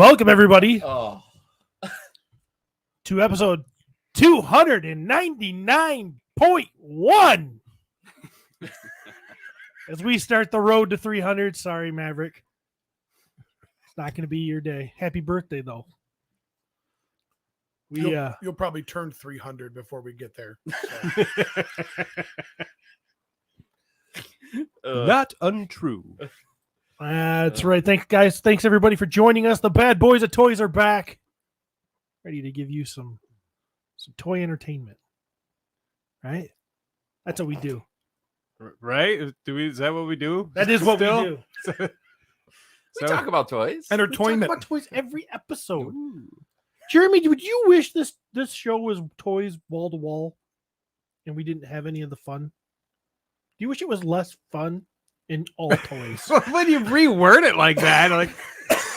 Welcome, everybody, Oh, to episode 299.1. As we start the road to 300. Sorry, Maverick. It's not going to be your day. Happy birthday, though. You'll probably turn 300 before we get there. So. Not untrue. That's right. Thanks, guys. Thanks, everybody, for joining us. The bad boys of toys are back, ready to give you some toy entertainment. Right? That's what we do. Right? Is that what we do? That is what Still? we do. we talk about toys. We talk Entertainment. about toys every episode. Jeremy, would you wish this show was toys wall to wall, and we didn't have any of the fun? Do you wish it was less fun and all toys? When you reword it like that, like,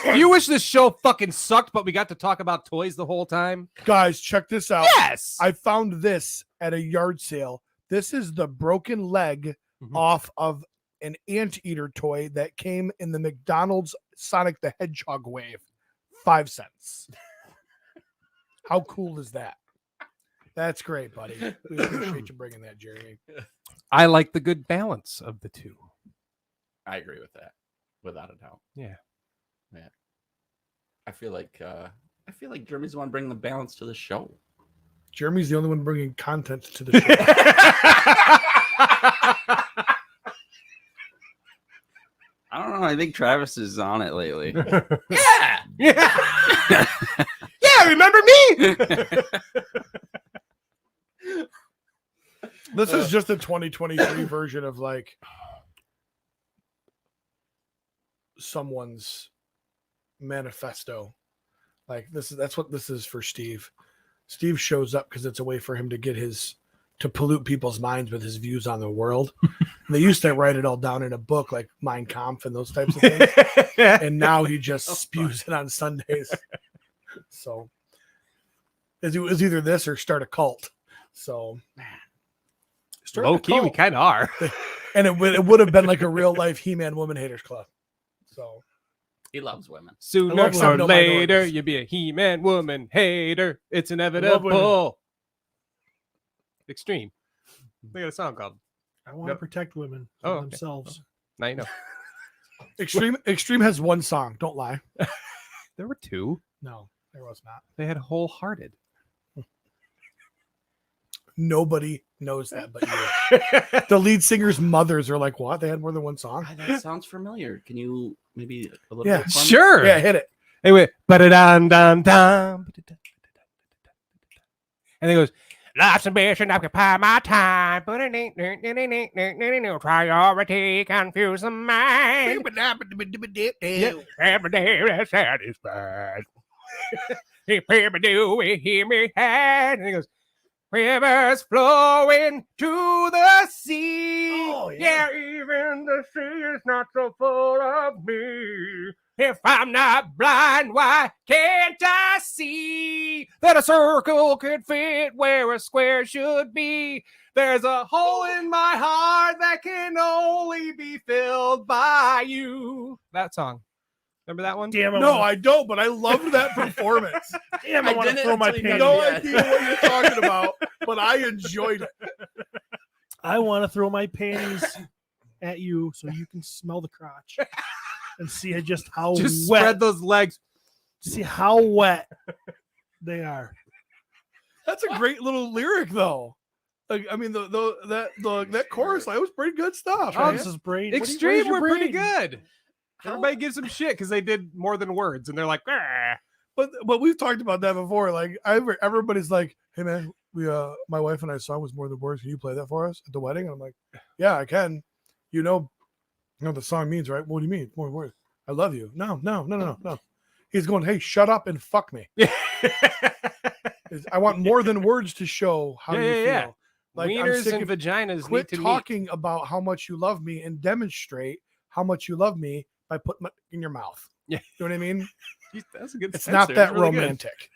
do you wish this show fucking sucked, but we got to talk about toys the whole time? Guys, check this out. Yes. I found this at a yard sale. This is the broken leg off of an anteater toy that came in the McDonald's Sonic the Hedgehog wave. 5 cents. How cool is that? That's great, buddy. We appreciate you bringing that, Jeremy. I like the good balance of the two. I agree with that, without a doubt. Yeah. I feel like Jeremy's the one bringing the balance to the show. Jeremy's the only one bringing content to the show. I don't know. I think Travis is on it lately. Yeah. Yeah. Yeah, remember me? This is just a 2023 version of like someone's manifesto. Like that's what this is for Steve. Steve shows up because it's a way for him to get to pollute people's minds with his views on the world. They used to write it all down in a book like Mein Kampf and those types of things. And now he just spews it on Sundays. So it was either this or start a cult. So Low key, we kind of are. and it would have been like a real life He-Man Woman Haters Club. So He loves women. Sooner love or no later, minorities. you'll be a He-Man woman hater. It's women. inevitable. Extreme. They got a song called. I want to protect women Oh, from okay. themselves. Now you know. Extreme has one song. Don't lie. There were two. No, there was not. They had Wholehearted. Nobody knows that but you. The lead singer's mothers are like, what? They had more than one song? That sounds familiar. Can you maybe a little Yeah, bit? for me? Sure. Yeah, hit it. Anyway, and then it goes, life's ambition occupy my time. Priority confuse the mind. Every day that's satisfied. If ever do we hear me had, and he goes, rivers flowing to the sea. Oh, yeah. Even the sea is not so full of me. If I'm not blind, why can't I see that a circle could fit where a square should be? There's a hole in my heart that can only be filled by you. That song. Remember that one? Damn, No, I don't, but I loved that performance. damn, I I want to didn't throw my until you panties. No Yeah. idea what you're talking about, but I enjoyed it. I want to throw my panties at you so you can smell the crotch and see just how Just wet. spread those legs. See how wet they are. That's a great little lyric, though. Like, I mean, that chorus line was pretty good stuff. Oh, man. this is brain. Extreme were pretty good. good. Everybody gives them shit because they did more than words, and they're like, "Ah." But we've talked about that before. Like, everybody's like, "Hey, man, my wife and I's song was more than words. Can you play that for us at the wedding?" And I'm like, "Yeah, I can." You know what the song means, right? What do you mean? More words. I love you. No. He's going, "Hey, shut up and fuck me." I want more than words to show how you feel. Yeah. Like, I'm Wieners sick and of- vaginas Quit need to talking about how much you love me and demonstrate how much you love me by putting it in your mouth. Yeah. You know what I mean? meet. That's a good. It's answer. not that really good. romantic.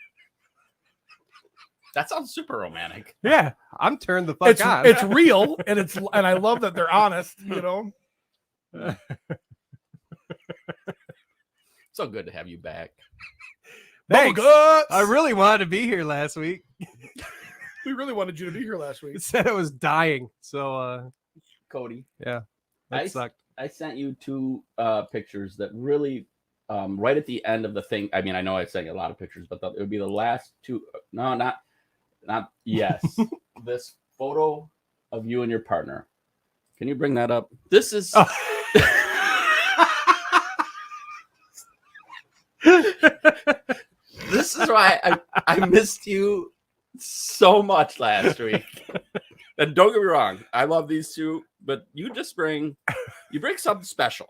That sounds super romantic. Yeah, I'm turned the fuck on. It's real, and I love that they're honest. You know. So good to have you back. Thanks. Guts! I really wanted to be here last week. We really wanted you to be here last week. It said I was dying. So, Cody, yeah, I that sucked. I sent you 2 pictures that really, right at the end of the thing. I mean, I know I sent you a lot of pictures, but it would be the last 2. No, not yes. This photo of you and your partner. Can you bring that up? This is. Oh. This is why I missed you so much last week. And don't get me wrong, I love these 2, but you bring something special.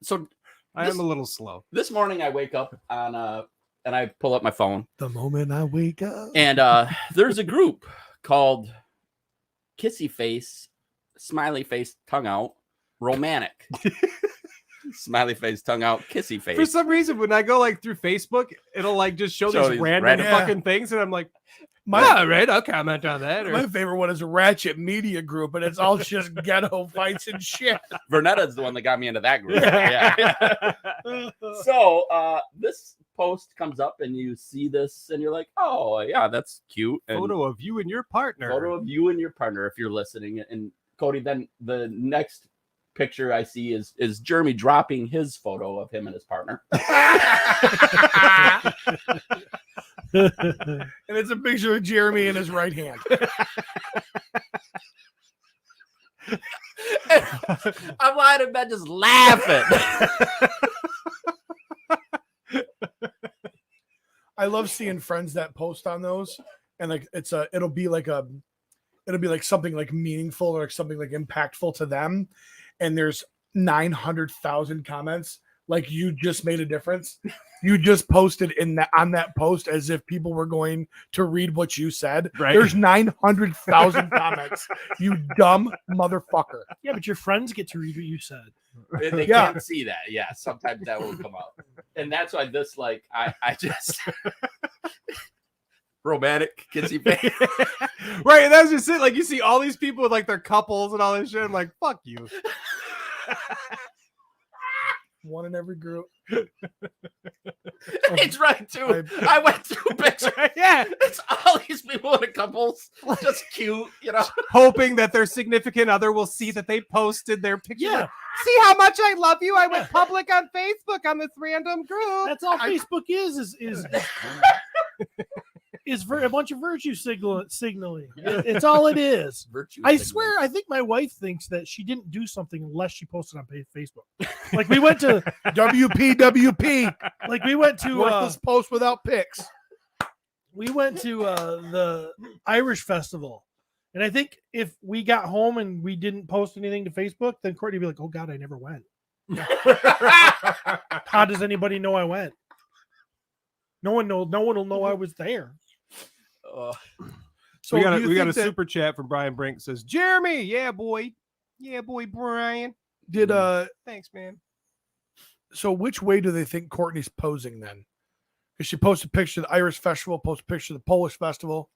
So I am a little slow. this morning I wake up and I pull up my phone, The moment I wake up. and there's a group called Kissy Face, Smiley Face, Tongue Out, Romantic. Smiley face, tongue out, kissy face. For some reason, when I go like through Facebook, it'll like just show these random fucking things, and I'm like, all right, I'll comment on that. My favorite one is a Ratchet Media Group, and it's all just ghetto fights and shit. Vernetta's the one that got me into that group. Yeah. So this post comes up, and you see this, and you're like, "Oh, yeah, that's cute." And Photo of you and your partner. Photo of you and your partner, if you're listening. And Cody, then the next picture I see is Jeremy dropping his photo of him and his partner. And it's a picture of Jeremy in his right hand. I'm lying in bed just laughing. I love seeing friends that post on those, and like it'll be like something like meaningful or like something like impactful to them, and there's 900,000 comments. Like, you just made a difference. You just posted on that post as if people were going to read what you said. Right. There's 900,000 comments. You dumb motherfucker. Yeah, but your friends get to read what you said. They can't see that. Yeah, sometimes that will come up. And that's why this, like, I just romantic kissy face. Right, and that's just it. Like, you see all these people with like their couples and all this shit. I'm like, fuck you. One in every group. It's right too. I went through pictures. Yeah. It's all these people in a couples, just cute, you know. Hoping that their significant other will see that they posted their picture. Yeah. See how much I love you. I went public on Facebook on this random group. That's all Facebook is a bunch of virtue signaling. It's all it is. Virtue I signaling. swear, I think my wife thinks that she didn't do something unless she posted on Facebook. Like, we went to WPWP. like we went to Worthless post without pics. the Irish festival, and I think if we got home and we didn't post anything to Facebook, then Courtney would be like, "Oh God, I never went." How does anybody know I went? No one will know I was there. So we got do you a think that- super chat from Brian Brink says, Jeremy, yeah boy, Brian. Did Thanks, man. so which way do they think Courtney's posing then? Because she posted a picture of the Irish festival, posted a picture of the Polish festival.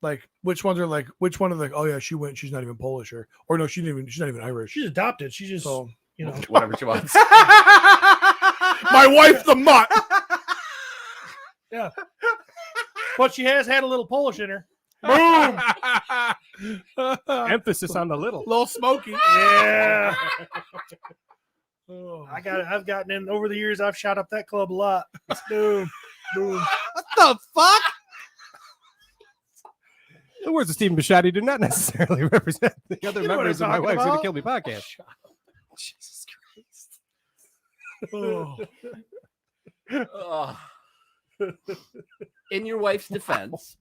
Like, which one are like, oh yeah, she went, she's not even Polish, or no, she's not even Irish. She's adopted. She just, So Whatever she wants. my wife the mutt. yeah. But she has had a little Polish in her. Boom. Emphasis on the little. Little smoky. Yeah. Oh. I've gotten in over the years. I've shot up that club a lot. Boom, boom. What the fuck? The words of Stephen Bisciotti do not necessarily represent the other You know what members I'm of my talking Wife's Gonna about? Kill Me podcast. Jesus Christ. Oh. Ugh. In your wife's defense,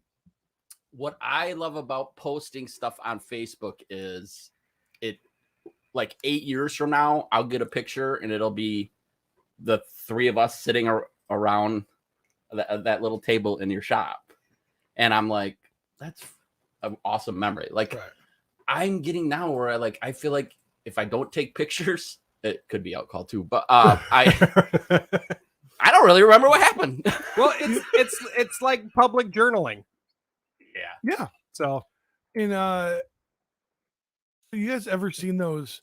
what I love about posting stuff on Facebook is it, like 8 years from now, I'll get a picture and it'll be the 3 of us sitting around that little table in your shop. And I'm like, that's an awesome memory. Like, Right. I'm getting now where I feel like if I don't take pictures, it could be alcohol too, but I don't really remember what happened. Well, it's like public journaling. Yeah. So And you guys ever seen those?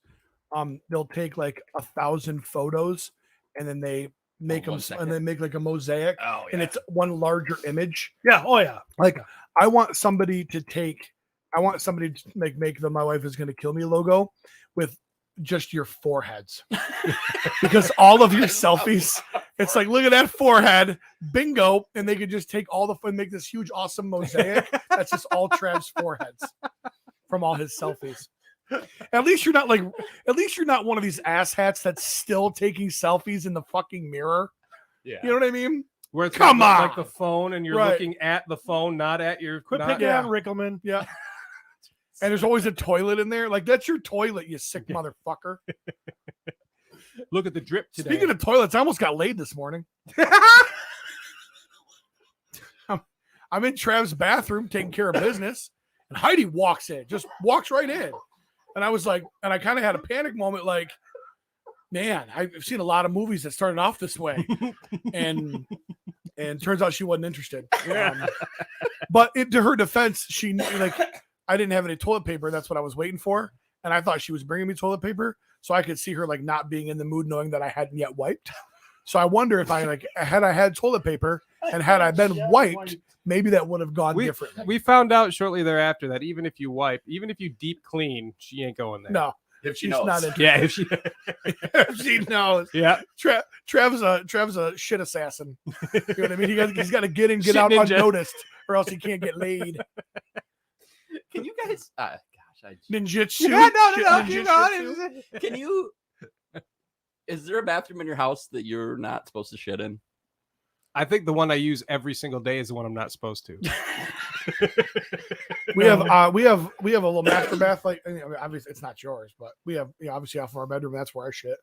They'll take like 1,000 photos and then they make them, 1 second. and then make like a mosaic, Oh, and it's one larger image. Yeah. Oh yeah. Like I want somebody to make the "My Wife Is Gonna Kill Me" logo with just your foreheads, because all of your selfies, it's like, look at that forehead, bingo, and they could just take all the fun, make this huge, awesome mosaic that's just all Trav's foreheads from all his selfies. At least you're not one of these asshats that's still taking selfies in the fucking mirror. Yeah. You know what I mean? Where it's Come like, on! like the phone, and you're Right. looking at the phone, not at your. Quit not- picking Yeah. on Rickelman. Yeah. And there's always a toilet in there. Like, that's your toilet, you sick motherfucker. Look at the drip today. Speaking of toilets, I almost got laid this morning. I'm in Trav's bathroom taking care of business, and Heidi walks right in. And I was like, and I kind of had a panic moment, like, man, I've seen a lot of movies that started off this way. And turns out she wasn't interested. But to her defense, she like, I didn't have any toilet paper. That's what I was waiting for. And I thought she was bringing me toilet paper, so I could see her like not being in the mood, knowing that I hadn't yet wiped. So I wonder if I had toilet paper and had I been wiped, maybe that would have gone differently. We found out shortly thereafter that even if you deep clean, she ain't going there. No, If she she's knows. not interested. Yeah. If she, She knows. yeah. Trav's a shit assassin. You know what I mean? He's got to get in, get Shit out ninja. unnoticed, or else he can't get laid. Can you guys? Ninjutsu. Yeah, Shit no, keep ninjutsu. going. Can you? Is there a bathroom in your house that you're not supposed to shit in? I think the one I use every single day is the one I'm not supposed to. We have a little master bath. Like, I mean, obviously it's not yours, but we have, obviously off of our bedroom. That's where I shit.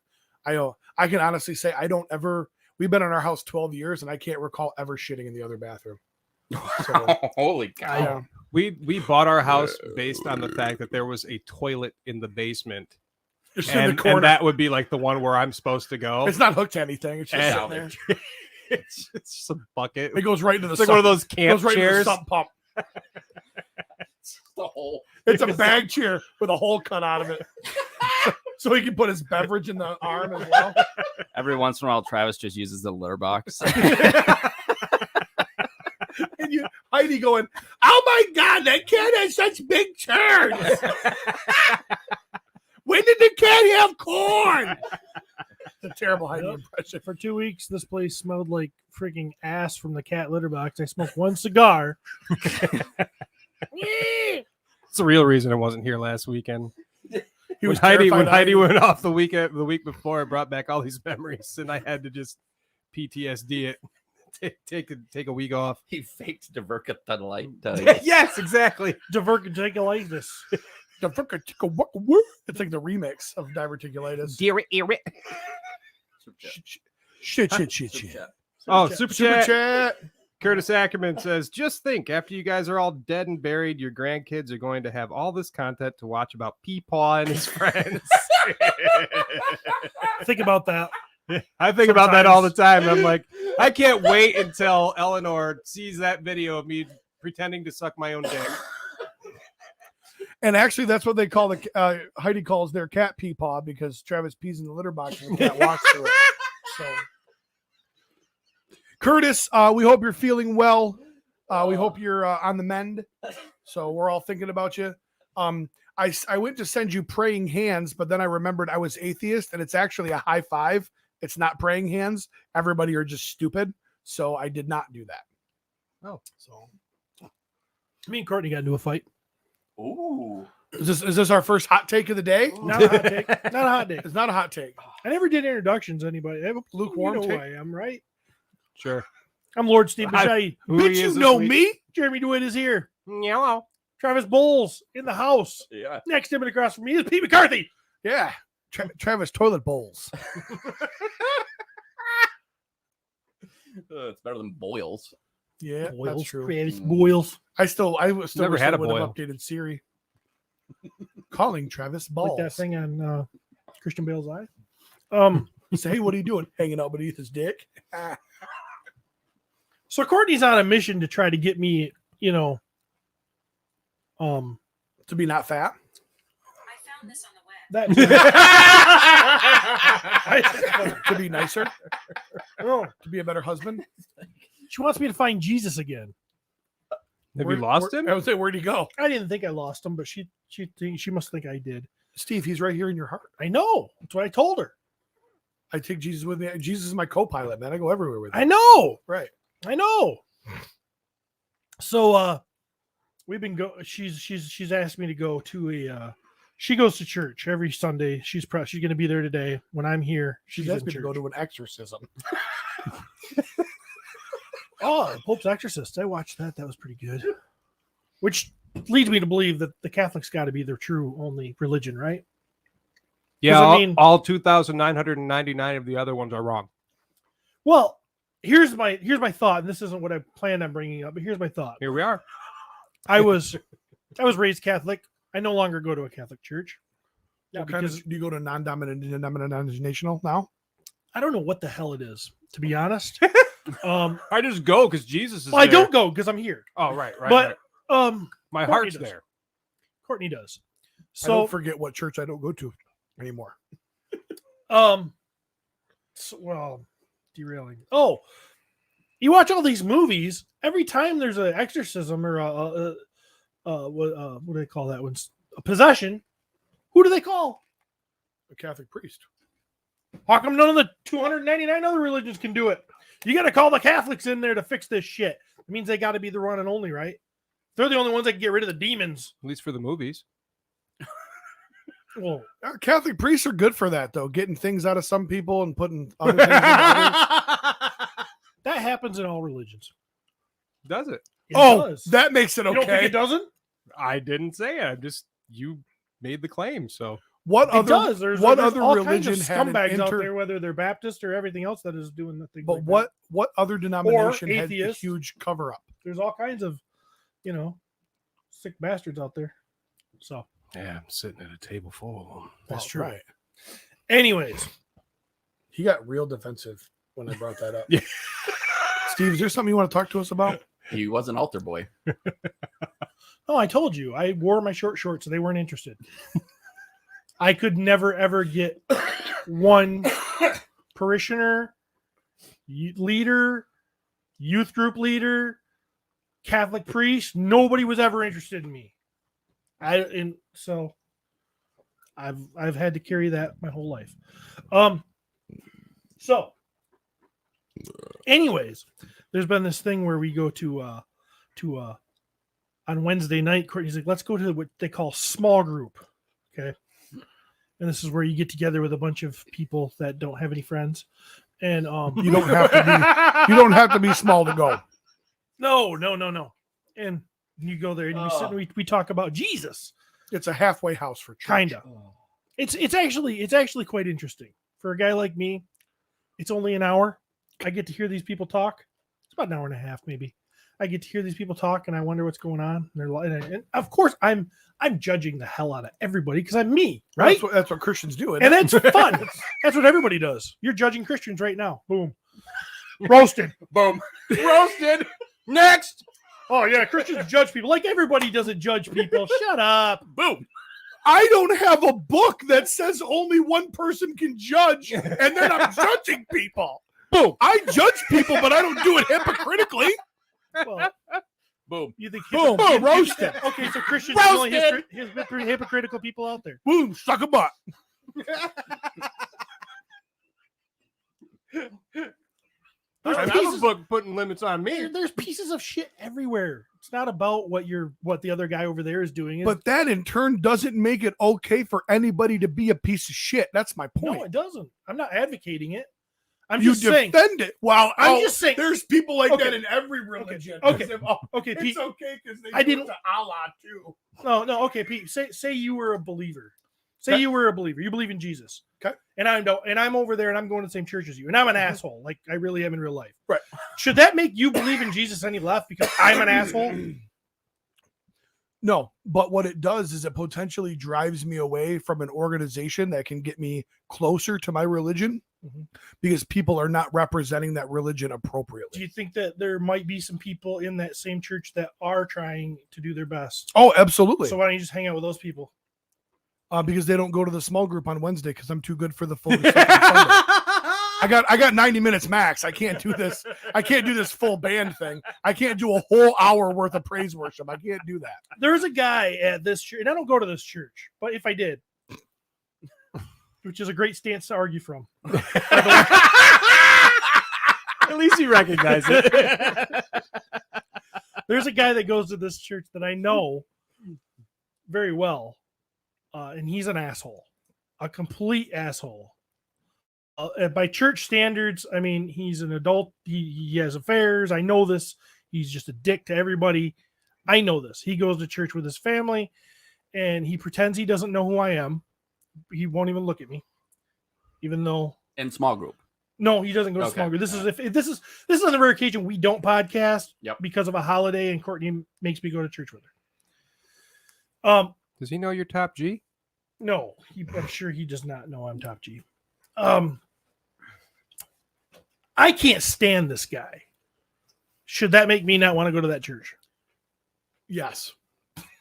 I can honestly say I don't ever. We've been in our house 12 years, and I can't recall ever shitting in the other bathroom. So, Holy cow! yeah. We bought our house based on the fact that there was a toilet in the basement, Just in the and corner. that would be like the one where I'm supposed to go. It's not hooked to anything. It's just And- sitting there. it's just a bucket. It goes right into the. It's like one of those It camp goes right into the chairs. sump pump. The whole. It's a bag chair with a hole cut out of it, so he can put his beverage in the arm as well. Every once in a while, Travis just uses the litter box. And Heidi going, "Oh my God, that cat has such big turds. When did the cat have corn?" It's a terrible Heidi Yep. impression. For 2 weeks, this place smelled like freaking ass from the cat litter box. I smoked one cigar. It's the real reason I wasn't here last weekend. He When was Heidi terrified went off the week before, it brought back all these memories, and I had to just PTSD it. Take a week off. He faked diverticulitis. Yes, exactly. Diverticulitis. It's like the remix of diverticulitis. Shit. Oh, super Super chat. chat. Curtis Ackerman says, just think, after you guys are all dead and buried, your grandkids are going to have all this content to watch about Peepaw and his friends. Think about that. I think about that all the time. I'm like, I can't wait until Eleanor sees that video of me pretending to suck my own dick. And actually, that's what they call the Heidi calls their cat Peepaw, because Travis pees in the litter box and the cat walks through it. So, Curtis, we hope you're feeling well. We hope you're on the mend. So we're all thinking about you. I went to send you praying hands, but then I remembered I was atheist, and it's actually a high five. It's not praying hands. Everybody are just stupid. So I did not do that. Oh, so me and Courtney got into a fight. Ooh. Is this our first hot take of the day? Not a hot take. Not a hot take. It's not a hot take. I never did introductions to anybody. I have a Lukewarm you know take? who I am, right? Sure. I'm Lord Steve Hi. Bichai. Who Bitch, he you is this know week? me? Jeremy DeWitt is here. Hello. Travis Bowles in the house. Yeah. Next to him and across from me is Pete McCarthy. Yeah. Travis Toilet Bowls. It's better than boils. Yeah, Boils. that's true. Travis Boyles. I still Never wish had they a would have boil. updated Siri. Calling Travis Balls. Like that thing on Christian Bale's eye. Say, hey, what are you doing? Hanging out beneath his dick? So Courtney's on a mission to try to get me, To be not fat? I found this on the web. That To be nicer, oh, to be a better husband. she wants me to find Jesus again. Have you lost him? I would say, where'd he go? I didn't think I lost him, but she must think I did. Steve, he's right here in your heart. I know. That's what I told her. I take Jesus with me. Jesus is my co-pilot, man. I go everywhere with him. I know. Right. I know. So we've been she's asked me to go to a she goes to church every Sunday. She's going to be there today. When I'm here, She's in asked me to church. go to an exorcism. Oh, the Pope's Exorcist. I watched that. That was pretty good. Which leads me to believe that the Catholics got to be their true only religion, right? Yeah, I mean- all 2,999 of the other ones are wrong. Well, here's my thought, and this isn't what I planned on bringing up, but here's my thought. Here we are. I was raised Catholic. I no longer go to a Catholic church. Yeah, because do you go to non-denominational now? I don't know what the hell it is, to be honest. I just go because Jesus is Well, I there. don't go because I'm here. Oh, right. But right. My Courtney heart's does. there. Courtney does. I So don't forget what church I don't go to anymore. well, derailing. Oh, you watch all these movies. Every time there's an exorcism or what do they call that one? A possession. Who do they call? A Catholic priest. How come none of the 299 other religions can do it? You got to call the Catholics in there to fix this shit. It means they got to be the one and only, right? They're the only ones that can get rid of the demons. At least for the movies. Well, Catholic priests are good for that, though, getting things out of some people and putting other things in others. that happens in all religions. Does it? It Oh, does. that makes it You don't think okay. it doesn't? I didn't say it. I'm just, you made the claim. So What It other does. There's other all religion kinds of had an scumbags out there, whether they're Baptist or everything else that is doing the thing. But what other denomination had a atheist. huge cover up? There's all kinds of, sick bastards out there. So, yeah, I'm sitting at a table full of them. That's Well, true. Right. anyways, He got real defensive when I brought that up. Yeah. Steve, is there something you want to talk to us about? He was an altar boy. oh, I told you, I wore my short shorts, so they weren't interested. I could never ever get one parishioner, leader, youth group leader, Catholic priest. Nobody was ever interested in me. So I've had to carry that my whole life. So anyways, there's been this thing where we go to on Wednesday night. Courtney's like, let's go to what they call small group. Okay. And this is where you get together with a bunch of people that don't have any friends. And You don't have to be small to go. no. And you go there and we sit and we talk about Jesus. It's a halfway house for church. Kinda. It's actually quite interesting. For a guy like me, it's only an hour. I get to hear these people talk. It's about an hour and a half, maybe. I get to hear these people talk, and I wonder what's going on. And of course, I'm judging the hell out of everybody because I'm me, right? That's what Christians do. And that's fun. That's what everybody does. You're judging Christians right now. Boom, roasted. Boom. Roasted. Next. Oh yeah, Christians judge people like everybody doesn't judge people. Shut up. Boom. I don't have a book that says only one person can judge, and then I'm judging people. Boom. I judge people, but I don't do it hypocritically. Well, Boom. you think Boom. Boom. Roasted. Okay, so Christians are the only Roasted. hypocritical people out there. Boom. Suck a butt. There's I have pieces- a book putting limits on me. There's pieces of shit everywhere. It's not about what the other guy over there is doing. But that in turn doesn't make it okay for anybody to be a piece of shit. That's my point. no, it doesn't. I'm not advocating it. I'm You just saying. defend it. Well, I'm just saying. there's people like Okay. that in every religion. Okay. As if, oh, Okay, it's Pete. okay because they I do it didn't- to Allah too. No. Okay, Pete. Say you were a believer. Say Okay. you were a believer. You believe in Jesus. Okay. And I'm over there and I'm going to the same church as you. And I'm an asshole, like I really am in real life. Right. Should that make you believe in Jesus any less because I'm an asshole? No, but what it does is it potentially drives me away from an organization that can get me closer to my religion Mhm. because people are not representing that religion Do appropriately. you think that there might be some people in that same church that are trying to do their best? Oh, absolutely. So why don't you just hang out with those people? because they don't go to the small group on Wednesday because I'm too good for the full. I got 90 minutes max. I can't do this. I can't do this full band thing. I can't do a whole hour worth of praise worship. I can't do that. There's a guy at this church, and I don't go to this church, but if I did, which is a great stance to argue from. At least you recognize it. There's a guy that goes to this church that I know very well, and he's an asshole, a complete asshole. By church standards, I mean, he's an adult. He has affairs. I know this. He's just a dick to everybody. I know this. He goes to church with his family, and he pretends he doesn't know who I am. He won't even look at me, even though In small group. no, he doesn't go to Okay. small group. This is if this is on the rare occasion we don't podcast Yep. because of a holiday, and Courtney makes me go to church with her. Does he know your top G? No, I'm sure he does not know I'm top G. I can't stand this guy. Should that make me not want to go to that church? Yes,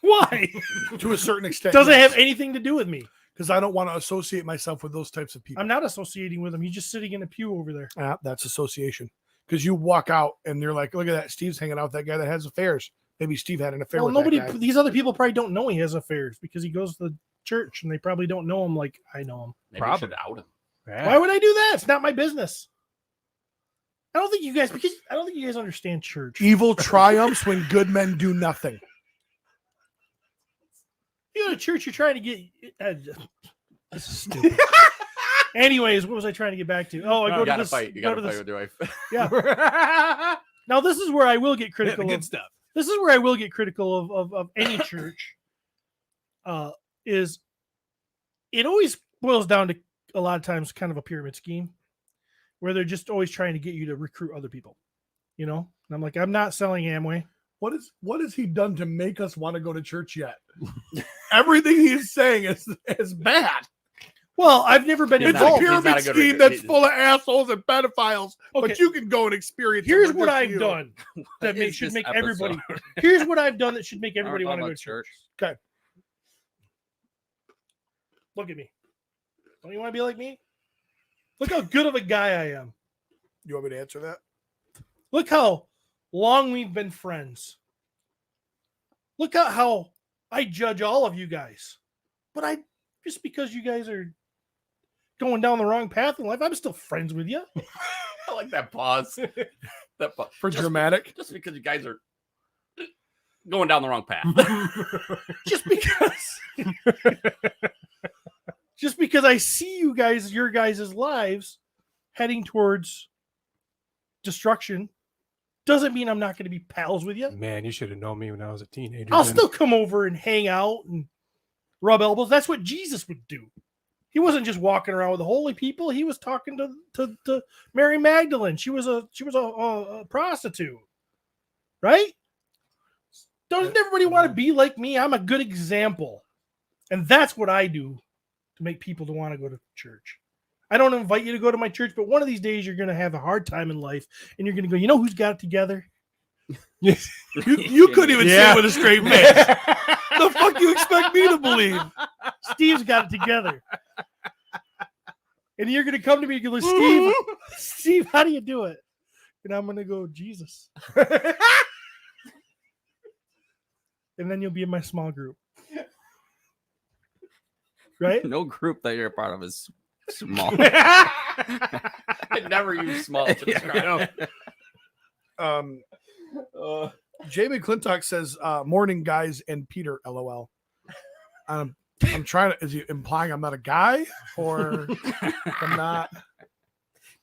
Why? to a certain extent. Doesn't have anything to do with me. because I don't want to associate myself with those types of people. I'm not associating with him. He's just sitting in a pew over there. That's association. Because you walk out and they're like, look at that. Steve's hanging out with that guy that has affairs. Maybe Steve had an affair Well, with nobody. that guy. These other people probably don't know he has affairs because he goes to the church and they probably don't know him like I know him. Maybe I should out him. Why would I do that? It's not my business. I don't think you guys understand church. Evil triumphs when good men do nothing. You go to church, you're trying to get. This is stupid. Anyways, what was I trying to get back to? Oh, I go You to gotta this. fight. You go gotta to fight this. with your wife. Yeah. Now this is where I will get critical Good of. stuff. This is where I will get critical of any church. Is it always boils down to a lot of times kind of a pyramid scheme, where they're just always trying to get you to recruit other people. You know, and I'm like, I'm not selling Amway. What has he done to make us want to go to church yet? Everything he's saying is bad. Well, I've never been He's It's not a a- involved. he's not pyramid a good scheme reader. that's full of assholes and pedophiles, Okay. but you can go and experience it Here's for what just I've you. done that What is should this make episode? everybody. Here's what I've done that should make everybody Aren't want we to go to talking church. Okay. Look at me. Don't you want to be like me? Look how good of a guy I am. You want me to answer that? Look how long we've been friends. Look at how I judge all of you guys. But just because you guys are going down the wrong path in life, I'm still friends with you. I like that pause. That pause. For dramatic. Just because you guys are going down the wrong path. Just because I see you guys, your guys' lives heading towards destruction doesn't mean I'm not going to be pals with you. Man, you should have known me when I was a teenager. I'll then. still come over and hang out and rub elbows. That's what Jesus would do. He wasn't just walking around with the holy people. He was talking to Mary Magdalene. She was a prostitute, right? Doesn't everybody want to be like me? I'm a good example, and that's what I do to make people to want to go to church. I don't invite you to go to my church, but one of these days you're going to have a hard time in life, and you're going to go, you know who's got it together? You couldn't even say it with a straight face. The fuck you expect me to believe? Steve's got it together. And you're going to come to me and go, Steve, how do you do it? And I'm going to go, Jesus. And then you'll be in my small group. Right? No group that you're a part of is small. I never use small to describe. Jamie McClintock says, morning guys and Peter, LOL. I'm trying to, is he implying I'm not a guy or I'm not?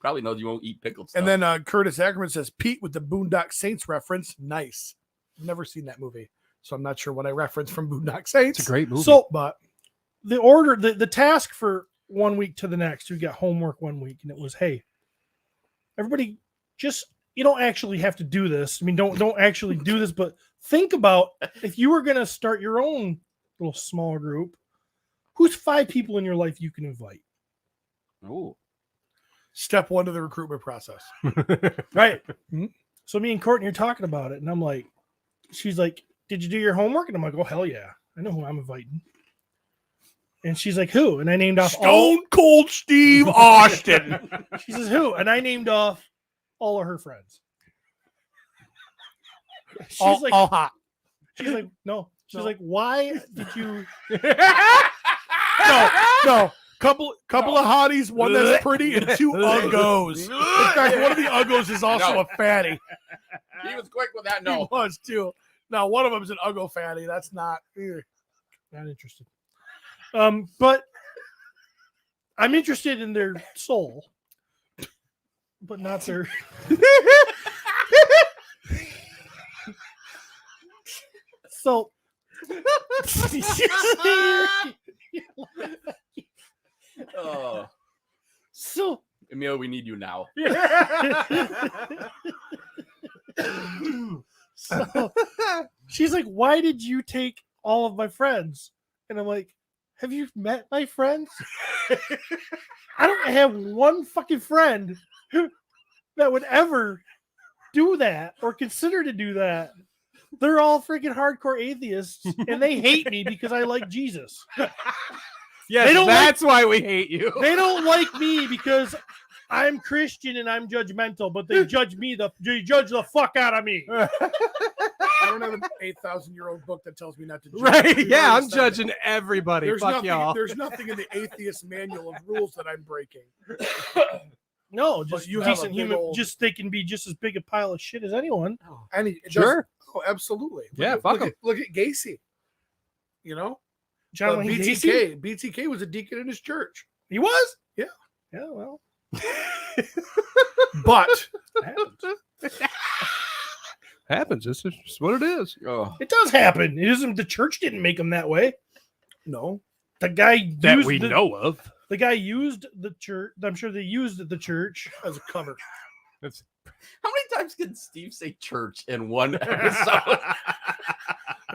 Probably knows you won't eat pickled stuff. And then Curtis Ackerman says, Pete with the Boondock Saints reference. Nice. Never seen that movie. So I'm not sure what I referenced from Boondock Saints. It's a great movie. So But the task for 1 week to the next, we got homework 1 week, and it was, hey, everybody, just, you don't actually have to do this. I mean, don't actually do this, but think about if you were going to start your own little small group, who's 5 people in your life you can invite? Ooh. step one of the recruitment process. Right. Mhm. So me and Courtney are talking about it, and I'm like, she's like, did you do your homework? And I'm like, oh, hell yeah. I know who I'm inviting. And she's like, who? And I named off Stone Cold Steve Austin. She says, who? And I named off all of her friends. She's all like, hot. she's like, no. She's like, why did you? No. Couple of hotties, one that's pretty, and 2 uggos. In fact, one of the uggos is also a fatty. He was quick with that. He No. was too. Now, one of them is an uggo fatty. That's not. Not interested. But I'm interested in their soul, but not their. So. Oh, So Emil, we need you now. So she's like, why did you take all of my friends? And I'm like, have you met my friends? I don't have one fucking friend that would ever do that or consider to do that. They're all freaking hardcore atheists and they hate me because I like Jesus. Yes, They don't that's why we hate you. They don't like me because I'm Christian and I'm judgmental, but they judge me. They judge the fuck out of me. I don't have an 8,000-year-old book that tells me not to judge. Right? We've Yeah, already I'm said judging that. everybody. Fuck y'all. There's nothing in the atheist manual of rules that I'm breaking. No, just you have a decent big human. old- Just they can be just as big a pile of shit as anyone. Sure. Absolutely. Yeah, fuck 'em. Look at Gacy. You know, John Wayne Gacy. BTK was a deacon in his church, He was. Yeah. Yeah. Well, but it happens. Happens. It's just what it is. Oh, It does happen. It isn't. The church didn't make him that way. no, The guy That used we the, know of. The guy used the church. I'm sure they used the church as a cover. It's how many times can Steve say church in one episode?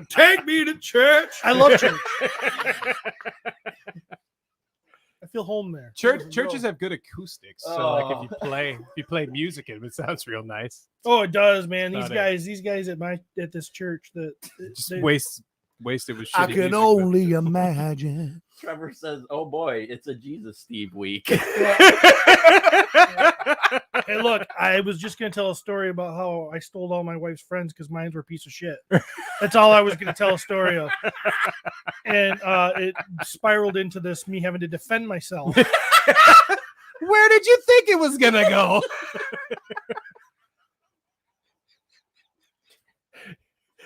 Take me to church. I love church. I feel home there. churches have good acoustics. So like Oh. if you play music in it sounds real nice. Oh, it does, man. Not These guys at this church that Just they- wasted with shitty I can music, but- only imagine. Trevor says, "Oh boy, it's a Jesus Steve week." Hey, look, I was just going to tell a story about how I stole all my wife's friends because mine were a piece of shit. That's all I was going to tell a story of. And it spiraled into this, me having to defend myself. Where did you think it was gonna go?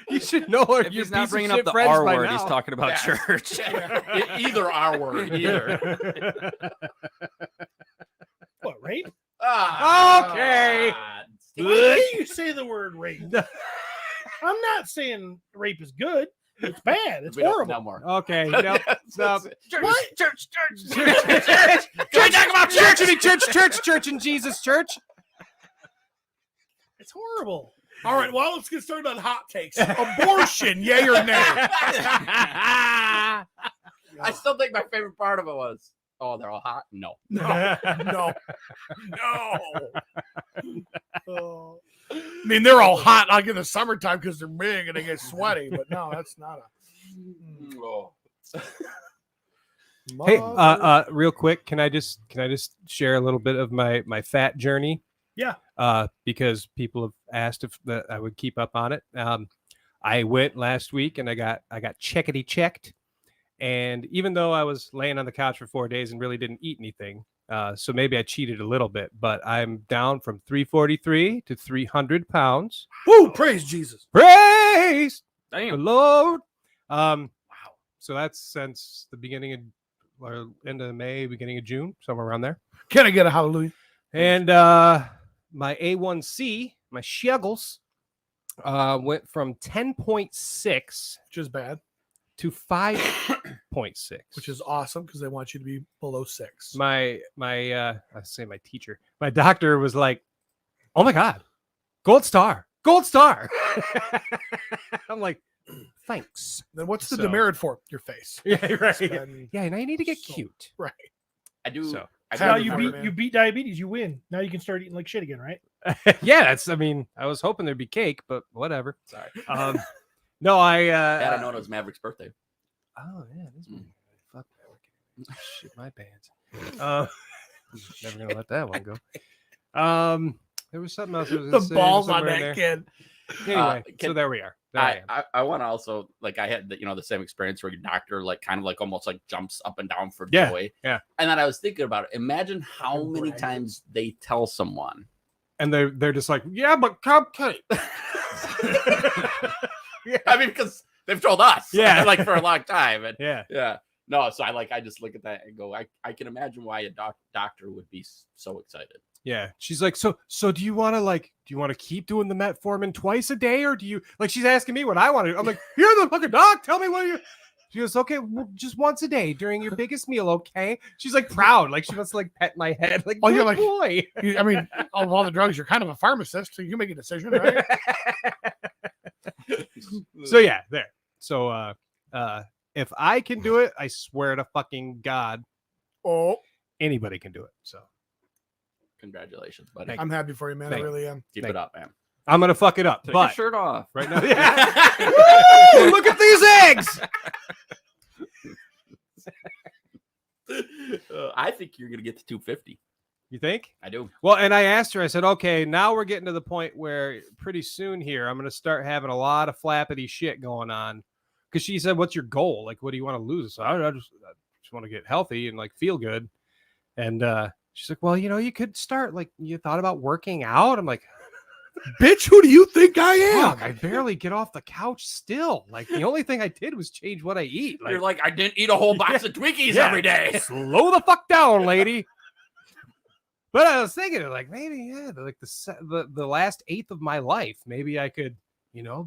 You should know If he's not bringing up the R word, he's talking about Yeah. church. Either our word, either. What, rape? Okay. Why do you say the word rape? I'm not saying rape is good. It's bad. It's horrible. No more. Okay, no. Church, What? church. Can we talk about church and Jesus church? It's horrible. All right, well, let's get started on hot takes. Abortion, yay or nay? I still think my favorite part of it was, oh, they're all hot? No. No. Oh. I mean, they're all hot like in the summertime because they're big and they get sweaty, but no, that's not Oh. Hey, real quick, can I just share a little bit of my fat journey? Yeah. Because people have asked if I would keep up on it. I went last week and I got checkity checked, and even though I was laying on the couch for 4 days and really didn't eat anything, so maybe I cheated a little bit, but I'm down from 343 to 300 pounds. Woo! Praise Jesus. Praise the Damn. Lord. Wow. So that's since the beginning of or end of May, beginning of June, somewhere around there. Can I get a hallelujah? And my A1C, my Shuggles, went from 10.6 Which is bad, to 5.6, which is awesome because they want you to be below 6. my I say my teacher, my doctor was like, "Oh my God, gold star." I'm like, thanks. Then what's the So- demerit for? Your face. Yeah, right. And- Yeah, now you need to get So- cute. right. I do. So. I do Now Happy you for beat you, man. you beat diabetes. You win. Now you can start eating like shit again, right? Yeah, that's. I mean, I was hoping there'd be cake, but whatever. Sorry. No, I. Dad, I know it was Maverick's birthday. Oh yeah, this Mm. Fuck Shit my pants. Never gonna let that one go. There was something else. I was The gonna say, balls on somewhere in that there. kid. Anyway, so can- there we are. There I am. I want to also like I had the same experience where your doctor like kind of like almost like jumps up and down for Yeah, joy. yeah. And then I was thinking about it. Imagine how Fucking many brag. times they tell someone. And they're just like, yeah, but cupcake. I mean, because they've told us, Yeah. like for a long time, and Yeah. yeah, no. So I just look at that and go, I can imagine why a doctor would be so excited. Yeah. She's like, so do you want to keep doing the metformin twice a day, or do you like? She's asking me what I want to do. I'm like, you're the fucking doc. Tell me what you. She goes, okay, well, just once a day during your biggest meal, okay? She's like proud, like she wants to like pet my head, like, Oh, you're good like- boy. I mean, of all the drugs, you're kind of a pharmacist, so you make a decision, right? So yeah, there. So if I can do it, I swear to fucking God, Oh, anybody can do it. So Congratulations, buddy. Thank I'm happy for you, man. Thank I really am. Keep thank it up, man. I'm gonna fuck it up. Take your but shirt off. right now, Woo! Look at these eggs. I think you're gonna get to 250. You think? I do. Well, and I asked her, I said, okay, now we're getting to the point where pretty soon here, I'm going to start having a lot of flappity shit going on. Because she said, what's your goal? Like, what do you want to lose? So I just want to get healthy and like feel good. And she's like, well, you could start, like, you thought about working out? I'm like, Bitch, who do you think I am? fuck, I barely get off the couch still. Like, the only thing I did was change what I eat. Like, You're like, I didn't eat a whole box of Twinkies Yeah. every day. slow the fuck down, lady. But I was thinking, like, maybe, yeah, like the last eighth of my life, maybe I could,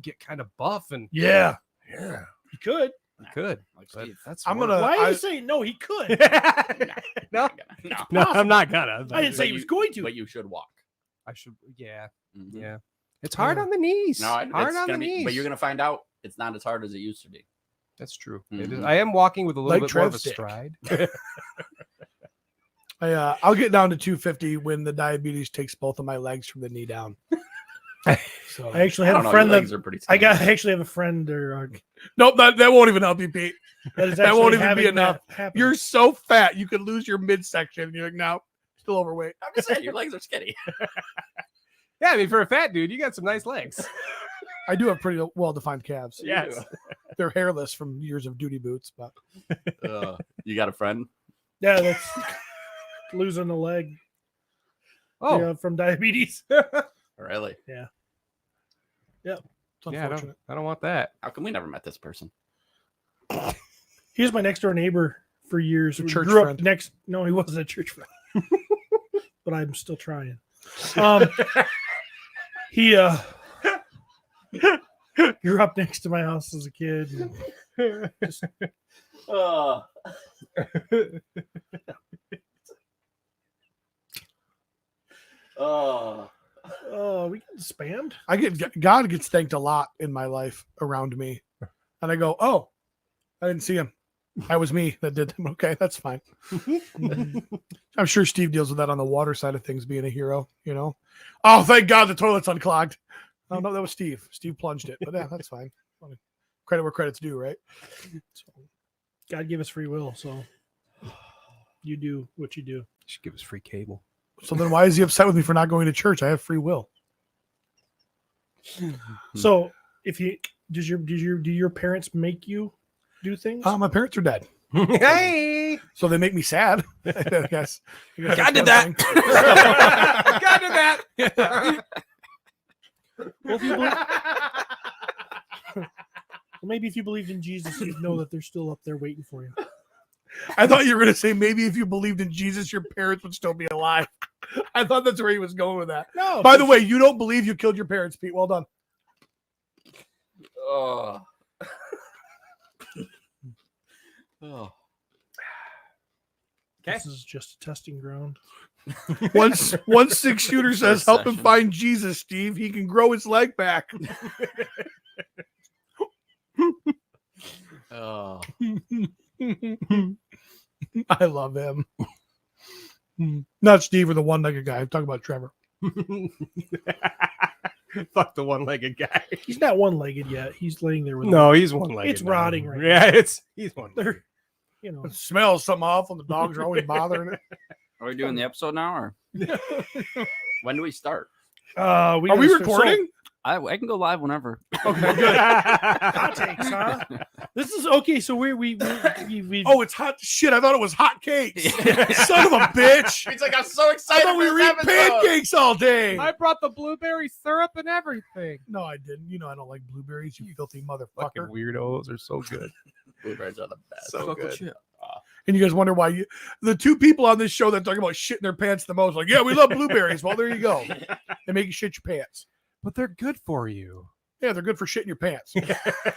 get kind of buff and Yeah, Yeah. he could. I could. Like, But Steve, that's I'm work. gonna- Why are I- you saying no? He could. no, no. no, I'm not gonna. I didn't say he was going to. But you should walk. I should. Yeah, Mhm. yeah. It's hard Yeah. on the knees. No, hard it's on gonna the be, knees. but you're gonna find out it's not as hard as it used to be. That's true. It is. Mhm. I am walking with a little Like bit more of a Trev stick. stride. I'll get down to 250 when the diabetes takes both of my legs from the knee down. So I actually I had don't a know. friend Your that legs are pretty. I skinny. actually have a friend nope, that won't even help you, Pete. that is That won't actually even be having enough. that happen. You're so fat you could lose your midsection. And you're like, no, still overweight. I'm just saying, your legs are skinny. Yeah, I mean, for a fat dude, you got some nice legs. I do have pretty well-defined calves. You Yes. They're hairless from years of duty boots, but You got a friend? Yeah, that's losing a leg Oh, from diabetes. Really? it's yeah. unfortunate. I don't want that. How come we never met this person? He was my next door neighbor for years. A We church grew friend. up next. No, he wasn't a church friend, but I'm still trying. He grew up next to my house as a kid. and just- Oh. Oh. we get spammed. God gets thanked a lot in my life around me, and I go, oh, I didn't see him. That was me that did him. Okay, that's fine. I'm sure Steve deals with that on the water side of things, being a hero. Oh, thank God the toilet's unclogged. Oh no, that was Steve. Steve plunged it, but yeah, that's fine. Credit where credit's due, right? So, God gave us free will, so you do what you do. You should give us free cable. so then why is he upset with me for not going to church? I have free will. So if you do your parents make you do things? My parents are dead, Hey, so they make me sad. I guess. God did that. God did that. Well, if you believe- Well, maybe if you believed in Jesus, you'd know that they're still up there waiting for you. I thought you were going to say maybe if you believed in Jesus, your parents would still be alive. I thought that's where he was going with that. No. By the way, you don't believe you killed your parents, Pete. Well done. Oh. Oh. this is just a testing ground. Once 6-shooter says, help him find Jesus, Steve. He can grow his leg back. Oh. I love him. Not Steve or the one-legged guy. I'm talking about Trevor. Fuck the one-legged guy. He's not one-legged yet. He's laying there with No, he's one-legged. It's now. rotting right Yeah, he's one. They're you know. It smells something awful. The dogs are always bothering it. Are we doing the episode now, or When do we start? Are we gotta start- recording? I can go live whenever. Okay, good. Hot takes, huh? This is okay. So we Oh, it's hot shit. I thought it was hot cakes. Son of a bitch. He's like, I'm so I excited. thought we were eating pancakes all day. I brought the blueberry syrup and everything. No, I didn't. You know I don't like blueberries, you filthy Fucking motherfucker. weirdos are so good. Blueberries are the best. So good. And you guys wonder why the two people on this show that talk about shitting their pants the most, like, yeah, we love blueberries. Well, there you go. They make you shit your pants. But they're good for you. Yeah, they're good for shitting your pants.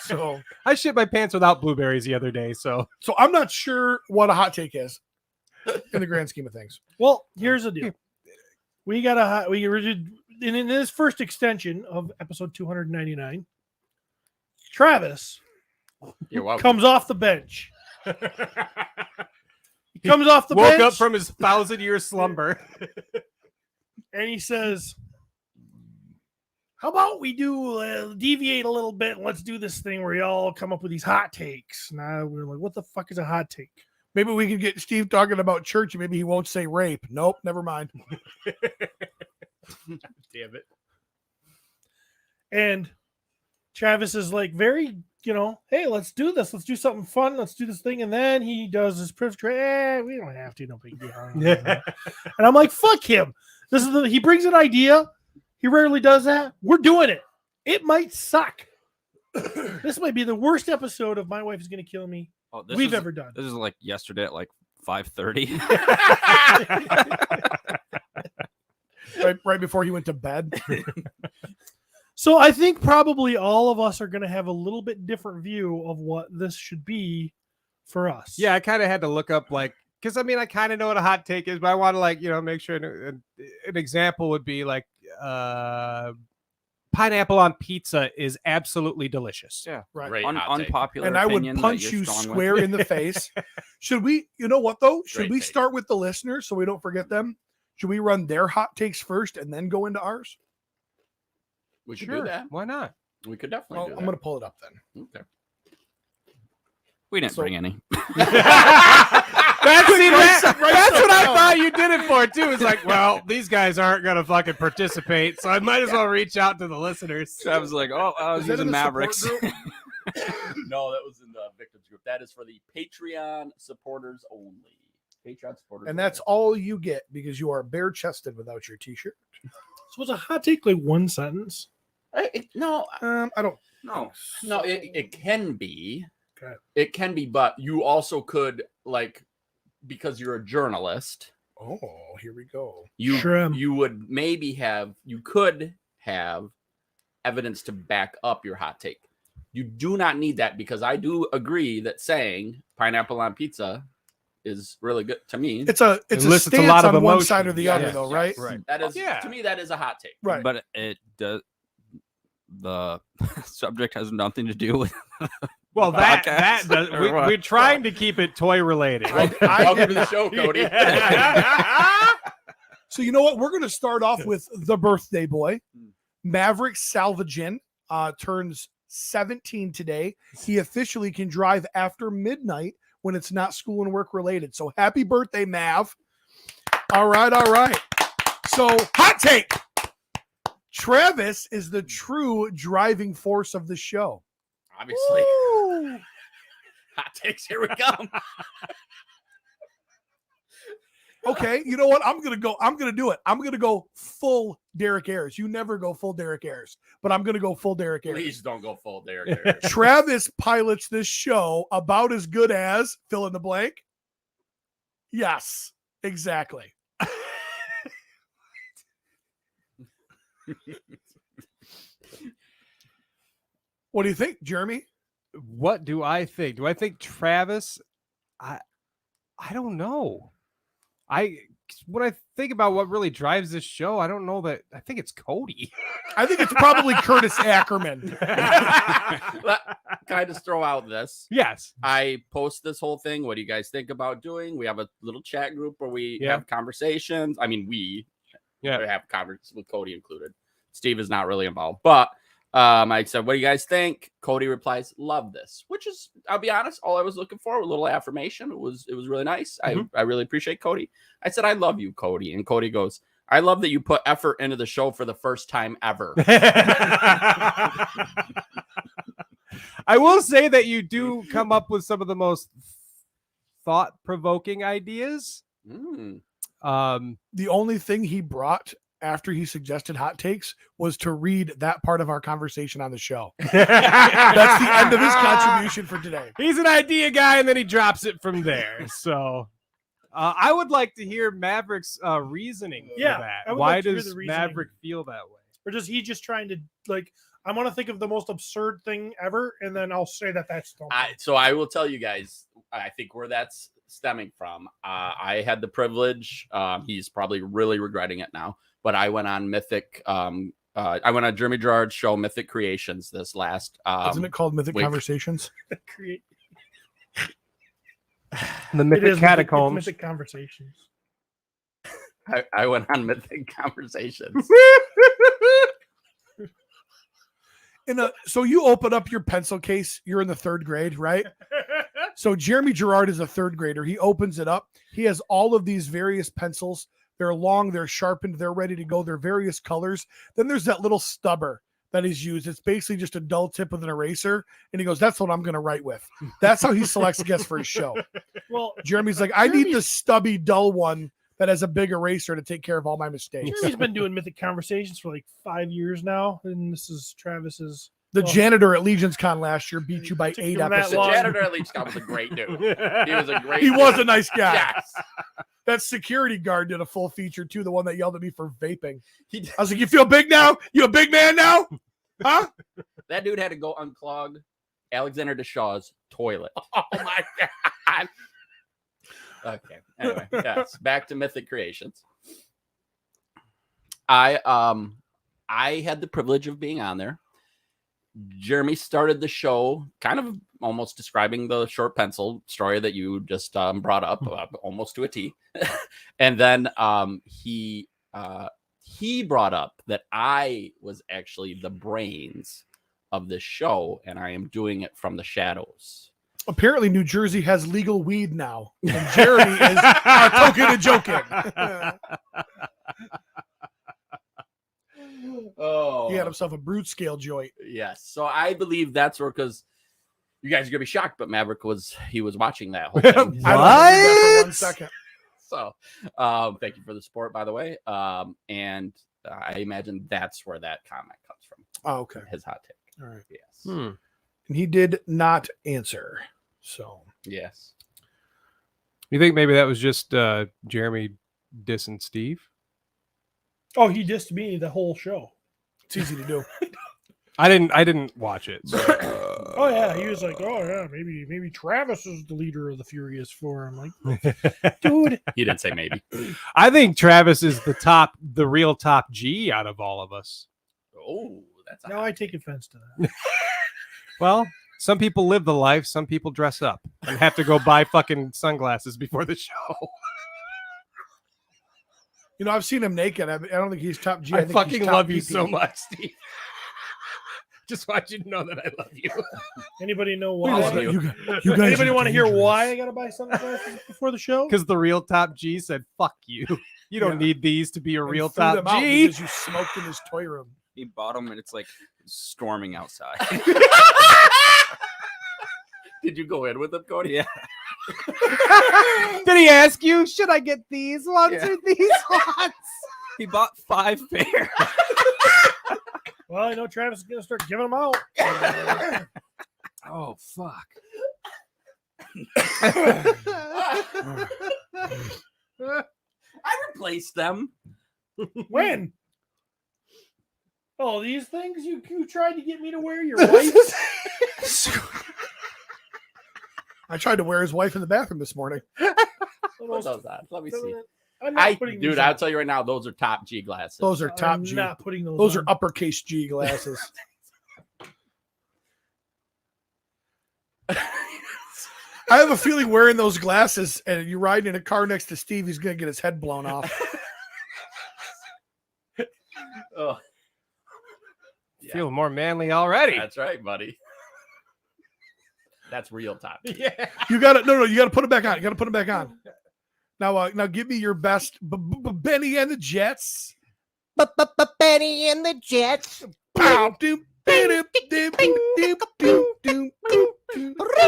So I shit my pants without blueberries the other day. So I'm not sure what a hot take is in the grand scheme of things. Well, here's the deal. We got in this first extension of episode 299. Travis You're welcome. comes off the bench. He comes off the woke bench up from his 1,000-year slumber. and he says, "How about we do deviate a little bit and let's do this thing where we all come up with these hot takes." Now we're like, "What the fuck is a hot take?" Maybe we can get Steve talking about church and maybe he won't say rape. Nope, never mind. Damn it. And Travis is like, very, hey, let's do this. Let's do something fun. Let's do this thing. And then he does his privilege. We don't have to. No big deal. And I'm like, fuck him. He brings an idea. He rarely does that. We're doing it. It might suck. This might be the worst episode of My Wife Is Going to Kill Me Oh, we've ever done. This is like yesterday at like 5:30. right before he went to bed. So I think probably all of us are going to have a little bit different view of what this should be for us. Yeah, I kind of had to look up because I kind of know what a hot take is, but I want to make sure an example would be like pineapple on pizza is absolutely delicious. Yeah, Right. Great hot take. unpopular. And I would opinion that punch you're you strong with. square in the face. Should we, you know what though? Should Great we take. start with the listeners so we don't forget them? Should we run their hot takes first and then go into ours? We should Sure. do that. Why not? We could definitely Well, do I'm that. going to pull it up then. Okay. We didn't So- bring any. That's what I thought you did it for too. It's like, well, these guys aren't gonna fucking participate, so I might as well reach out to the listeners. I was like, oh, I was Is that in using the support Mavericks. group? No, that was in the victims group. That is for the Patreon supporters only. Patreon supporters. And that's only. all you get because you are bare chested without your t-shirt. So it's a hot take like one sentence. No, I don't. No, it can be. Okay. It can be, but you also could because you're a journalist. Oh, here we go. You would maybe could have evidence to back up your hot take. You do not need that because I do agree that saying pineapple on pizza is really good to me. It's a Elicits a stance lot of on one emotion. side or the other, Yes, though, yes. right? Right. That is Yeah. to me that is a hot take. Right. but it does. The subject has nothing to do with. Well, that Podcast does, or what? we're trying to keep it toy related. Welcome to the show, Cody. So you know what? We're going to start off with the birthday boy, Maverick Salvagin, turns 17 today. He officially can drive after midnight when it's not school and work related. So happy birthday, Mav! All right. So hot take: Travis is the true driving force of the show. Obviously. Hot takes, here we come. Okay, you know what? I'm gonna do it. I'm gonna go full Derek Ayers. You never go full Derek Ayers, but I'm gonna go full Derek Ayers. Please don't go full Derek Ayers. Travis pilots this show about as good as fill in the blank. Yes, exactly. What do you think, Jeremy? What do I think? Do I think Travis? I don't know. When I think about what really drives this show, I don't know that. I think it's Cody. I think it's probably Curtis Ackerman. Can I just throw out this? Yes. I post this whole thing. What do you guys think about doing? We have a little chat group where we Yeah. have conversations. I mean, we have conversations with Cody included. Steve is not really involved, but I said, what do you guys think? Cody replies, love this, which is, I'll be honest, all I was looking for, a little affirmation. It was really nice. I really appreciate Cody. I said, I love you, Cody. And Cody goes, I love that you put effort into the show for the first time ever. I will say that you do come up with some of the most thought-provoking ideas. Mm. The only thing he brought after he suggested hot takes was to read that part of our conversation on the show. That's the end of his contribution for today. He's an idea guy, and then he drops it from there. So I would like to hear Maverick's reasoning for Yeah, that. I would Why like to hear does the reasoning. Maverick feel that way? Or just he just trying to like, I want to think of the most absurd thing ever, and then I'll say that that's the So I will tell you guys, I think where that's stemming from. I had the privilege. He's probably really regretting it now, but I went on Mythic. I went on Jeremy Gerard's show, Mythic Creations, this last. Isn't it called Mythic week. Conversations? create. The It Mythic is Catacombs. Mythic Conversations. I went on Mythic Conversations. So you open up your pencil case. You're in the 3rd grade, right? So Jeremy Gerard is a 3rd grader. He opens it up. He has all of these various pencils. They're long, they're sharpened, they're ready to go. They're various colors. Then there's that little stubber that he's used. It's basically just a dull tip with an eraser. And he goes, that's what I'm going to write with. That's how he selects guests for his show. Well, Jeremy's like, I need the stubby, dull one that has a big eraser to take care of all my mistakes. Jeremy's been doing Mythic Conversations for like 5 years now, and this is Travis's. The janitor at Legion's Con last year beat you by Took 8 him that episodes. The long. janitor at Leech was a great dude. He was a great He dude. was a nice guy. Yes. That security guard did a full feature too, the one that yelled at me for vaping. He, I was like, you feel big now? You a big man now? Huh? that dude had to go unclog Alexander Deshaw's toilet. Oh my God. Okay. Anyway, yes. Back to Mythic Creations. I had the privilege of being on there. Jeremy started the show kind of almost describing the short pencil story that you just brought up, almost to a T. And then he brought up that I was actually the brains of this show, and I am doing it from the shadows. Apparently, New Jersey has legal weed now, and Jeremy is token and joking. Oh, He had himself a brood scale joint. yes. So I believe that's where, because you guys are gonna be shocked, but Maverick was watching that whole thing. I don't believe that for 1 second. So thank you for the support, by the way. And I imagine that's where that comment comes from. Oh, okay. His hot take. All right. Yes. And he did not answer. So Yes. You think maybe that was just Jeremy dissing Steve? Oh, he dissed me the whole show. it's easy to do. I didn't watch it. So. Oh yeah, he was like, oh yeah, maybe Travis is the leader of the Furious Four. I'm like, dude. He didn't say maybe. I think Travis is the real top G out of all of us. Oh, that's Now I take offense to that. Well, some people live the life, some people dress up and have to go buy fucking sunglasses before the show. You know, I've seen him naked. I don't think he's top G. I think he's fucking top love you PP. so much, Steve. Just want you to know that I love you. Anybody know Look why? at this, you. you guys Anybody are want to hear dangerous. why I gotta buy sunglasses before the show? Because the real top G said, fuck you. You don't Yeah. need these to be a And real threw top them out G. because you smoked in his toy room. He bought them and it's like storming outside. Did you go in with him, Cody? Yeah. Did he ask you, should I get these ones Yeah. or these ones? He bought 5 pairs. Well, I know Travis is gonna start giving them out. Oh fuck. I replaced them. When? Oh, these things you tried to get me to wear your wife's? I tried to wear his wife in the bathroom this morning. Put those on. Let me see. I'm not putting these Dude, on. I'll tell you right now, those are top G glasses. Those are top I'm G. not putting those. Those on. are uppercase G glasses. I have a feeling wearing those glasses and you're riding in a car next to Steve, he's going to get his head blown off. Oh. Feeling more manly already. That's right, buddy. That's real time. Yeah. You got to no. You got to put it back on. You got to put it back on. Now, give me your best Benny and the Jets. Benny and the Jets. Pow, doom, doom, doom, doom, doom, doom, doom, doom,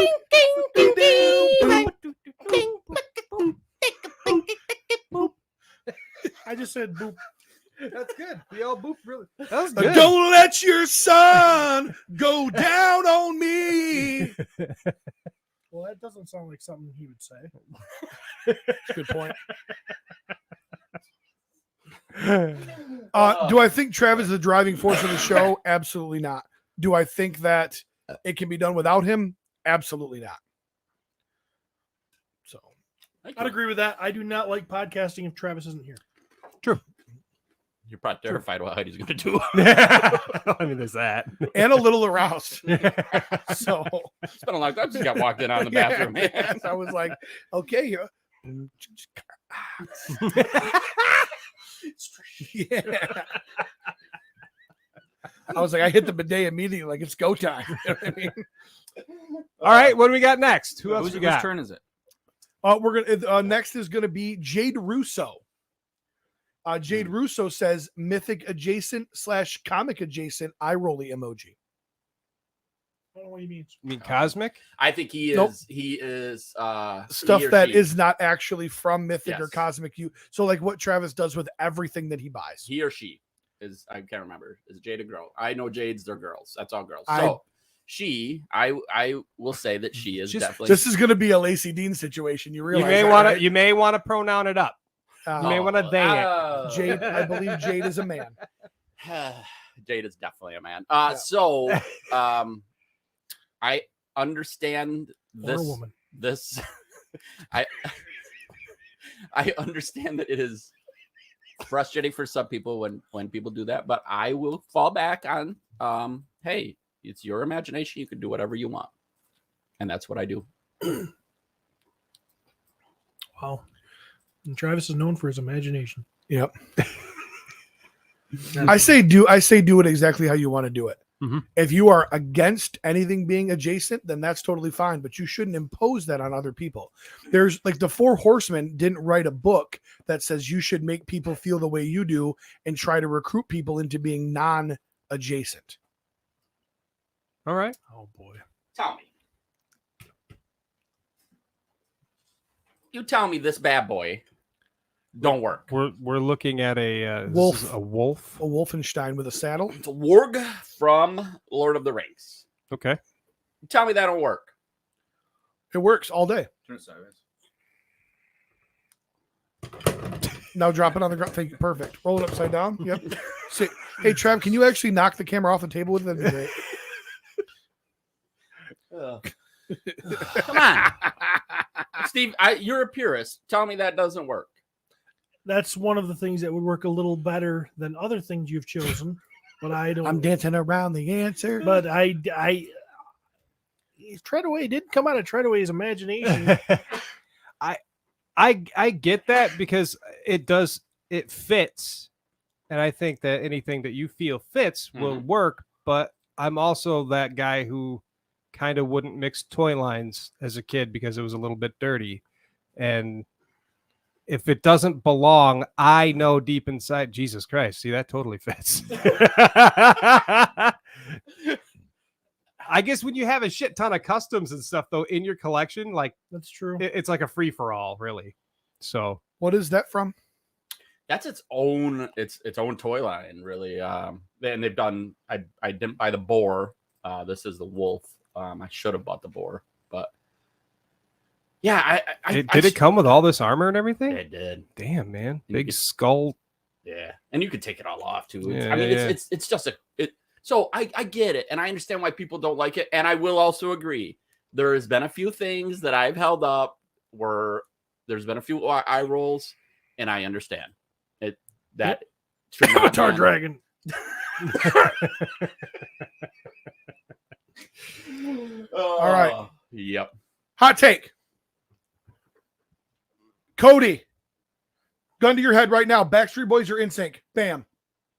I just said boop. That's good. We all boop really. That was good. Don't let your son go down on me. Well, that doesn't sound like something he would say. Good point. Do I think Travis is the driving force of the show? Absolutely not. Do I think that it can be done without him? Absolutely not. So I'd agree with that. I do not like podcasting if Travis isn't here. You're probably terrified what Heidi's going to do. I mean, there's that. and a little aroused. So It's been a long time since he got walked in on the bathroom. yes, I was like, okay, yeah. Yeah. I was like, I hit the bidet immediately, like it's go time. You know what I mean? All right, what do we got next? Who else Whose we got? turn is it? We're gonna next is gonna be Jade Russo. Jade Russo says mythic adjacent / comic adjacent eye rolly emoji. I don't know what he means. You mean cosmic? I think he is. Nope. He is Stuff he or that she. is not actually from mythic or Yes. cosmic. So like what Travis does with everything that he buys. He or she is. I can't remember. Is Jade a girl? I know Jade's. They're girls. That's all girls. I- So she. I will say that she is Just- definitely. This is going to be a Lacey Dean situation. You realize? You may want to pronoun it up. You may want to they it. Jade, I believe Jade is a man. Jade is definitely a man. Yeah. So I understand Or a this. woman. This I understand that it is frustrating for some people when people do that, but I will fall back on hey, it's your imagination. You can do whatever you want, and that's what I do. Wow. And Travis is known for his imagination. Yep. I say do it exactly how you want to do it. Mhm. If you are against anything being adjacent, then that's totally fine, but you shouldn't impose that on other people. There's like the Four Horsemen didn't write a book that says you should make people feel the way you do and try to recruit people into being non-adjacent. All right. Oh boy. Tell me. You tell me this bad boy don't work. We're looking at a Wolf. this is a wolf. A Wolfenstein with a saddle. It's a warg from Lord of the Rings. Okay. You tell me that don't work. It works all day. Turn it sideways. Now drop it on the ground. Thank you. Perfect. Roll it upside down. Yep. See, hey, Trav, can you actually knock the camera off the table with it? That'd be great. Come on. Steve, you're a purist. Tell me that doesn't work. That's one of the things that would work a little better than other things you've chosen, but I don't. I'm dancing around the answer. But Treadaway didn't come out of Treadaway's imagination. I get that because it fits, and I think that anything that you feel fits will work. But I'm also that guy who kind of wouldn't mix toy lines as a kid because it was a little bit dirty, and if it doesn't belong, I know deep inside, Jesus Christ, see, that totally fits. I guess when you have a shit ton of customs and stuff though in your collection, like That's true. it's like a free for all, really. So What is that from? That's its own toy line, really. And they've done. I didn't buy the boar. This is the wolf. I should have bought the boar, but yeah, did it come with all this armor and everything? It did. Damn, man, And big it's- skull. Yeah, and you could take it all off too. Yeah, I mean, yeah. it's just So I get it, and I understand why people don't like it, and I will also agree. There has been a few things that I've held up where there's been a few eye rolls, and I understand it. That should not Avatar be- Dragon. All right. Yep. Hot take. Cody, gun to your head right now. Backstreet Boys are in sync. Bam.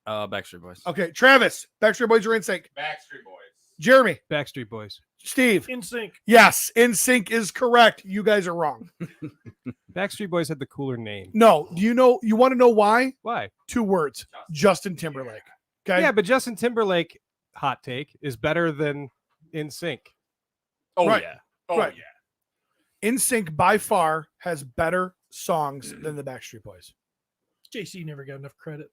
Backstreet Boys. Okay, Travis, Backstreet Boys or NSYNC? Backstreet Boys. Jeremy, Backstreet Boys. Steve. In sync. Yes, NSYNC is correct. You guys are wrong. Backstreet Boys had the cooler name. No, do you know? You want to know why? Why? 2 words: Justin Timberlake. Okay. Yeah, but Justin Timberlake, hot take, is better than In Sync. Oh Right. yeah. Oh Right. yeah. NSYNC by far has better songs than the Backstreet Boys. JC never got enough credit.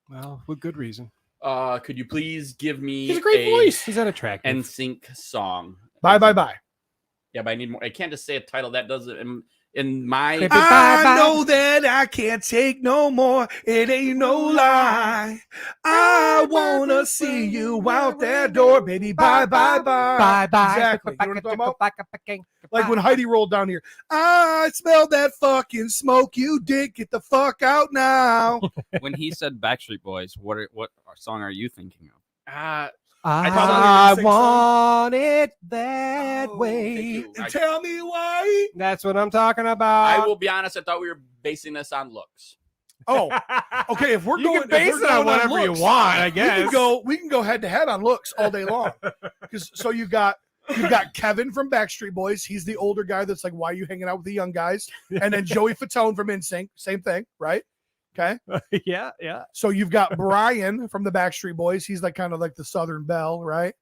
Well, with good reason. Could you please give me He's a great voice. He's unattractive. NSYNC song? Bye, bye, bye. Yeah, but I need more. I can't just say a title that doesn't. In my Bye, bye. I know that I can't take no more. It ain't no lie. I wanna see you out that door, baby. Bye, bye, bye. Bye bye. Exactly. You know what I'm talking about? Like when Heidi rolled down here. I smell that fucking smoke. You did get the fuck out now. When he said Backstreet Boys, what song are you thinking of? I thought want it that Oh, way. thank you. And tell me why. That's what I'm talking about. I will be honest. I thought we were basing this on looks. Oh, okay. If we're You going, can base if we're it on going whatever you looks, want, I we guess. can go head to head on looks all day long. So you've got Kevin from Backstreet Boys. He's the older guy that's like, why are you hanging out with the young guys? And then Joey Fatone from NSYNC, same thing, right? Okay. yeah, yeah. So you've got Brian from the Backstreet Boys. He's like kind of like the Southern Belle, right?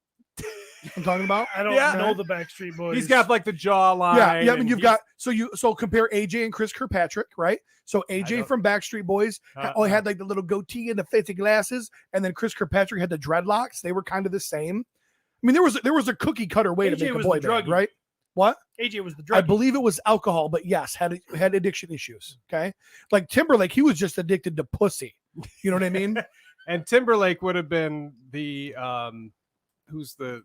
I'm talking about. I don't Yeah. know the Backstreet Boys. He's got like the jawline. Yeah, yeah. I mean, and you've got so compare AJ and Chris Kirkpatrick, right? So AJ don't- from Backstreet Boys only had like the little goatee and the fancy glasses, and then Chris Kirkpatrick had the dreadlocks. They were kind of the same. I mean, there was a cookie cutter way to AJ make a was boy the band, druggie. right? What? AJ was the I drug. believe it was alcohol, but yes, had addiction issues. Okay, like Timberlake, he was just addicted to pussy. You know what I mean? and Timberlake would have been the who's the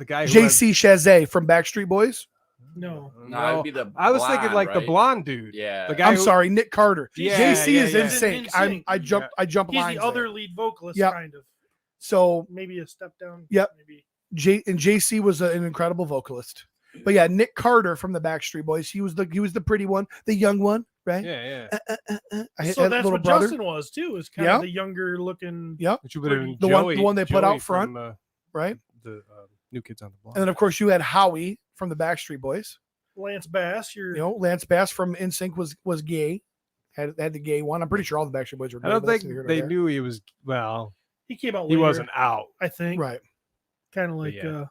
guy who JC Chazé from Backstreet Boys. No. No, it'd be the. I was thinking blonde, like the right? blonde dude. Yeah. The guy I'm who- sorry, Nick Carter. Yeah, JC yeah, is yeah. in sync. I jump He's lines the other there. lead vocalist, Yep. kind of. So Maybe a step down. Yep. Maybe. JC was an incredible vocalist. But yeah, Nick Carter from the Backstreet Boys. He was the pretty one, the young one, right? Yeah, yeah. I had So a that's little what brother. Justin was too. Is kind Yeah. of the younger looking. Yep. Which would have been The one they put Joey out front. from, Right. the New Kids on the Block. And then of course you had Howie from the Backstreet Boys. Lance Bass. You're. You know, Lance Bass from NSYNC was gay. Had the gay one. I'm pretty sure all the Backstreet Boys were gay. I don't but that's think neither here nor they there. knew he was. Well, He came out. he Later, wasn't out. I think. Right. Kind of like. yeah.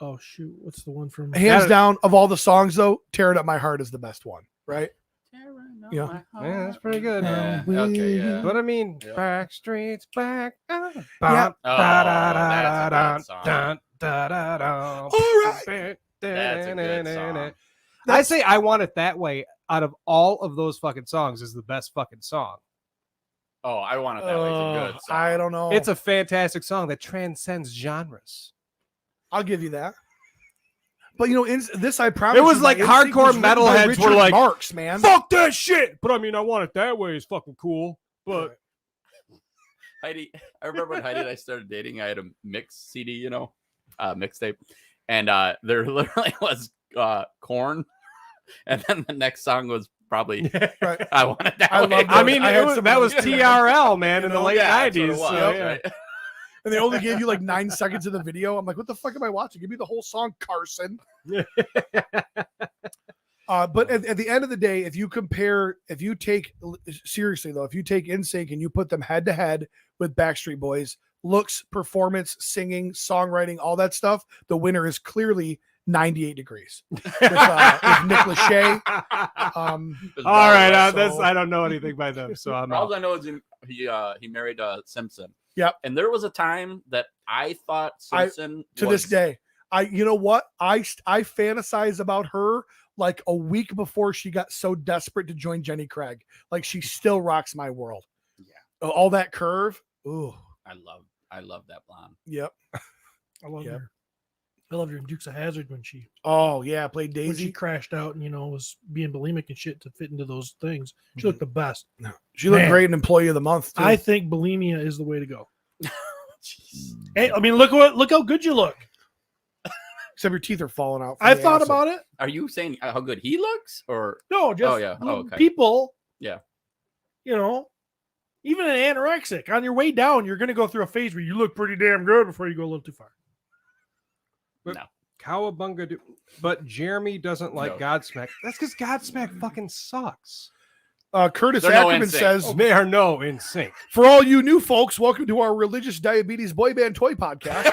Oh shoot! What's the one from? Hands That- down, of all the songs though, "Tear It Up My Heart" is the best one, right? Yeah. Yeah, that's pretty good. Yeah. Okay. Yeah. But I mean, Yeah. Backstreet's back. Yeah. Oh, that's a good song. All right. That's a good song. I say I Want It That Way out of all of those fucking songs is the best fucking song. Oh, I want it that way. It's a good song. I don't know. It's a fantastic song that transcends genres. I'll give you that. But you know, in this I promise It was you, like NSYNC hardcore was written by metalheads were Richard like, Marx, man. Fuck that shit. But I mean, I Want It That Way is fucking cool. But Heidi, I remember when Heidi and I started dating. I had a mix CD, mixtape, and there literally was Corn, and then the next song was probably Right. I Want It That I Way. love I mean, I had some that of was those. TRL, man, in the late Yeah, that's what it 90s. was, So, yeah. right? And they only gave you like 9 seconds of the video. I'm like, what the fuck am I watching? Give me the whole song, Carson. But at the end of the day, if you take NSYNC and you put them head to head with Backstreet Boys, looks, performance, singing, songwriting, all that stuff, the winner is clearly 98 Degrees with Nick Lachey. It was All right, Broadway. I don't know anything by them, so I'm All out. I know is he married Simpson. Yep. And there was a time that I thought Simpson To this day, you know what? I fantasize about her like a week before she got so desperate to join Jenny Craig. Like she still rocks my world. Yeah. All that curve. Ooh. I love that blonde. Yep. I love Yep. her. I loved her in Dukes of Hazzard when she Oh yeah, played when she Daisy. crashed out and was being bulimic and shit to fit into those things. She Mhm. looked the best. She looked Man. great in Employee of the Month. Too. I think bulimia is the way to go. Jeez. Hey, I mean, look how good you look. Except your teeth are falling out. I thought about it. Are you saying how good he looks, or No, just Oh, yeah. Oh, okay. people. Yeah. Even an anorexic, on your way down, you're going to go through a phase where you look pretty damn good before you go a little too far. But No. Cowabunga, but Jeremy doesn't like No. Godsmack. That's because Godsmack fucking sucks. Curtis They're no Ackerman NSYNC. says, They are no in sync. for all you new folks, welcome to our religious diabetes boy band toy podcast.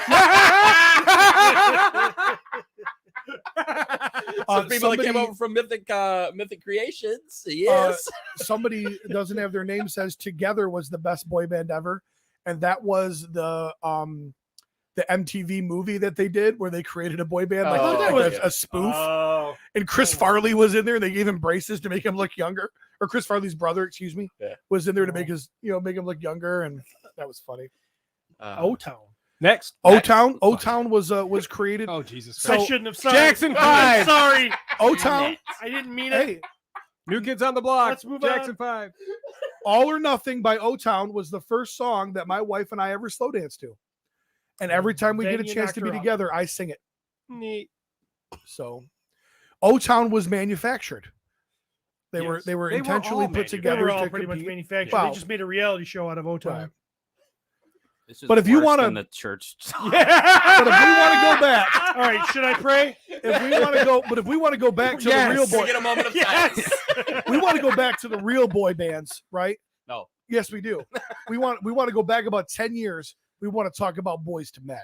Some people that came somebody- over from Mythic Creations. Yes. Somebody doesn't have their name, says Together was the best boy band ever. And that was the MTV movie that they did where they created a boy band, like, Oh, like that was a spoof. Oh, And Chris Farley was in there, and they gave him braces to make him look younger. Or Chris Farley's brother, excuse me, Yeah. was in there to make make him look younger, and that was funny. O-Town. next. O-Town was created. Oh, Jesus I Christ. shouldn't have. Sorry. Jackson I'm 5. sorry. O-Town. I didn't mean it. Hey, New Kids on the Block. Let's move Jackson on. 5. All or Nothing by O-Town was the first song that my wife and I ever slow danced to. And every time we Then get a you chance knocked to her be up. together, I sing it. Neat. So O-Town was manufactured. They Yes. were They were intentionally all put They together were all to pretty much compete. manufactured. Wow. They just made a reality show out of O-Town. Right. This is But if you worse wanna- than the church, But if we want to go back, All right, should I pray? if we want to go back to Yes. the real We boy, get a moment of Yes. silence. we want to go back to the real boy bands, right? No. Yes, we do. We want to go back about 10 years. We want to talk about Boys to Men.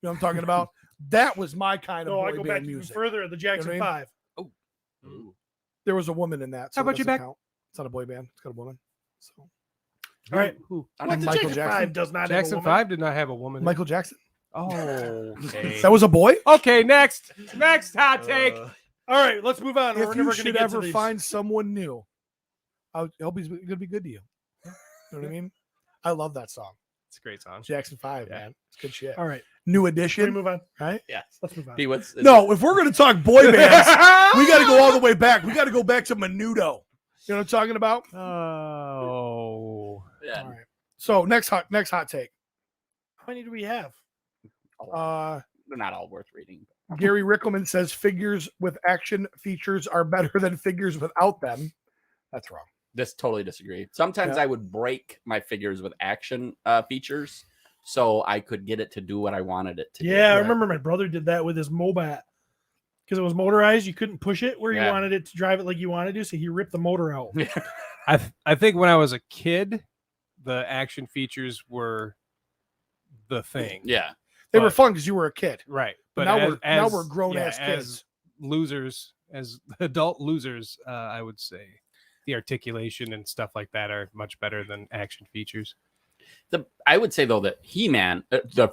You know what I'm talking about? That was my kind of No, I boy go band back even music. further. The Jackson You know what I 5. There was a woman in that. So How about it you doesn't back? count. It's not a boy band. It's got a woman. So All right. Who? I What, don't the Michael Jackson Jackson? 5 does not have a Jackson woman? 5 did not have a woman. in it. Michael Jackson. Oh, okay. That was a boy. Okay, next hot take. All right, let's move on. We're If never you going to should get to ever these. find someone new, I hope he's going to be good to you. You know what I mean? I love that song. It's a great song. Jackson 5, Yeah. man. It's good shit. All right, New should we edition, move on? right? Yes. Let's move on. P, what's- No, if we're going to talk boy bands, we got to go all the way back. We got to go back to Menudo. You know what I'm talking about? Oh. Yeah. All right. So next hot take. How many do we have? They're not all worth reading. Gary Rickelman says figures with action features are better than figures without them. That's wrong. This totally disagree. Sometimes Yeah. I would break my figures with action features so I could get it to do what I wanted it to do. Yeah, I right. remember my brother did that with his Mobat because it was motorized. You couldn't push it where Yeah. you wanted it to drive it like you wanted to, so he ripped the motor out. I think when I was a kid, the action features were the thing. Yeah. They were But- fun because you were a kid. Right. But But now we're grown ass as kids. losers, as adult losers, I would say the articulation and stuff like that are much better than action features. I would say though that He-Man, the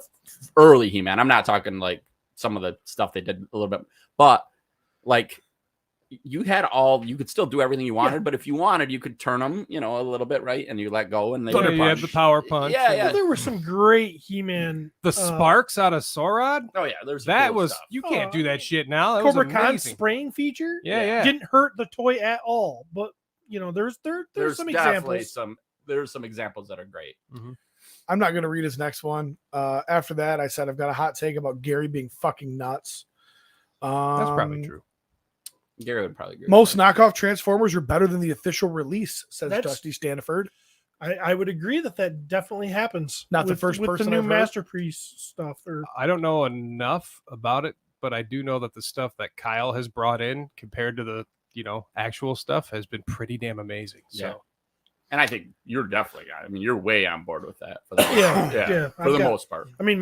early He-Man, I'm not talking like some of the stuff they did a little bit, but like you could still do everything you wanted, but if you wanted, you could turn them, a little bit, right? And you let go and they Thunder You have the power punch. Yeah, and yeah. Well, there were some great He-Man. The sparks out of Sorod. Oh yeah, there's some That cool was stuff. you can't Oh, do that shit now. That Cobra was Khan amazing. spraying feature. Yeah, yeah. Didn't hurt the toy at all, but there's some definitely examples. there's some examples that are great. I'm not going to read his next one. After that, I said I've got a hot take about Gary being fucking nuts. That's probably true. Gary would probably agree. Most knockoff Transformers are better than the official release, says That's- Dusty Stanford. I would agree that definitely happens. Not the first with person the new I've heard. Masterpiece stuff. Or I don't know enough about it, but I do know that the stuff that Kyle has brought in compared to the actual stuff has been pretty damn amazing. So Yeah. And I think you're definitely, you're way on board with that. For the most Yeah, part. yeah, For I've the got- most part. I mean,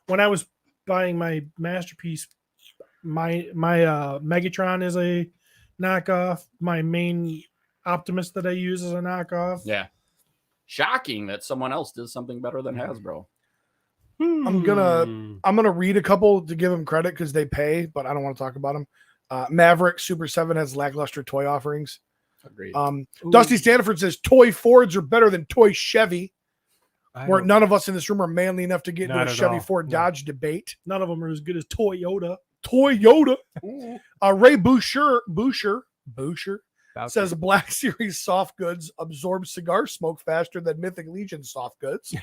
when I was buying my Masterpiece, my Megatron is a knockoff. My main Optimus that I use is a knockoff. Yeah. Shocking that someone else does something better than Hasbro. I'm gonna read a couple to give them credit because they pay, but I don't want to talk about them. Maverick Super 7 has lackluster toy offerings. Agreed. Dusty Stanford says toy Fords are better than toy Chevy. I Where don't- none of us in this room are manly enough to get into Not a at Chevy all, Ford no. Dodge debate. None of them are as good as Toyota. Toyota. Ray Boucher about says to. Black Series soft goods absorb cigar smoke faster than Mythic Legion soft goods.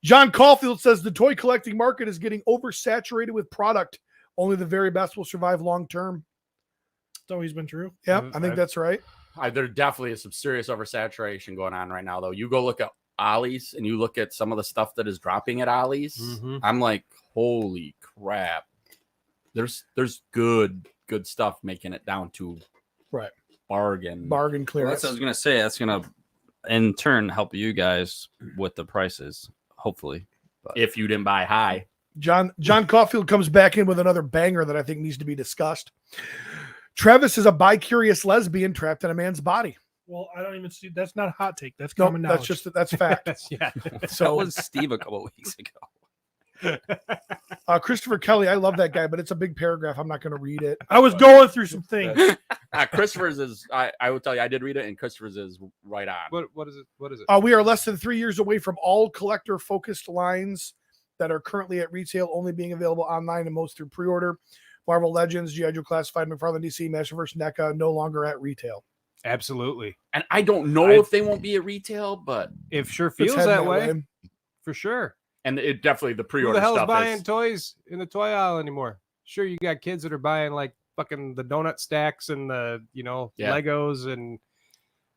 John Caulfield says the toy collecting market is getting oversaturated with product. Only the very best will survive long term. It's always been true. Yep, I think that's right. There definitely is some serious oversaturation going on right now, though. You go look at Ollie's and you look at some of the stuff that is dropping at Ollie's. Mhm. I'm like, holy crap! There's good stuff making it down to Right. bargain. Bargain Well, clearance. that's what I was gonna say. That's gonna, in turn, help you guys with the prices. Hopefully, If you didn't buy high, John Caulfield comes back in with another banger that I think needs to be discussed. Travis is a bi-curious lesbian trapped in a man's body. Well, I don't even see. That's not a hot take. That's No, common knowledge. that's fact. Yeah. that So was Steve a couple weeks ago. Christopher Kelly, I love that guy, but it's a big paragraph. I'm not going to read it. I was going through some things. Christopher's is. I will tell you, I did read it, and Christopher's is right on. What is it? What is it? We are less than 3 years away from all collector-focused lines that are currently at retail, only being available online and most through pre-order. Marvel Legends, G.I. Joe Classified, McFarlane DC, Masterverse, NECA, no longer at retail. Absolutely. And I don't know if they won't be at retail, but It sure It's feels heading that way. For sure. and it definitely the Who pre-order the hell's stuff buying is. toys in the toy aisle anymore? Sure, you got kids that are buying like fucking the donut stacks and the Yeah. Legos and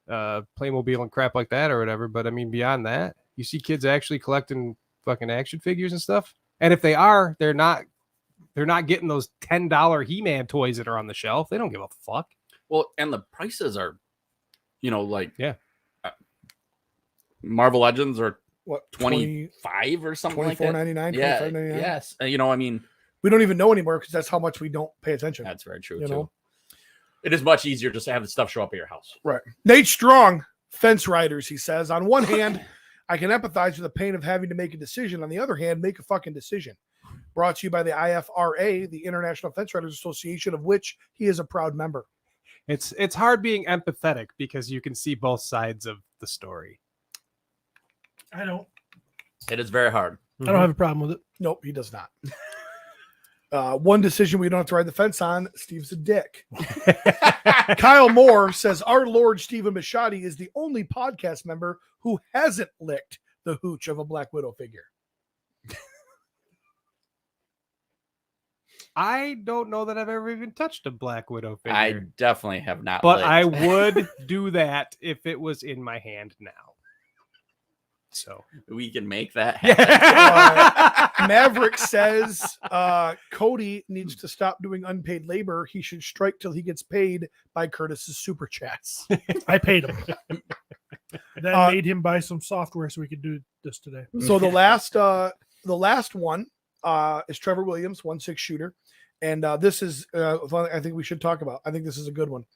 Playmobil and crap like that or whatever. But I mean, beyond that, you see kids actually collecting fucking action figures and stuff. And if they are, they're not getting those $10 He-Man toys that are on the shelf. They don't give a fuck. Well, and the prices are, like Yeah. Marvel Legends are What, 25 or something like that. $24.99, Yeah, $25.99? yes. I mean, We don't even know anymore because that's how much we don't pay attention. that's very true You too. know? It is much easier just to have the stuff show up at your house. Right. Nate Strong, Fence Riders, he says, on one hand, I can empathize with the pain of having to make a decision. On the other hand, make a fucking decision. Brought to you by the IFRA, the International Fence Riders Association, of which he is a proud member. It's hard being empathetic because you can see both sides of the story. I don't. It is very hard. I don't have a problem with it. Nope, he does not. One decision we don't have to ride the fence on, Steve's a dick. Kyle Moore says, our Lord Stephen Bishotti is the only podcast member who hasn't licked the hooch of a Black Widow figure. I don't know that I've ever even touched a Black Widow figure. I definitely have not. But licked. I would do that if it was in my hand now. So we can make that happen. Maverick says Cody needs to stop doing unpaid labor. He should strike till he gets paid by Curtis's super chats. I paid him. That made him buy some software so we could do this today. So the last one is Trevor Williams, 1/6 shooter, and this is I think we should talk about. I think this is a good one.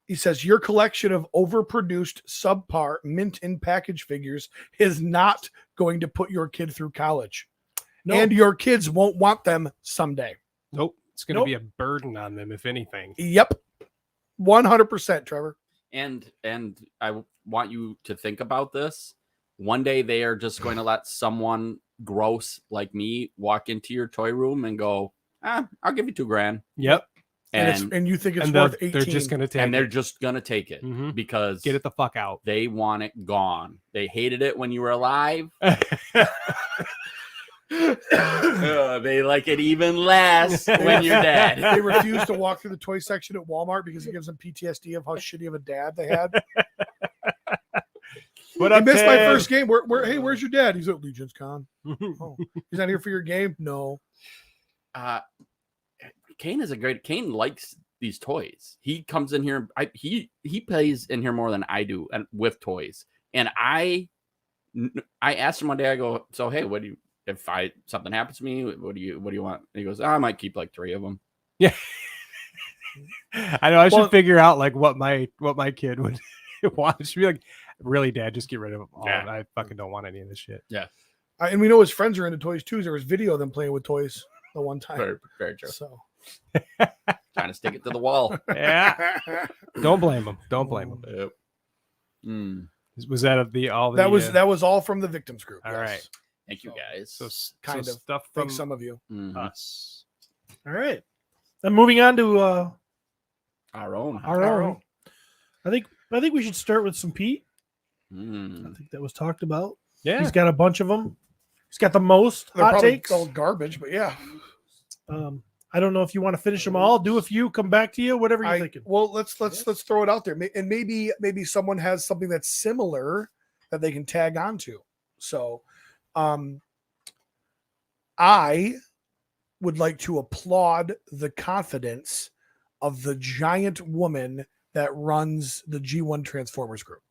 He says your collection of overproduced, subpar, mint in package figures is not going to put your kid through college, and your kids won't want them someday. nope, it's going to be a burden on them if anything. Yep, 100%, Trevor. And I want you to think about this. One day they are just going to let someone gross like me walk into your toy room and go, I'll give you $2,000. Yep. And you think it's And worth they're 18. just going to take And they're it. just going to take it Mhm. because Get it the fuck out. they want it gone. They hated it when you were alive. They like it even less when you're dead. They refuse to walk through the toy section at Walmart because it gives them PTSD of how shitty of a dad they had. What I up, missed my Ted? first game. Hey, where's your dad? He's at Legion's Con. Oh, he's not here for your game? No. Kane likes these toys. He comes in here. He plays in here more than I do, and with toys. And I asked him one day. I go, so hey, what do you? If something happens to me, what do you want? And he goes, I might keep like 3 of them. Yeah. I know. I should figure out like what my kid would want. It should be like, really, Dad, just get rid of them all. Yeah. I fucking don't want any of this shit. Yeah. And we know his friends are into toys too. There was video of them playing with toys the one time. Very, very true. So Trying to stick it to the wall. Yeah. Don't blame him. Don't blame him. Yep. Mm. Was that all? that was all from the victims group. All yes. right. Thank you, guys. So Kind so of. stuff from Thanks some of you. Mhm. us. All right. Then moving on to Our own. our own. I think we should start with some Pete. I Mm. think that was talked about. Yeah. He's got a bunch of them. He's got the most They're hot probably takes. all garbage, but yeah. I don't know if you want to finish them all, do a few, come back to you, whatever you're thinking. Well, let's throw it out there, and maybe someone has something that's similar that they can tag onto. So, I would like to applaud the confidence of the giant woman that runs the G1 Transformers group.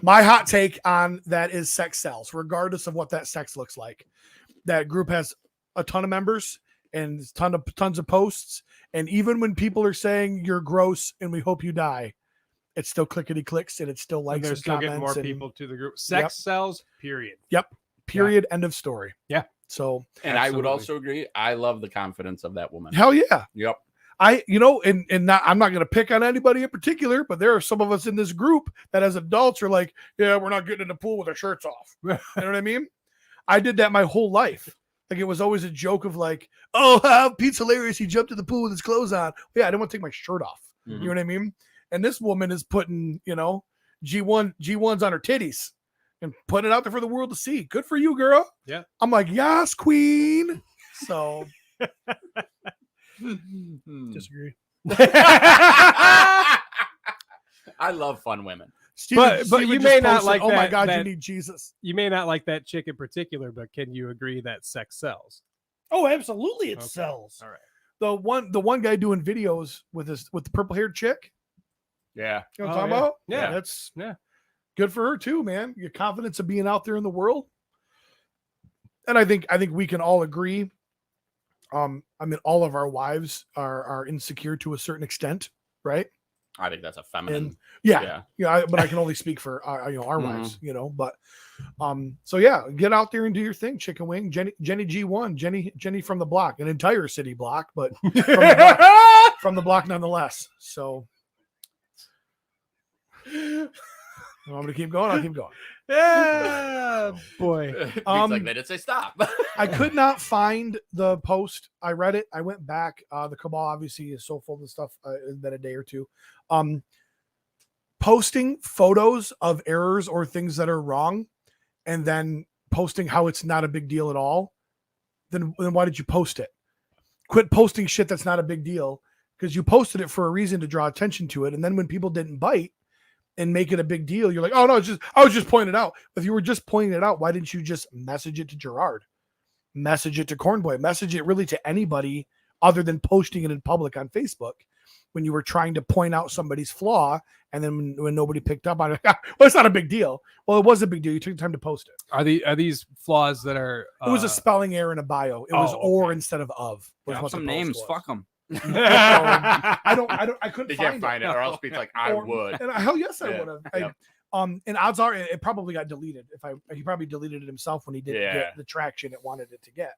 My hot take on that is sex sells, regardless of what that sex looks like. That group has a ton of members and tons of posts. And even when people are saying you're gross and we hope you die, it's still clickety clicks and it's still likes And they're and still getting comments more and- people to the group. Sex sells, period. Yep. Period. End of story. Yeah. So, And I Absolutely. would also agree. I love the confidence of that woman. hell yeah. Yep. And I'm not going to pick on anybody in particular, but there are some of us in this group that as adults are like, yeah, we're not getting in the pool with our shirts off. You know what I mean? I did that my whole life. Like it was always a joke of like, oh, Pete's hilarious. He jumped in the pool with his clothes on. Yeah, I didn't want to take my shirt off. Mhm. You know what I mean? And this woman is putting, G1s on her titties and putting it out there for the world to see. Good for you, girl. Yeah. I'm like, yes, queen. So Disagree. I love fun women. But Steven you just may not posted, like oh my that- God, you that- need Jesus. You may not like that chick in particular, but can you agree that sex sells? Oh, absolutely, it Okay. sells. All right. The one guy doing videos with the purple haired chick. Yeah. You know what Oh, I'm yeah. talking about? Yeah. That's Yeah. good for her too, man. Your confidence of being out there in the world. And I think we can all agree. All of our wives are insecure to a certain extent, right? I think that's a feminine. And yeah, but I can only speak for our Mhm. wives, but so yeah, get out there and do your thing, chicken wing. Jenny G1, Jenny from the block, an entire city block, but from the block nonetheless. So I'm gonna keep going. I'll keep going. Yeah, boy. It's Um, like they didn't say stop. I could not find the post. I read it. I went back. The cabal obviously is so full of stuff. It's been a day or two. Posting photos of errors or things that are wrong, and then posting how it's not a big deal at all. Then why did you post it? Quit posting shit that's not a big deal because you posted it for a reason to draw attention to it. And then when people didn't bite and make it a big deal, you're like, oh no, I was just pointing it out. If you were just pointing it out, why didn't you just message it to Gerard? Message it to Cornboy, message it really to anybody other than posting it in public on Facebook when you were trying to point out somebody's flaw. And then when nobody picked up on it, well, it's not a big deal. Well, it was a big deal. You took the time to post it. Are these flaws that are? It was a spelling error in a bio. It was oh, or okay. instead of. Was Drop what the some post names. was. Fuck them. I couldn't They find can't find it, or else Pete's like, I Or- would. And hell yes, I Yeah, would have. yeah. And odds are it probably got deleted. He probably deleted it himself when he didn't Yeah. get the traction it wanted it to get.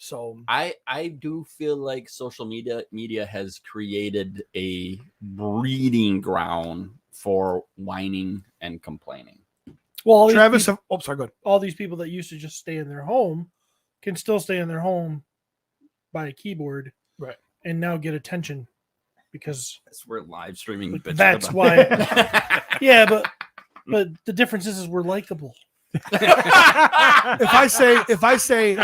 So I do feel like social media has created a breeding ground for whining and complaining. Well, all these Travis, people- sorry, go ahead. all these people that used to just stay in their home can still stay in their home by a keyboard, Right. and now get attention because That's where live streaming. But bitches that's about. why. Yeah, but the difference is we're likable. If I say,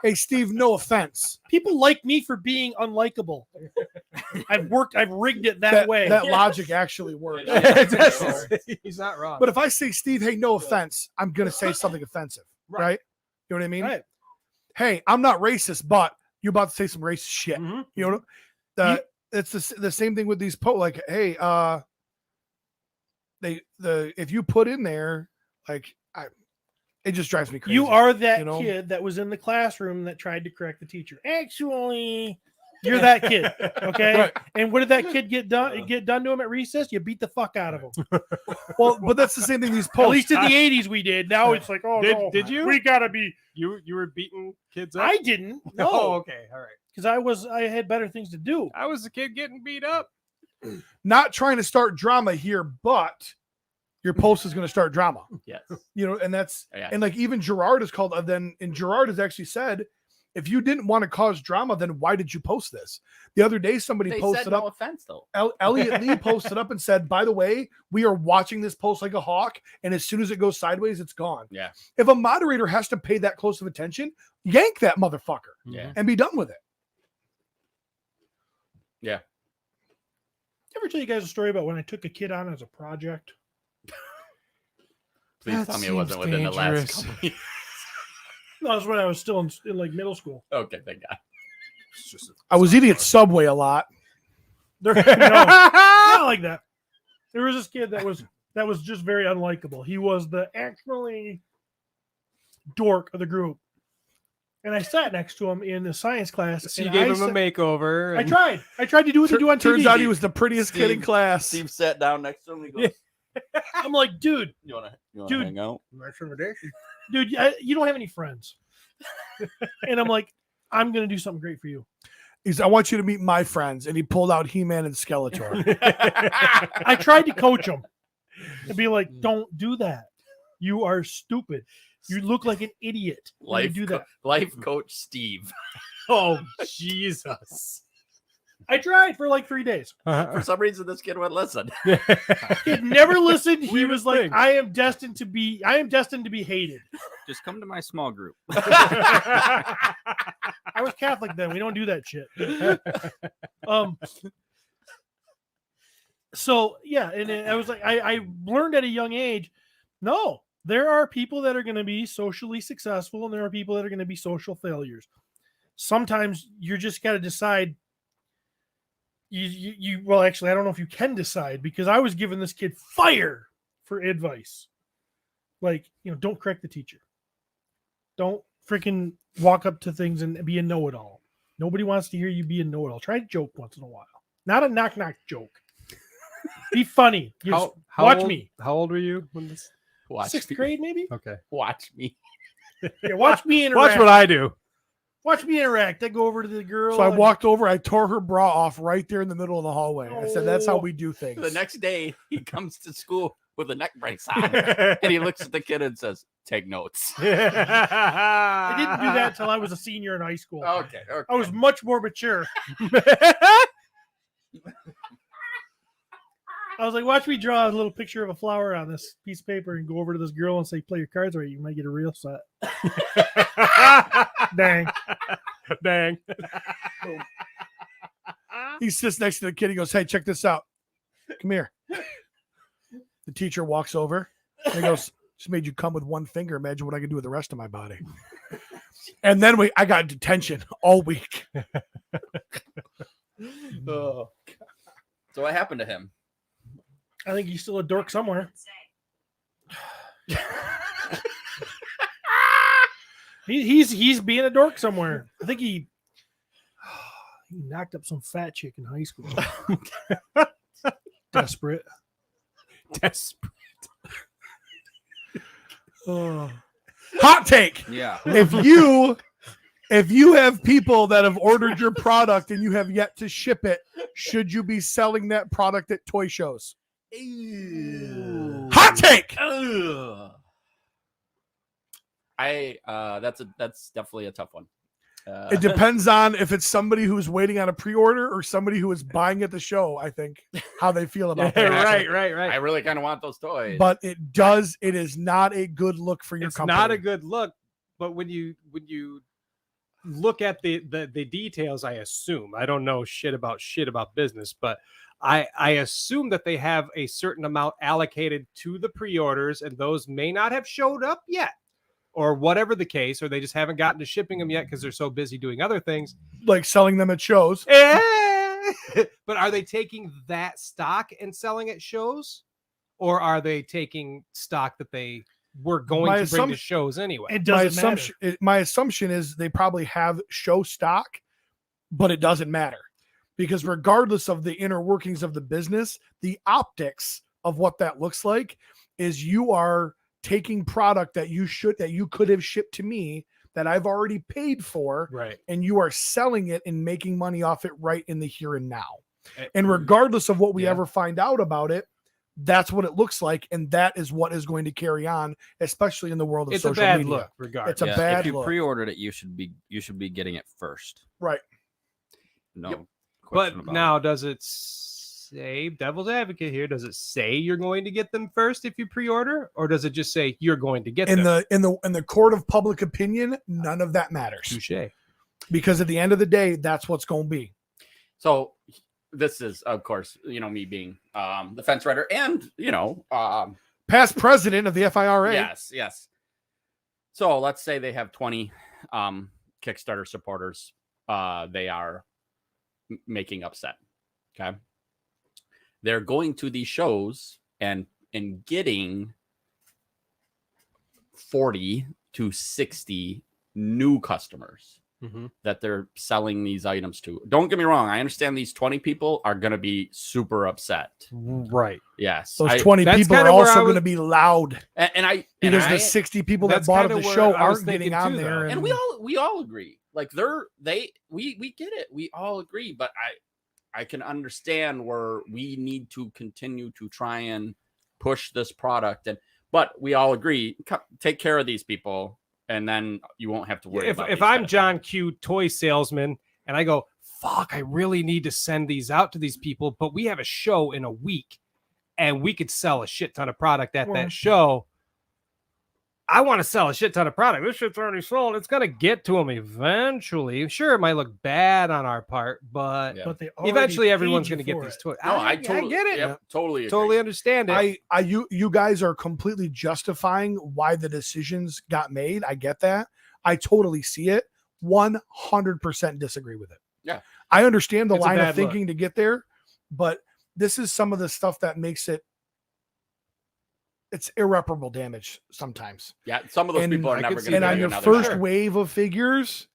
hey Steve, no offense. People like me for being unlikable. I've rigged it that way. That logic actually works. He's not wrong. But if I say, Steve, hey, no offense, I'm going to say something offensive, right? You know what I mean? Right. Hey, I'm not racist, but you're about to say some racist shit. Mhm. You know, it's the same thing with these like, hey, if you put in there, like, it just drives me crazy. You are that you know? kid that was in the classroom that tried to correct the teacher. Actually, you're that kid, okay? Right. And what did that kid get done to him at recess? You beat the fuck out of him. Well, but that's the same thing. These At posts. least in the '80s we did. Now it's like, oh no, Did you? We gotta be. you were beating kids up? I didn't. Oh, No, okay. All right. because I had better things to do. I was the kid getting beat up. Not trying to start drama here, but your post is going to start drama. Yes. And that's Yeah. and like even Gerard is called. And Gerard has actually said If you didn't want to cause drama, then why did you post this? The other day, somebody They posted said up. no offense though. Elliot Lee posted up and said, by the way, we are watching this post like a hawk. And as soon as it goes sideways, it's gone. Yeah. If a moderator has to pay that close of attention, yank that motherfucker Yeah. and be done with it. Yeah. Ever tell you guys a story about when I took a kid on as a project? Please That tell me it wasn't seems within the last dangerous. couple years. No, that's when I was still in like middle school. Okay, thank God. I was eating at Subway a lot. There, no, not like that. There was this kid that was just very unlikable. He was the actually dork of the group, and I sat next to him in the science class. So you and gave I him a said- makeover. I and- tried. I tried to do what they do on Turns TV. out he was the prettiest kid in Steve- class. Steve sat down next to him. He goes, I'm like, dude, "You wanna Dude. hang out?" dude, you don't have any friends. And I'm like, I'm gonna do something great for you. I want you to meet my friends. And he pulled out He-Man and Skeletor. I tried to coach him and be like, don't do that. You are stupid. You look like an idiot when you do that. Life coach Steve. Oh, Jesus. I tried for like 3 days. For some reason, this kid would listen. He never listened. He Weirdest was like, thing. I am destined to be hated. Just come to my small group. I was Catholic then. We don't do that shit. So yeah, and I was like, I learned at a young age, no, there are people that are going to be socially successful and there are people that are going to be social failures. Sometimes you just got to decide. Well, actually, I don't know if you can decide, because I was giving this kid fire for advice. Like, don't correct the teacher. Don't freaking walk up to things and be a know-it-all. Nobody wants to hear you be a know-it-all. Try to joke once in a while. Not a knock-knock joke. Be funny. Just watch old, me. How old were you when this? Watch 6th me. grade, maybe? Okay. Watch me. Yeah, watch me interact. Watch what I do. Watch me interact. I go over to the girl. So I and- walked over. I tore her bra off right there in the middle of the hallway. I said, that's how we do things. The next day, he comes to school with a neck brace on, and he looks at the kid and says, "Take notes." I didn't do that until I was a senior in high school. Okay. I was much more mature. I was like, watch me draw a little picture of a flower on this piece of paper and go over to this girl and say, play your cards right. You might get a real set. Dang. Dang. He sits next to the kid. He goes, hey, check this out. Come here. The teacher walks over and he goes, just made you come with one finger. Imagine what I can do with the rest of my body. And then I got detention all week. Oh. So what happened to him? I think he's still a dork somewhere. He's being a dork somewhere. I think he knocked up some fat chick in high school. Desperate. Desperate. Hot take. Yeah. If you have people that have ordered your product and you have yet to ship it, should you be selling that product at toy shows? Hot take. That's definitely a tough one. It depends on if it's somebody who's waiting on a pre-order or somebody who is buying at the show, I think, how they feel about that. Right. right. I really kind of want those toys. But it is not a good look for your It's company. not a good look, but when you look at the details, I assume, I don't know shit about business, but I assume that they have a certain amount allocated to the pre-orders, and those may not have showed up yet, or whatever the case, or they just haven't gotten to shipping them yet because they're so busy doing other things. like selling them at shows. But are they taking that stock and selling at shows, or are they taking stock that they were going My to bring to assumption- shows anyway? It My doesn't matter. assumption, my assumption is they probably have show stock, but it doesn't matter because regardless of the inner workings of the business, the optics of what that looks like is you are taking product that you could have shipped to me that I've already paid for, Right. and you are selling it and making money off it right in the here and now. Eh, And regardless of what we yeah. ever find out about it, that's what it looks like, and that is what is going to carry on, especially in the world of It's a social bad media. look, regardless. It's a bad If you look. pre-ordered it, you should be getting it first. Right. No Yep. question But about now, does it say, devil's advocate here, does it say you're going to get them first if you pre-order, or does it just say you're going to get In them? the court of public opinion, none of that matters, Touche. because at the end of the day, that's what's going to be. So this is, of course, me being the fence rider and, Past president of the FIRA. yes. So let's say they have 20 Kickstarter supporters. They are making upset. Okay. They're going to these shows and getting 40 to 60 new customers that they're selling these items to. Don't get me wrong. I understand these 20 people are going to be super upset. Right. Yes. Those 20 that's people are kinda where also I going to was- be loud, because the 60 people that That's bought at kinda the where show I was aren't getting thinking on too, there. though. and we all agree. Like we get it. We all agree, but I can understand where we need to continue to try and push this product, but we all agree, take care of these people, and then you won't have to worry about If these kind I'm of John things. Q, toy salesman, and I go, fuck, I really need to send these out to these people, but we have a show in a week, and we could sell a shit ton of product at Well- that show. I want to sell a shit ton of product. This shit's already sold. It's gonna get to them eventually. Sure, it might look bad on our part, but Yeah. But they already eventually paid everyone's you gonna get for these it. toys. No, I totally get it. Yep, totally agree. Totally understand it. You guys are completely justifying why the decisions got made. I get that. I totally see it. 100% disagree with it. Yeah. I understand the It's a line of bad look. thinking to get there, but this is some of the stuff that makes it's irreparable damage sometimes. Yeah, some of those And people are I never could going see to And give on you your another first dollar. wave of figures,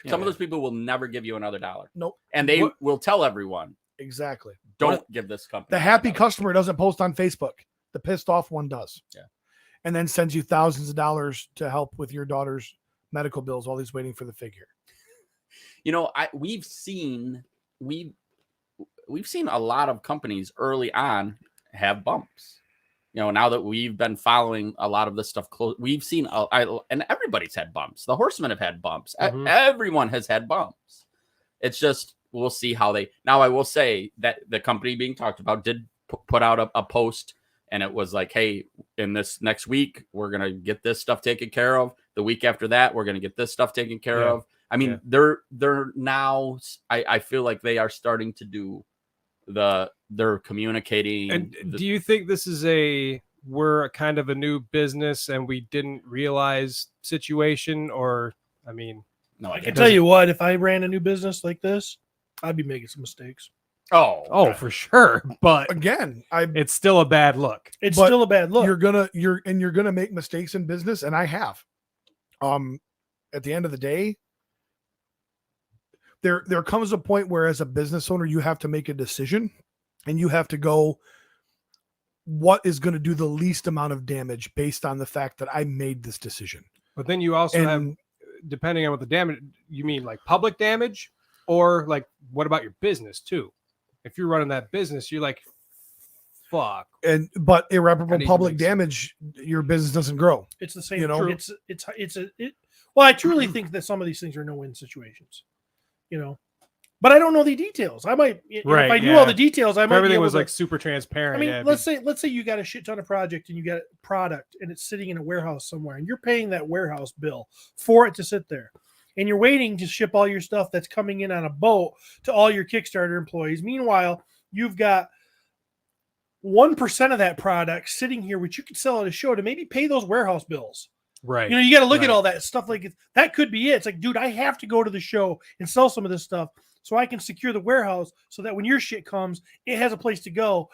Some of those people will never give you another dollar. nope, And they What- will tell everyone, exactly. don't give this company. The happy another. customer doesn't post on Facebook. The pissed off one does. Yeah. And then sends you thousands of dollars to help with your daughter's medical bills while he's waiting for the figure. We've seen a lot of companies early on have bumps. Now that we've been following a lot of this stuff close, we've seen and everybody's had bumps. The Horsemen have had bumps. Mhm. Everyone has had bumps. It's just we'll see how they. Now I will say that the company being talked about did put out a post, and it was like, hey, in this next week we're gonna get this stuff taken care of. The week after that we're gonna get this stuff taken care Yeah. of. I mean, they're now. I feel like they are starting to do they're communicating. And do you think this is we're a kind of a new business and we didn't realize situation? Or, I mean, no, I I can can't tell you what, if I ran a new business like this, I'd be making some mistakes. Oh, for sure, but Again, it's still a bad look. It's But still a bad look. you're gonna make mistakes in business, and I have. At the end of the day, there comes a point where, as a business owner, you have to make a decision, and you have to go, what is going to do the least amount of damage based on the fact that I made this decision. But then you also have, And depending on what the damage, you mean like public damage, or like what about your business too? If you're running that business, you're like, fuck. but I irreparable need to public make some- damage, your business doesn't grow. It's the same. You know? Well, I truly think that some of these things are no-win situations. But I don't know the details. I might, if Right, I knew yeah. all the details, I If might. everything be was able like to, super transparent. I mean, yeah, let's say you got a shit ton of project and you got product and it's sitting in a warehouse somewhere and you're paying that warehouse bill for it to sit there, and you're waiting to ship all your stuff that's coming in on a boat to all your Kickstarter employees. Meanwhile, you've got 1% of that product sitting here, which you could sell at a show to maybe pay those warehouse bills. right. You got to look Right. at all that stuff. Like that could be it. It's like, dude, I have to go to the show and sell some of this stuff so I can secure the warehouse so that when your shit comes, it has a place to go.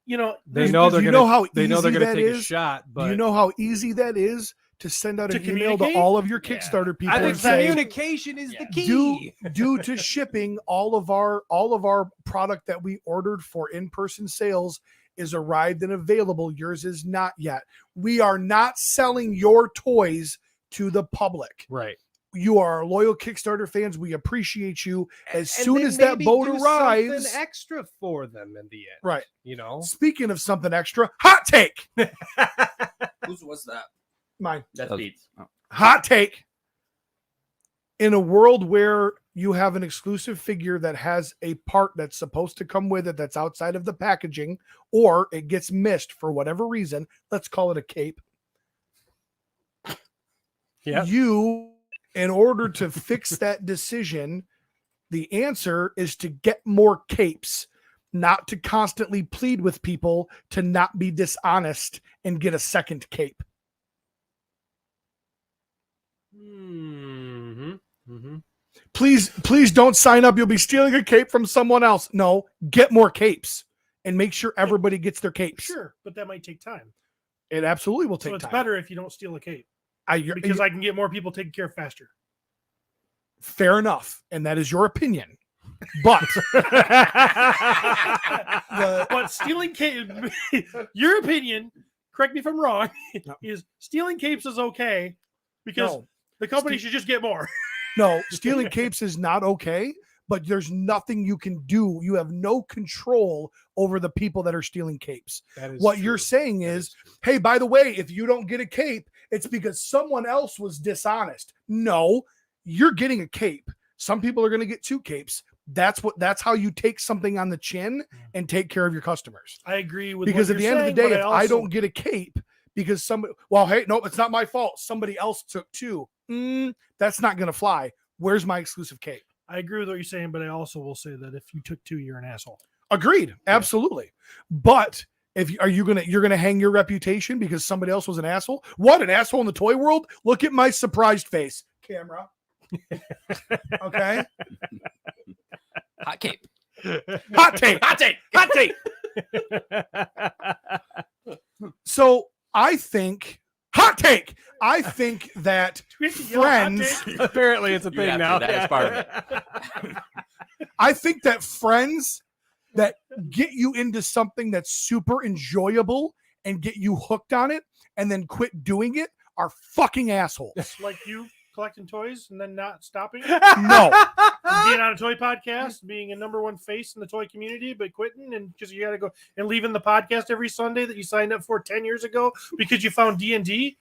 They Because know they're you gonna. know how they know they're easy gonna that take a is? shot. But Do you know how easy that is to send out To an email to communicate? all of your Yeah. Kickstarter people I think and say, communication is the Yeah. key. due to shipping, all of our product that we ordered for in-person sales is arrived and available. Yours is not yet. We are not selling your toys to the public. Right. You are our loyal Kickstarter fans. We appreciate you. As And soon then as that maybe boat do arrives, something extra for them in the end. right? You know, Speaking of something extra, hot take. Whose was that? Mine. That's Does- beats. Hot take. In a world where you have an exclusive figure that has a part that's supposed to come with it that's outside of the packaging, or it gets missed for whatever reason, let's call it a cape. Yep. You, in order to fix that decision, the answer is to get more capes, not to constantly plead with people to not be dishonest and get a second cape. Please don't sign up. You'll be stealing a cape from someone else. No, get more capes and make sure everybody gets their capes. Sure, but that might take time. It absolutely will take So it's time. better if you don't steal a cape You're- because I can get more people taken care of faster. fair enough, and that is your opinion. But But stealing cape, your opinion, correct me if I'm wrong, is stealing capes is okay because no, the company should just get more. no, stealing capes is not okay. But there's nothing you can do. You have no control over the people that are stealing capes. What you're saying is, hey, by the way, if you don't get a cape, it's because someone else was dishonest. No, you're getting a cape. Some people are going to get 2 capes. That's how you take something on the chin and take care of your customers. I agree with Because what at the you're end of the saying, day, but if I also- don't get a cape because somebody, well, hey, no, it's not my fault. Somebody else took 2. That's not going to fly. Where's my exclusive cape? I agree with what you're saying, but I also will say that if you took 2, you're an asshole. Agreed. Absolutely. But if you're gonna hang your reputation because somebody else was an asshole? What, an asshole in the toy world? Look at my surprised face. Camera. Okay. Hot cape. Hot take. Hot take. Hot take. So I think hot take. I think that Do we have to yell hot friends. take? Apparently, it's a You thing have to, now. that is part of it. I think that friends that get you into something that's super enjoyable and get you hooked on it and then quit doing it are fucking assholes. Like you collecting toys and then not stopping? No. Being on a toy podcast, being a number one face in the toy community, but quitting and because you got to go and leaving the podcast every Sunday that you signed up for 10 years ago because you found D&D.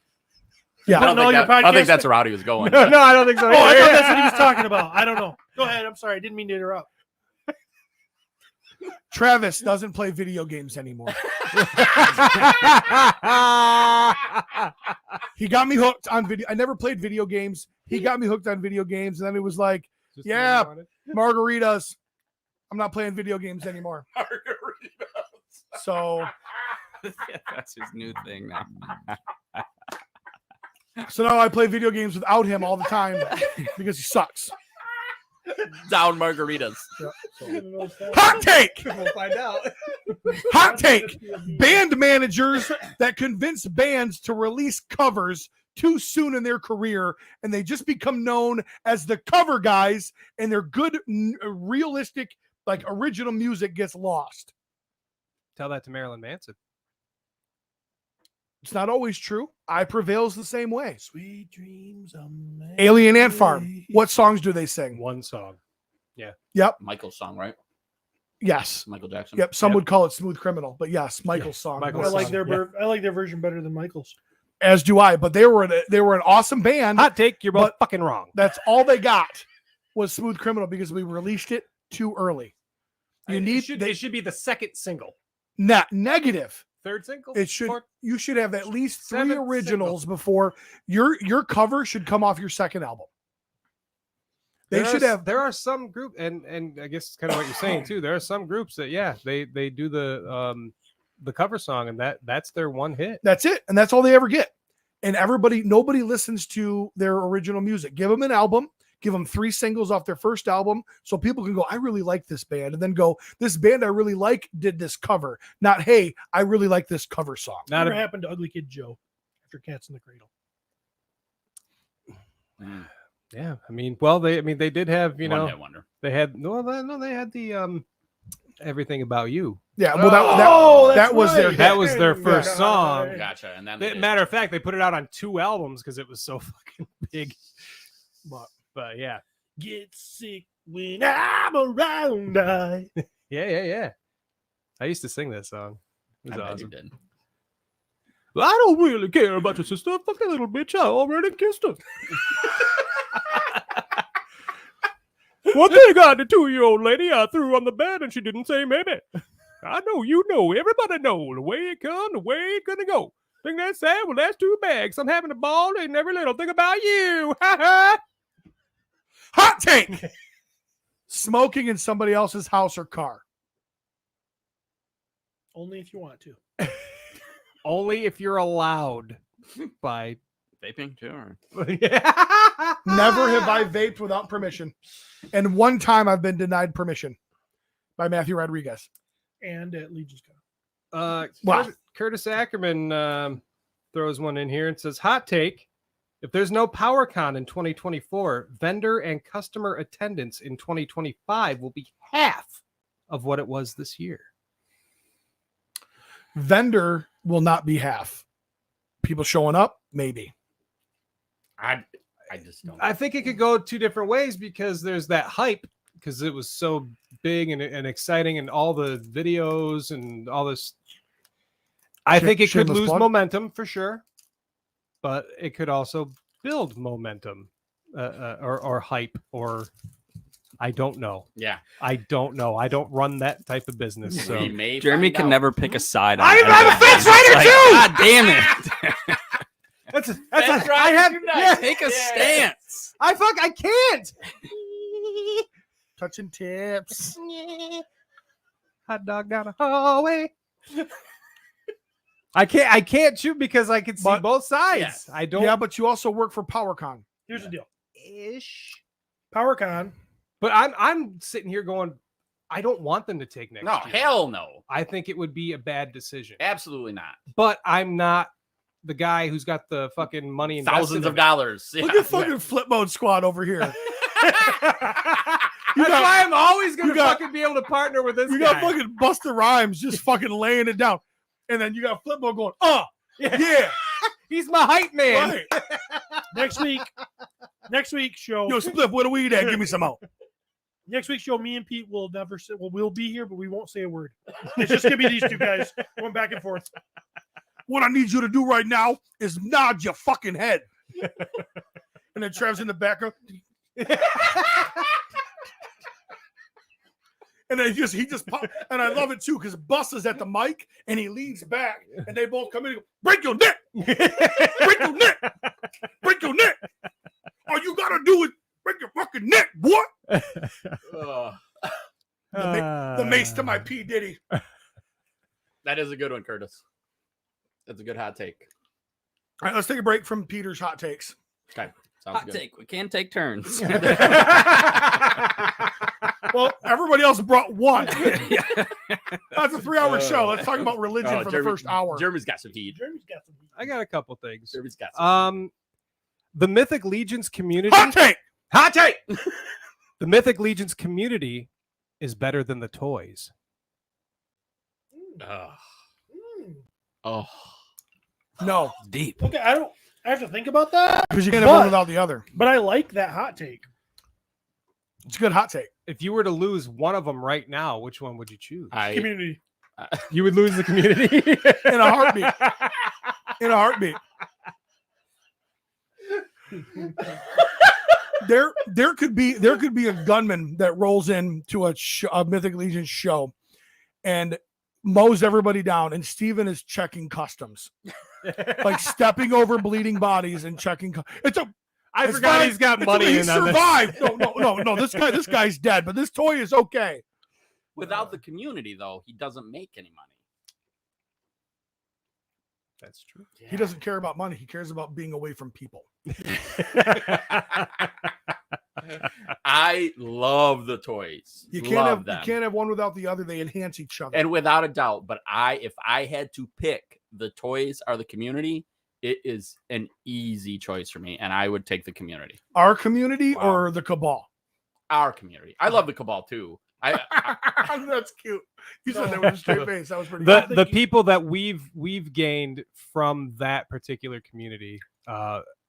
Yeah. Putting all your I don't think podcasts- that's where Rowdy was going. No, I don't think so. Oh, I thought that's what he was talking about. I don't know. Go ahead. I'm sorry. I didn't mean to interrupt. Travis doesn't play video games anymore. He got me hooked on video. I never played video games. He got me hooked on video games. And then it was like, Just Yeah. what you wanted. margaritas. I'm not playing video games anymore. So That's his new thing now. now I play video games without him all the time because he sucks. Down margaritas. Hot take. We'll find out. Hot take. Band managers that convince bands to release covers too soon in their career and they just become known as the cover guys and their good realistic like original music gets lost. Tell that to Marilyn Manson. It's not always true. I Prevail's the same way. Sweet dreams of Alien Ant Farm. What songs do they sing? One song. Yep. Michael's song, right? Yes. Michael Jackson. Yep. Some Yep. would call it Smooth Criminal, but yes, Michael's song. Michael's I like song, their yeah. I like their version better than Michael's. As do I. But they were an awesome band. Hot take. You're both But- fucking wrong. That's all they got was Smooth Criminal because we released it too early. You need it should be the second single. negative. Third single. It should Fourth? you should have at least 3 Seventh originals before your cover should come off your second album. They There should are- have There are some group, and I guess it's kind of what you're saying too. There are some groups that they do the cover song, and that's their one hit. that's it, and that's all they ever get. And nobody listens to their original music. Give them an album, give them 3 singles off their first album, so people can go, I really like this band, and then go, this band I really like did this cover. Not, hey, I really like this cover song. Not Whatever a, happened to Ugly Kid Joe after Cats in the Cradle? yeah. I mean, well, they did have One hit wonder. they had they had the Everything About You. Yeah, well, Oh, that that's was their right. hit. That was their first Yeah. song. Gotcha. And then Matter of fact, they put it out on 2 albums because it was so fucking big. But yeah. Get sick when I'm around. Yeah. I used to sing that song. It was I bet you awesome. did. Well, I don't really care about your sister. Fuck that little bitch. I already kissed her. One thing I did, 2-year-old lady, I threw on the bed and she didn't say maybe. I know, you know, everybody know the way it come, the way it gonna go. Think that's sad? Well, that's too bad. 'Cause I'm having a ball and every little thing about you. Ha ha. Hot take. Smoking in somebody else's house or car. Only if you want to. Only if you're allowed by. Vaping too, or Never have I vaped without permission. And one time I've been denied permission by Matthew Rodriguez. And at Legion's Con. Wow. Curtis Ackerman throws one in here and says, hot take. If there's no PowerCon in 2024, vendor and customer attendance in 2025 will be half of what it was this year. Vendor will not be half. People showing up, maybe. I just don't. I think it could go two different ways because there's that hype because it was so big and exciting and all the videos and all this. I think it could Shameless lose plug. momentum for sure, but it could also build momentum or hype or I don't know. Yeah. I don't know. I don't run that type of business. So We may Jeremy find can out. never pick a side. on I'm anything. a fence It's rider like, too! God damn it! Fence I riders have unite. Take a Yeah. stance. I can't. Touching tips. Hot dog down the hallway. I can't shoot because I can see But- both sides. Yes. I don't Yeah, but you also work for PowerCon. Here's the deal. ish. PowerCon. But I'm sitting here going, I don't want them to take next No, year. hell no. I think it would be a bad decision. Absolutely not. But I'm not the guy who's got the fucking money invested Thousands in of it. dollars. Look Yeah. at fucking Flip Mode Squad over here. That's why I'm always gonna you got- fucking be able to partner with this You guy. got fucking Busta Rhymes just fucking laying it down. And then you got Flip Mode going, yeah. yeah, He's my hype man. right. Next week's show. Yo, Split, what are we at? Give me some out. Next week's show, me and Pete will never say. Well, we'll be here, but we won't say a word. It's just gonna be these two guys going back and forth. What I need you to do right now is nod your fucking head. And then Trev's in the background. And then he just pop, and I love it too because Bus is at the mic and he leans back and they both come in and go, break your neck, break your neck, break your neck. All you gotta do is break your fucking neck, boy. Ugh. The mace to my P Diddy. That is a good one, Curtis. That's a good hot take. All right, let's take a break from Peter's hot takes. Okay. Sounds Hot good. take. We can take turns. Well, everybody else brought one. That's a 3-hour show. Let's talk about religion for the first hour. Jeremy's got some heat. Jeremy's got some. I got a couple things. Jeremy's got some The Mythic Legions community. Hot take. Hot take. The Mythic Legions community is better than the toys. heat. Ugh. Mm. Oh. No, Deep. Okay, I have to think about that, because you can't have one But- without the other. but I like that hot take. It's a good hot take. If you were to lose one of them right now, which one would you choose? Community. You would lose the community In a heartbeat. In a heartbeat. There could be a gunman that rolls into a Mythic Legion show and mows everybody down, and Steven is checking customs, like stepping over bleeding bodies and checking. I forgot he's got money He in on this. survived. No. This guy's dead, but this toy is okay. Without the community, though, he doesn't make any money. That's true. He doesn't care about money. He cares about being away from people. I love the toys. You Love them. can't have one without the other. They enhance each other. And without a doubt, but if I had to pick the toys or the community, it is an easy choice for me, and I would take the community. Our community Wow. or the cabal? Our community. I love the Cabal too. That's cute. You said that with a straight face. That was pretty The good. the people that we've gained from that particular community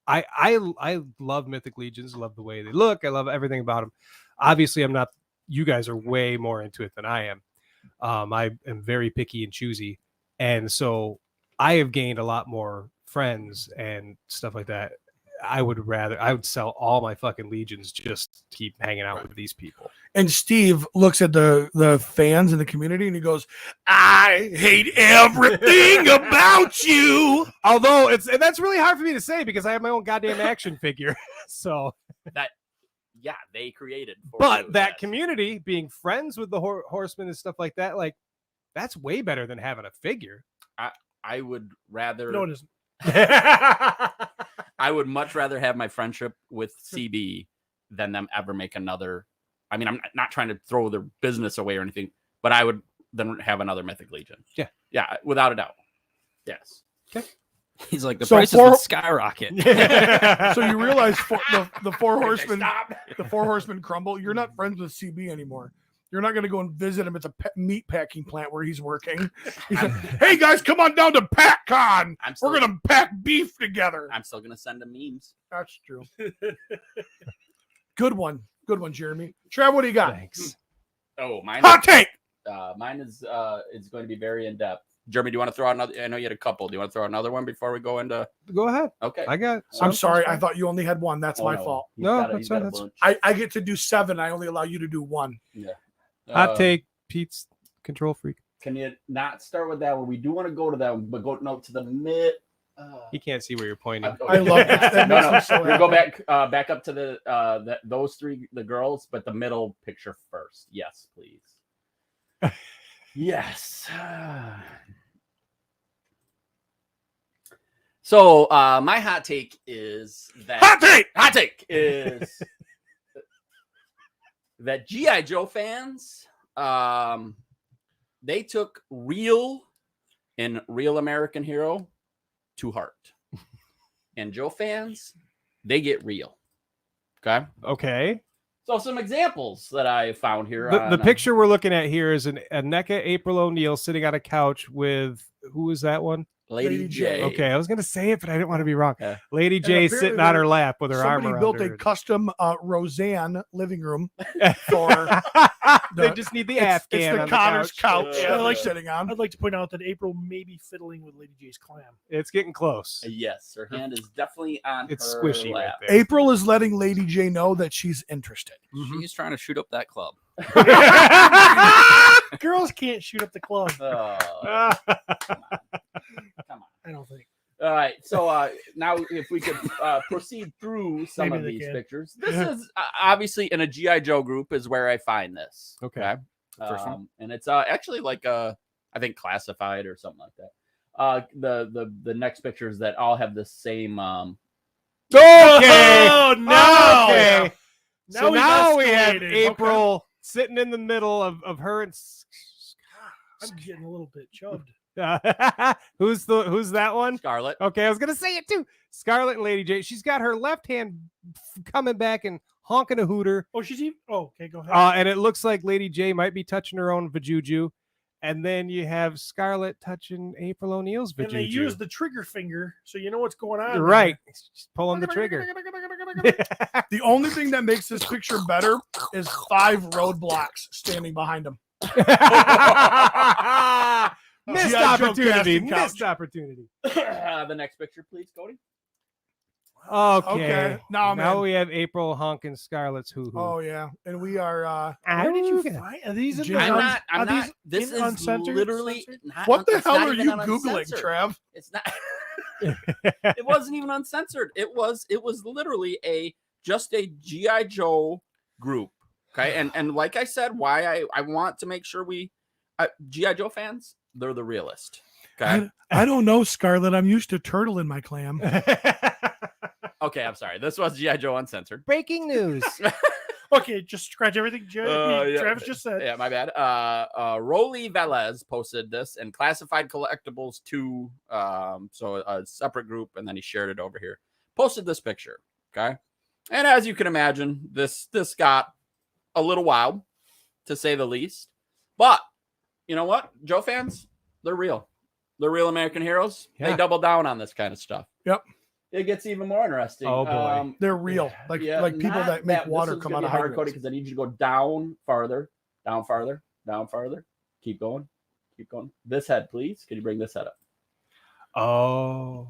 I love Mythic Legions. I love the way they look. I love everything about them. Obviously, I'm not. You guys are way more into it than I am. I am very picky and choosy, and so I have gained a lot more friends and stuff like that. I would sell all my fucking legions just to keep hanging out with these people. And Steve looks at the fans in the community and he goes, I hate everything about you. Although that's really hard for me to say because I have my own goddamn action figure. So they created. But that community, being friends with the horsemen and stuff like that, like that's way better than having a figure. I would rather. No, it isn't. I would much rather have my friendship with CB than them ever make another. I mean, I'm not trying to throw their business away or anything, but I would then have another Mythic Legion. Yeah, without a doubt. Yes. Okay. He's like, the prices would skyrocket. So you realize the four horsemen crumble. You're not friends with CB anymore. You're not going to go and visit him at the meat packing plant where he's working. He said, hey, guys, come on down to PackCon. We're going to pack beef together. I'm still going to send him memes. That's true. Good one. Good one, Jeremy. Trav, what do you got? Thanks. Oh, mine. Hot take. Mine is going to be very in-depth. Jeremy, do you want to throw out another? I know you had a couple. Do you want to throw out another one before we go into? Go ahead. Okay. I got. I'm sorry. I thought you only had one. That's my fault. That's I get to do 7. I only allow you to do 1. Yeah. Hot take. Pete's control freak. Can you not start with that one? We do want to go to that one, but go to the mid. He can't see where you're pointing. I love that. No. Go back up to the those 3 the girls, but the middle picture first. Yes, please. Yes. So my hot take is that hot take is that G.I. Joe fans, they took real American Hero to heart. And Joe fans, they get real. Okay. So some examples that I found here. The picture we're looking at here is a NECA April O'Neil sitting on a couch with, who is that one? Lady J. Okay, I was going to say it, but I didn't want to be wrong. Yeah. Lady J sitting on her lap with her arm around her. Somebody built a custom Roseanne living room for. They just need the Afghan. It's the Connor's couch. I like sitting on. I'd like to point out that April may be fiddling with Lady J's clam. It's getting close. Yes, her hand is definitely on. It's her squishy lap. right there. April is letting Lady J know that she's interested. She's trying to shoot up that club. Girls can't shoot up the club. Oh, come on. I don't think. All right. So now, if we could proceed through some Maybe of they these can. pictures, this is obviously in a GI Joe group is where I find this. Okay. First one. And it's actually like I think classified or something like that. The next pictures that all have the same. Okay. Oh no. Okay. Now Now we have escalated. April sitting in the middle of her and. I'm getting a little bit chubbed. Who's that one? Scarlet. Okay, I was gonna say it too. Scarlet and Lady J. She's got her left hand coming back and honking a hooter. Oh, she's even. Oh, okay, go ahead. And it looks like Lady J might be touching her own vajuju. And then you have Scarlet touching April O'Neil's vajuju. and they use the trigger finger, so you know what's going on. Right. She's pulling the trigger. The only thing that makes this picture better is 5 roadblocks standing behind him. Missed G.I. Joe opportunity. casting couch. Missed opportunity. The next picture, please, Cody. Okay. Now we have April honking Scarlet's hoo-hoo. Oh yeah, and we are. Where did you find? Are these? Jim, I'm are not. I'm these not. This in is uncensored? literally. Censored? Not, What the it's hell not are even you googling, uncensored. Trav? It's not. It wasn't even uncensored. It was literally just a GI Joe group. Okay, and like I said, why I want to make sure we GI Joe fans, they're the realist. Okay. I don't know, Scarlet. I'm used to turtle in my clam. Okay, I'm sorry. This was GI Joe uncensored. Breaking news. Okay, just scratch everything Travis just said. Yeah, my bad. Rolly Velez posted this in Classified Collectibles 2. So a separate group, and then he shared it over here. Posted this picture. Okay. And as you can imagine, this got a little wild, to say the least. But you know what? Joe fans, they're real. They're real American heroes. Yeah. They double down on this kind of stuff. Yep. it gets even more interesting. Oh, boy. They're real, like people that make water come out of hydrants. because I need you to go down farther, down farther, down farther. Keep going, keep going. This head, please. Can you bring this head up? Oh,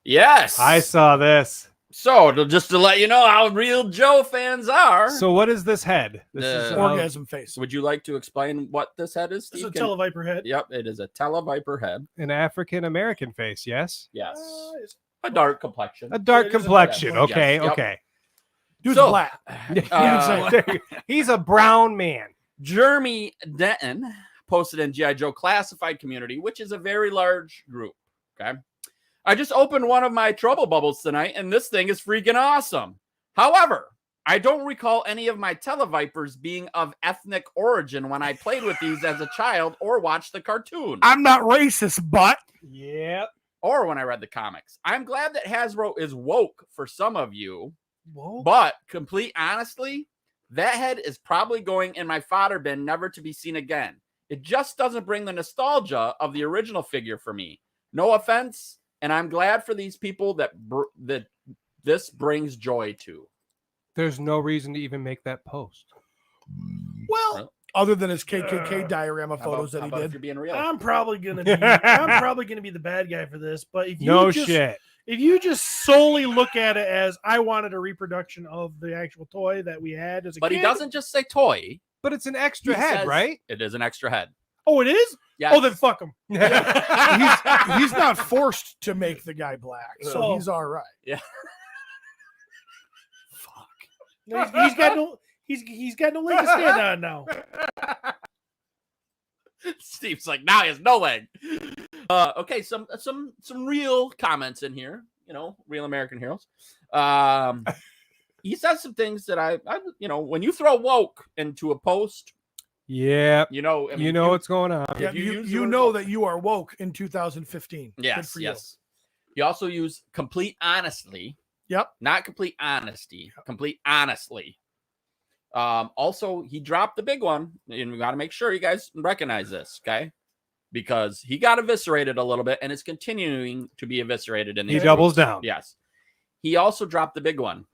Yes, I saw this. So just to let you know how real Joe fans are. So what is this head? This is Orgasm face. Would you like to explain what this head is? It's Steve? a televiper head. Yep, it is a televiper head. an African American face. Yes, Yes, It's- a dark complexion. a dark it is a complexion. dark- Okay, yes, yep. okay. Dude's So- black. Uh, He's a brown man. Jeremy Denton posted in GI Joe Classified community, which is a very large group. Okay. I just opened one of my trouble bubbles tonight, and this thing is freaking awesome. However, I don't recall any of my televipers being of ethnic origin when I played with these as a child or watched the cartoon. I'm not racist, but Yep. Or when I read the comics. I'm glad that Hasbro is woke for some of you, Whoa. but complete honestly, that head is probably going in my fodder bin, never to be seen again. It just doesn't bring the nostalgia of the original figure for me. No offense, and I'm glad for these people that this brings joy to. There's no reason to even make that post. well, other than his KKK diorama photos that he If did. you're being real. I'm probably gonna be the bad guy for this, but if you No just, shit. if you just solely look at it as I wanted a reproduction of the actual toy that we had as a But kid, he doesn't just say toy. But it's an extra He head, says right? It is an extra head. Oh, it is. Yes. Oh, then fuck him. He's not forced to make the guy black, so Oh. he's all right. He's got no. He's got no leg to stand on now. Steve's like, now he has no leg. Okay, some real comments in here. You know, real American heroes. He says some things that I when you throw woke into a post, Yeah. you know, I mean, You know what's going on. Yeah, you use the you word know woke. that you are woke in 2015. Good Yes, for you. yes. You also use complete honestly. Yep. Not complete honesty. Complete honestly. Also, he dropped the big one, and we got to make sure you guys recognize this, okay? Because he got eviscerated a little bit, and it's continuing to be eviscerated in He these doubles groups. down. Yes. He also dropped the big one.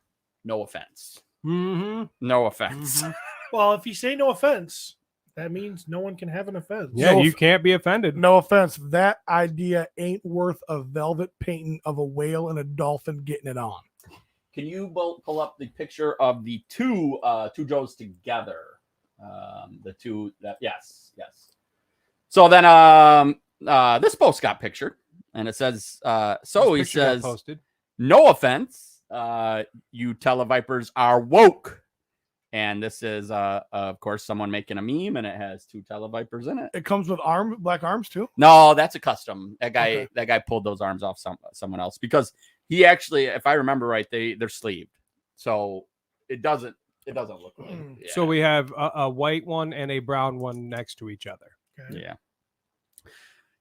No offense. Mm-hmm. No offense. Well, if you say no offense, that means no one can have an offense. Yeah, No you off- can't be offended. No offense, that idea ain't worth a velvet painting of a whale and a dolphin getting it on. Can you both pull up the picture of the two Joes together? The two that yes. So then this post got pictured, and it says so he This picture got says, posted. no offense, you televipers are woke. And this is of course someone making a meme, and it has two televipers in it. It comes with black arms too. No, that's a custom. That guy Okay. that guy pulled those arms off someone else, because he actually, if I remember right, they're sleeved. So it doesn't look right. Yeah. So we have a white one and a brown one next to each other. Okay. yeah.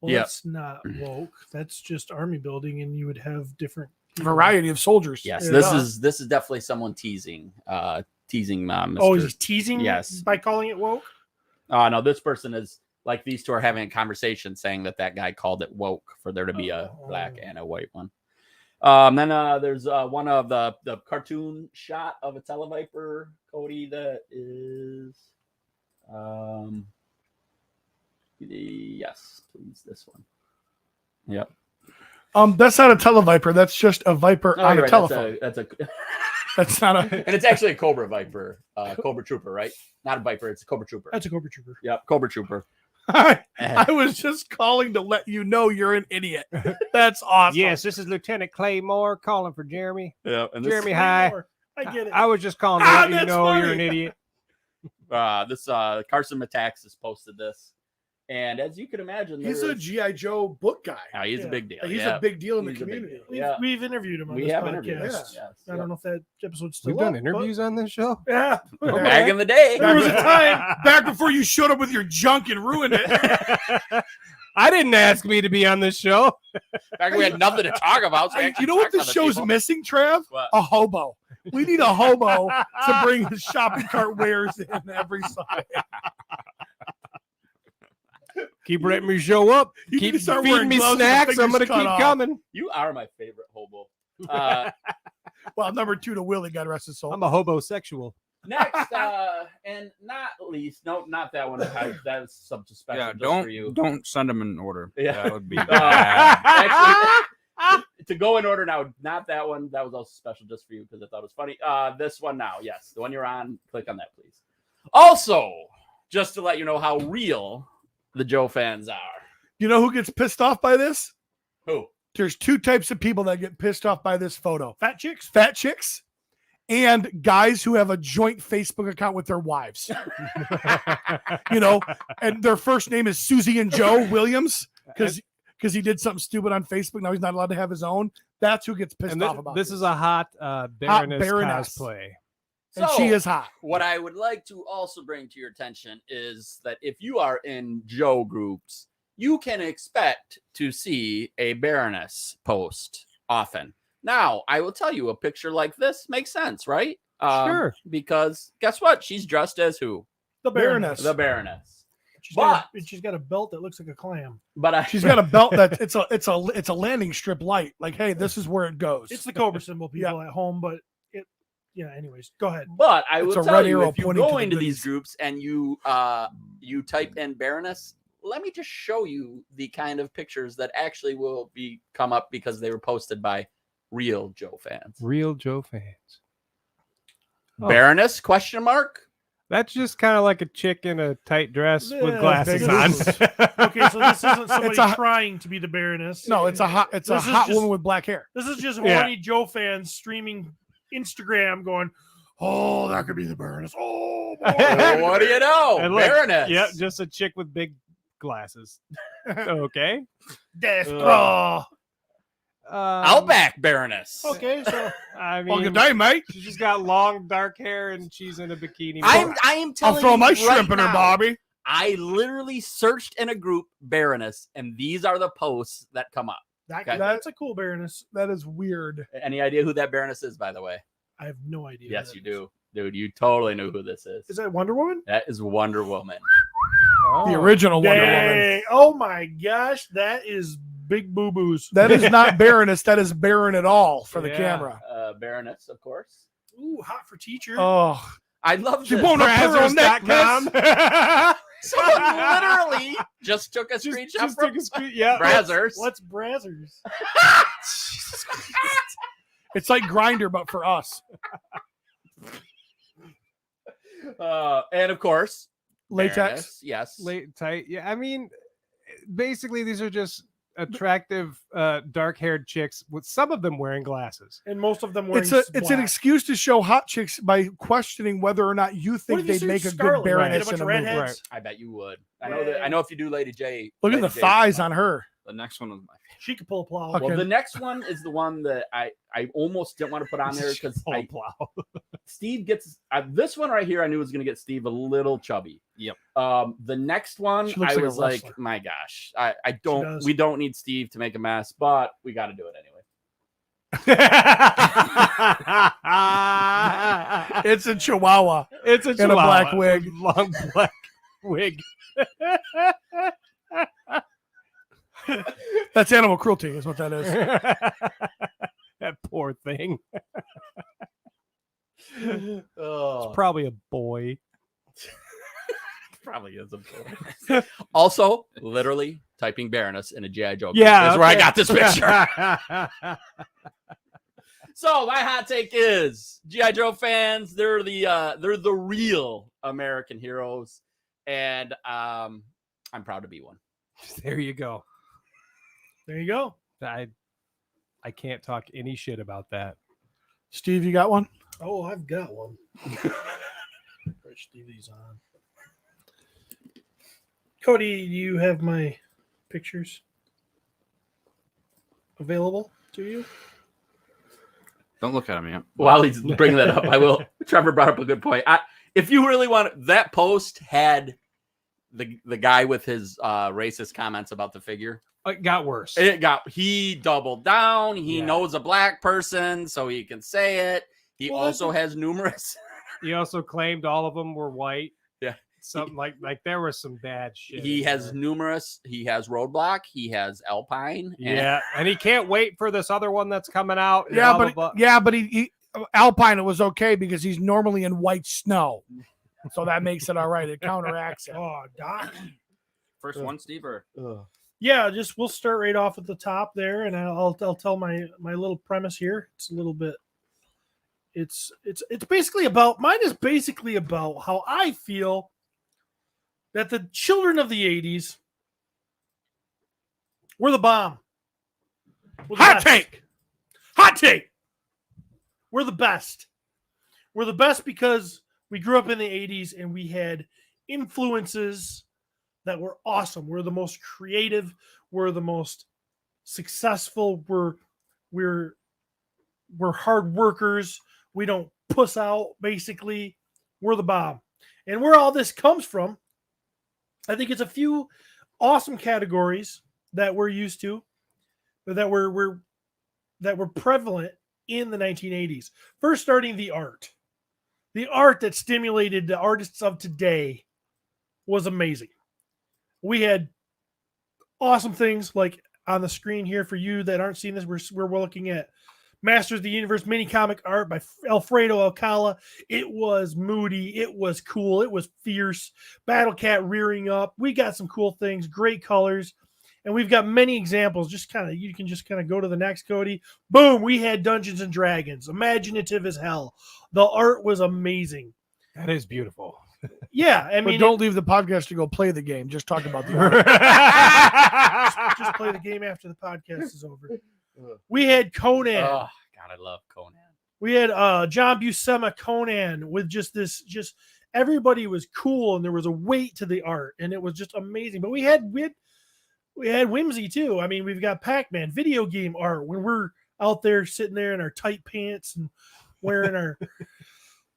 Well, Yeah. that's not woke. That's just army building, and you would have different people. Variety of soldiers. Yes, Yeah. this is definitely someone teasing Mr. Oh, he's teasing. Yes. By calling it woke. No, this person is like, these two are having a conversation saying that guy called it woke for there to be a black and a white one. Then there's one of the cartoon shot of a televiper, Cody, that is yes, please, this one. Yep. That's not a televiper. That's just a viper Oh, on you're a right, telephone. That's a That's not a. and it's actually a Cobra Viper, Cobra Trooper, right? Not a Viper, it's a Cobra Trooper. That's a Cobra Trooper. Yep, Cobra Trooper. I was just calling to let you know you're an idiot. That's awesome. Yes, this is Lieutenant Claymore calling for Jeremy. Yeah, and this, Jeremy, hi. I get it. I was just calling to Ah, let you that's know you're an funny. idiot. Carson Metaxas posted this, and as you can imagine, He's a there's- GI Joe book guy. he's a Yeah. big deal. He's yeah. a big deal in the He's a big community. deal. We've interviewed him on We this have podcast. interviewed. Yes. Yes. I don't know if that episode's still We've done up, interviews on this show. but- Yeah. Well, back in the day, There was a time. Back before you showed up with your junk and ruined it. I didn't ask me to be on this show. back when we had nothing to talk about. So we actually You know what talked to this other show's people. missing, Trav? What? A hobo. We need a hobo to bring his shopping cart wares in every Sunday. Keep letting me show up. You need Keep to start feeding wearing me gloves with the snacks. I'm fingers going to cut keep off. coming. You are my favorite hobo. Well, number 2 to Willie, God rest his soul. I'm a hobosexual. Next, and not least, no, not that one. That's something special Yeah, just for you. don't send them in order. Yeah. That would be bad. Actually, to go in order now, not that one. That was also special just for you because I thought it was funny. This one now, yes, the one you're on. Click on that, please. Also, just to let you know how real the Joe fans are. You know who gets pissed off by this? Who? There's 2 types of people that get pissed off by this photo. Fat chicks. Fat chicks and guys who have a joint Facebook account with their wives. You know, and their first name is Susie and Joe Williams because he did something stupid on Facebook. Now he's not allowed to have his own. That's who gets pissed off about this. Is a hot Baroness cosplay. And So, she is hot. What I would like to also bring to your attention is that if you are in Joe groups, you can expect to see a Baroness post often. Now, I will tell you, a picture like this makes sense, right? Sure. Because guess what? She's dressed as who? The Baroness. The Baroness. She's But got a belt that looks like a clam. But She's got a belt that it's a landing strip light. Like, hey, this is where it goes. It's the Cobra symbol, people at home, but anyways, go ahead. But I will It's a tell red you, arrow if you pointing to go the into these goodies. groups and you type in Baroness, let me just show you the kind of pictures that actually will come up because they were posted by real Joe fans. Real Joe fans. Oh. Baroness? Question mark. That's just kind of like a chick in a tight dress with Yeah, glasses big on. glasses. Okay, so this isn't somebody It's a- trying to be the Baroness. No, it's a hot This is just- woman with black hair. This is just Yeah. horny Joe fans streaming Instagram going, oh, that could be the Baroness. Oh, boy. Well, what do you know? And look, Baroness. Yep, just a chick with big glasses. Okay. Death Claw. Outback Baroness. Okay, so I Well, mean, good day, mate. she's just got long dark hair and she's in a bikini. I am I'll telling throw you my right shrimp in her, now, Bobby. I literally searched in a group Baroness, and these are the posts that come up. Okay. that's a cool Baroness. That is weird. Any idea who that Baroness is, by the way? I have no idea. Yes, who you that is. do. Dude, you totally know who this is. Is that Wonder Woman? That is Wonder Woman. The original Wonder Woman. Dang. Oh my gosh, that is big boo boos. That is not Baroness. That is Baron at all for the Yeah. camera. Baroness, of course. Ooh, hot for teacher. Oh, I love she this. won't have pearl necklace. Someone literally just took a screenshot Just from took a screen. Yeah. Brazzers. What's Brazzers? It's like Grinder, but for us. And of course, Latex. Baroness, yes. Late tight. Yeah. I mean, basically, these are just attractive, dark-haired chicks with some of them wearing glasses. And most of them wearing It's an black. excuse to show hot chicks by questioning whether or not you What think if you they'd see make a Scarlet, good right? Get a Baroness bunch in a of movie. redheads? I bet you would. I know that. I know if you do Lady J. Look at Lady the J's thighs fun. on her. The next one was my favorite. She could pull a plow. Okay. Well, the next one is the one that I almost didn't want to put on there because Oh, plow. Steve gets this one right here. I knew was going to get Steve a little chubby. Yep. The next one, She looks I like a was like, wrestler. my gosh, I don't. does. We don't need Steve to make a mess, but we got to do it anyway. It's a Chihuahua. It's a In a chihuahua black wig. with long black wig. That's animal cruelty, is what that is. That poor thing. Oh, Probably a boy. probably is a boy. Also, literally typing Baroness in a G.I. Joe. Yeah, is where I okay. got this picture. So my hot take is G.I. Joe fans, they're the real American heroes, and I'm proud to be one. There you go. There you go. I can't talk any shit about that. Steve, you got one? Oh, I've got one. Push these on. Cody, do you have my pictures available to you? Don't look at me. Yet. While he's bringing that up, I will. Trevor brought up a good point. If you really want, that post had the guy with his racist comments about the figure. It got worse. He doubled down. He Yeah. knows a black person, so he can say it. He Well, also has numerous. He also claimed all of them were white. something like there was some bad shit. He in has there. numerous. He has Roadblock. He has Alpine. Yeah, and he can't wait for this other one that's coming out. and Yeah, blah, but blah, blah. yeah, but he Alpine it was okay because he's normally in white snow, so that makes it all right. It counteracts it. Oh, Doc. First one, Steve, or Yeah, we'll start right off at the top there, and I'll tell my little premise here. It's a little bit. It's basically about mine is basically about how I feel that the children of the '80s were the bomb. We're the Hot best. take. Hot take. We're the best. We're the best because we grew up in the '80s and we had influences that were awesome. We're the most creative. We're the most successful. We're hard workers. We don't puss out. Basically, we're the bomb. And where all this comes from, I think it's a few awesome categories that we're used to, that were prevalent in the 1980s. First, starting the art. The art that stimulated the artists of today was amazing. We had awesome things like on the screen here for you that aren't seeing this. We're looking at Masters of the Universe mini comic art by Alfredo Alcala. It was moody. It was cool. It was fierce. Battle Cat rearing up. We got some cool things, great colors. And we've got many examples. You can just kind of go to the next, Cody. Boom. We had Dungeons and Dragons. Imaginative as hell. The art was amazing. That is beautiful. Yeah. I mean, But don't leave the podcast to go play the game. Just talk about the art. just play the game after the podcast is over. We had Conan. Oh God, I love Conan. We had John Buscema Conan with just everybody was cool and there was a weight to the art and it was just amazing. But we had whimsy too. I mean, we've got Pac-Man video game art when we're out there sitting there in our tight pants and wearing our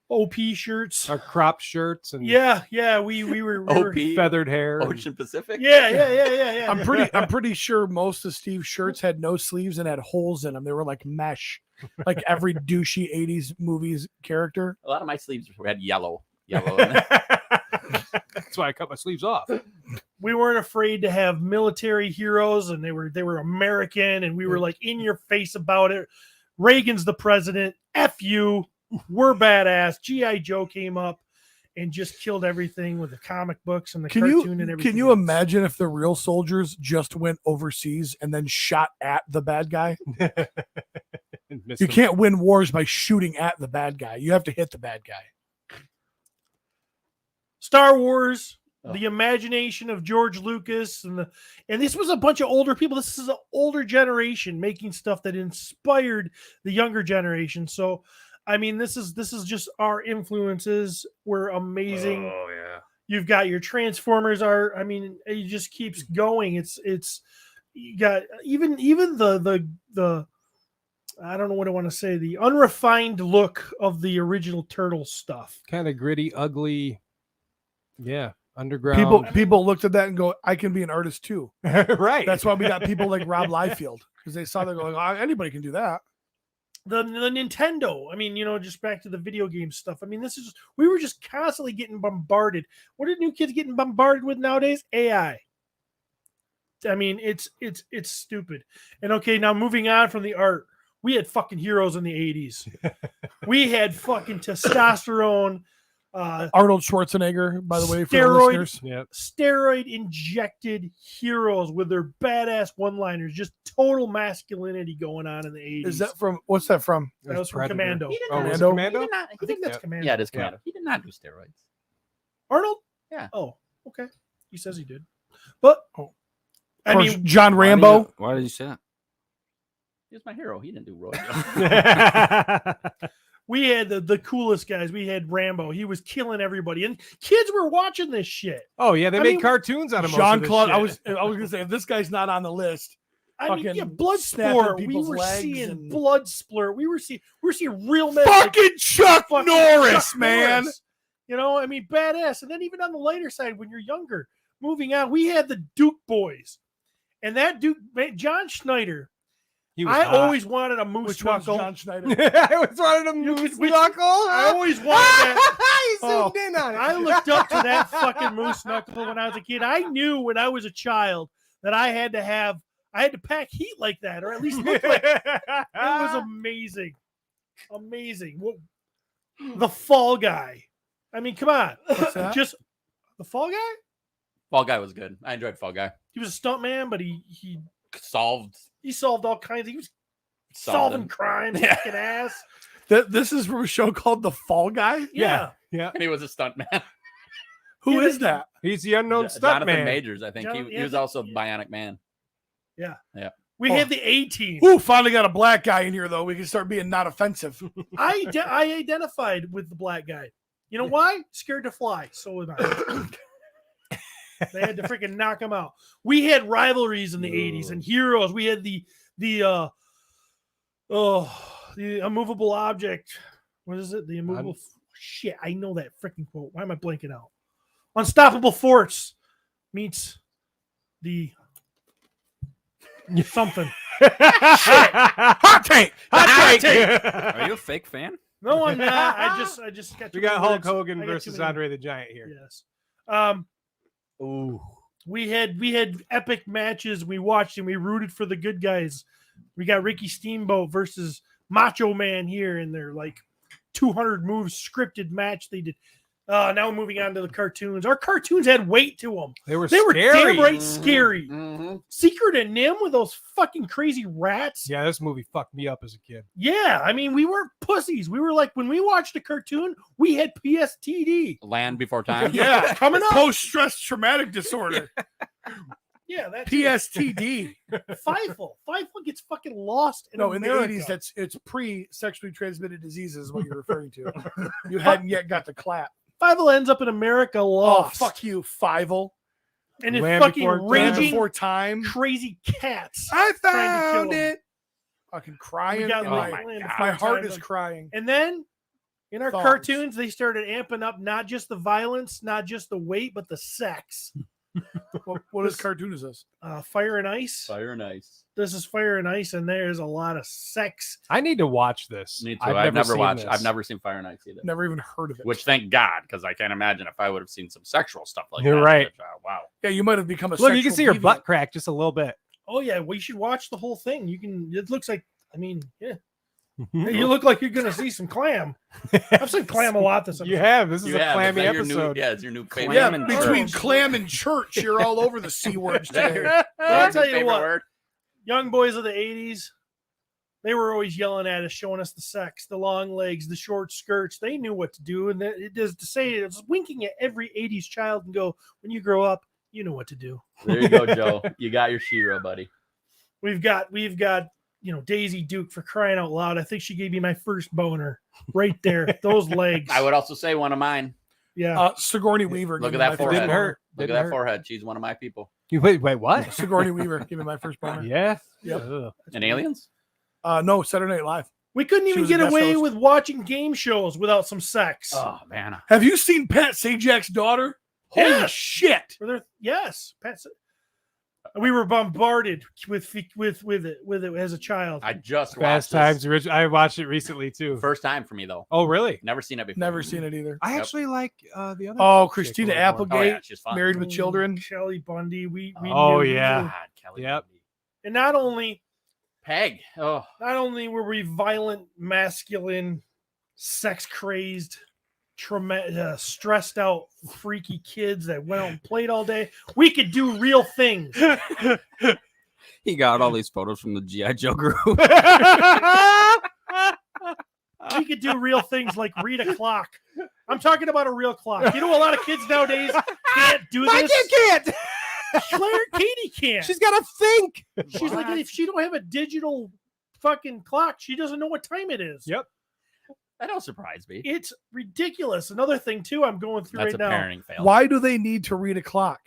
OP shirts, Our crop shirts and yeah, we were OP, feathered hair. Ocean Pacific. yeah. I'm pretty sure most of Steve's shirts had no sleeves and had holes in them. They were like mesh, like every douchey 80s movies character. A lot of my sleeves had yellow. In it. That's why I cut my sleeves off. We weren't afraid to have military heroes, and they were American, and we were like in your face about it. Reagan's the president. F you. We're badass. G.I. Joe came up and just killed everything with the comic books and the cartoon and everything. Can you imagine if the real soldiers just went overseas and then shot at the bad guy? You can't win wars by shooting at the bad guy. You have to hit the bad guy. Star Wars, the imagination of George Lucas, and this was a bunch of older people. This is an older generation making stuff that inspired the younger generation. So, I mean, this is just our influences were amazing. Oh yeah. You've got your Transformers art. I mean, it just keeps going. It's you got even the I don't know what I want to say, the unrefined look of the original Turtle stuff. kind of gritty, ugly. Yeah, underground. People looked at that and go, I can be an artist too. Right. That's why we got people like Rob Liefeld, because they saw they're going, oh, anybody can do that. The Nintendo, I mean, just back to the video game stuff. I mean, we were just constantly getting bombarded. What are new kids getting bombarded with nowadays? AI. I mean, it's stupid. And okay, now moving on from the art, we had fucking heroes in the 80s. We had fucking testosterone. Arnold Schwarzenegger, by the way, for the listeners. Yep. Steroid injected heroes with their badass one-liners, just total masculinity going on in the 80s. Is that from, what's that from? That was from Predator. Commando. He did Oh, not- was it Commando? Commando? He did not- I think that's Commando. Yeah, it is Commando. He did not do steroids. Arnold? Yeah. Oh, okay. He says he did. But I Or mean, John Rambo. Why did you say that? He was my hero. He didn't do roids. we had the coolest guys. We had Rambo. He was killing everybody, and kids were watching this shit. Oh yeah, they I made mean, cartoons out of most Jean of this Claude. shit. I was gonna say if this guy's not on the list. I mean, Fucking yeah, blood snapping sport. We people's were legs seeing and- blood splurt. We were seeing real men. like Fucking Chuck fucking Norris, Chuck man. Norris. I mean, badass. And then even on the later side, when you're younger, moving on, we had the Duke boys, and that Duke, John Schneider. He was I hot. always wanted a moose Which one's knuckle. John Schneider? I was wanted a moose which- knuckle. I always wanted that. He's zoomed in on it. I looked up to that fucking moose knuckle when I was a kid. I knew when I was a child that I had to pack heat like that, or at least look like it. It was amazing. Amazing. The Fall Guy. I mean, come on. What's that? Just the Fall Guy? Fall Guy was good. I enjoyed Fall Guy. He was a stuntman, but he Solved solved all kinds. He was solved solving him. crime, Yeah. fucking ass. This is from a show called The Fall Guy. Yeah. Yeah, And he was a stuntman. Who Yeah, is that? he's the unknown Jonathan stuntman. Majors, I think. He was also Bionic Man. We had the A-Team. Ooh, finally got a black guy in here though. We can start being not offensive. I identified with the black guy. You know why? Scared to fly. So am I. They had to freaking knock him out. We had rivalries in the 80s and heroes. We had the immovable object. What is it? The immovable shit. I know that freaking quote. Why am I blanking out? Unstoppable Force meets the something. Hot take. Hot take. Are you a fake fan? No, I'm not. I just got. We too got many Hulk words. Hogan I got too versus many- Andre the Giant here. Yes. Ooh. We had epic matches. We watched and we rooted for the good guys. We got Ricky Steamboat versus Macho Man here in their like 200 moves scripted match they did. Now moving on to the cartoons. Our cartoons had weight to them. They were They were scary. damn right scary. Mm-hmm. Secret and Nim with those fucking crazy rats. Yeah, this movie fucked me up as a kid. Yeah, I mean, we weren't pussies. We were like, when we watched a cartoon, we had PSTD. Land Before Time. Yeah, Coming up. Post-stress traumatic disorder. Yeah, that's PSTD. Fievel. Fievel gets fucking lost in No, in the America. 80s, it's pre-sexually transmitted diseases is what you're referring to. You hadn't yet got the clap. Fievel ends up in America Oh, lost. fuck you, Fievel. And it's Land fucking Before Time. Land raging Before Time. crazy cats. I trying to found kill him. it. Fucking crying. We got and Land my, Before my heart Time. is crying. And then in our Thongs. cartoons, they started amping up not just the violence, not just the weight, but the sex. What is cartoon is this? Fire and Ice. Fire and Ice. This is Fire and Ice, and there's a lot of sex. I need to watch this. Me too. I've never seen watched. this. I've never seen Fire and Ice either. Never even heard of it. Which thank God, because I can't imagine if I would have seen some sexual stuff like You're that. right. Wow. Yeah, you might have become a Look, you can sexual see her deviant. butt crack just a little bit. Oh yeah, we should watch the whole thing. You can. It looks like. I mean, yeah. Mm-hmm. You look like you're gonna see some clam. I've seen clam a lot this You episode. have. This is You a have, clammy is that your new- episode. yeah, it's your new favorite. Yeah, Clam and between church. clam and church, you're all over the C words today. I'll tell you Favorite what. word? Young boys of the 80s, they were always yelling at us, showing us the sex, the long legs, the short skirts. They knew what to do. And it is to say, it's winking at every 80s child and go, when you grow up, you know what to do. There you go, Joe. You got your She-Ra, buddy. We've got, Daisy Duke, for crying out loud. I think she gave me my first boner right there. Those legs. I would also say one of mine. Yeah. Sigourney Weaver. Look gave at me that my forehead. first Didn't hurt. Look Didn't at that hurt. forehead. She's one of my people. You wait, what? boner. Sigourney Weaver. Give me my first boner. Yeah. Yep. Ugh. And Aliens? No, Saturday Night Live. We couldn't She even was the get best away host. with watching game shows without some sex. Oh, man. Have you seen Pat Sajak's daughter? Holy Yeah. shit! Yes. We were bombarded with it as a child. I just Fast watched Times. I watched it recently too. this. First time for me, though. Oh, really? Never seen it before. Never seen it either. I Yep. actually like the other. Oh, chick Christina a little more. Applegate. Oh, yeah, she's fun. Married with Children. Kelly Bundy. We Oh, knew- yeah. God, Kelly. Yep. Bundy. And not only Peg. Oh, were we violent, masculine, sex crazed, stressed out, freaky kids that went out and played all day, we could do real things. He got all these photos from the GI Joe group. We could do real things like read a clock. I'm talking about a real clock. You know, a lot of kids nowadays can't do My this. kid can't. Katie can't. She's got to think. She's like, if she don't have a digital fucking clock, she doesn't know what time it is. Yep. that don't surprise me. It's ridiculous. Another thing too, I'm going through That's right a now. parenting fail. Why do they need to read a clock?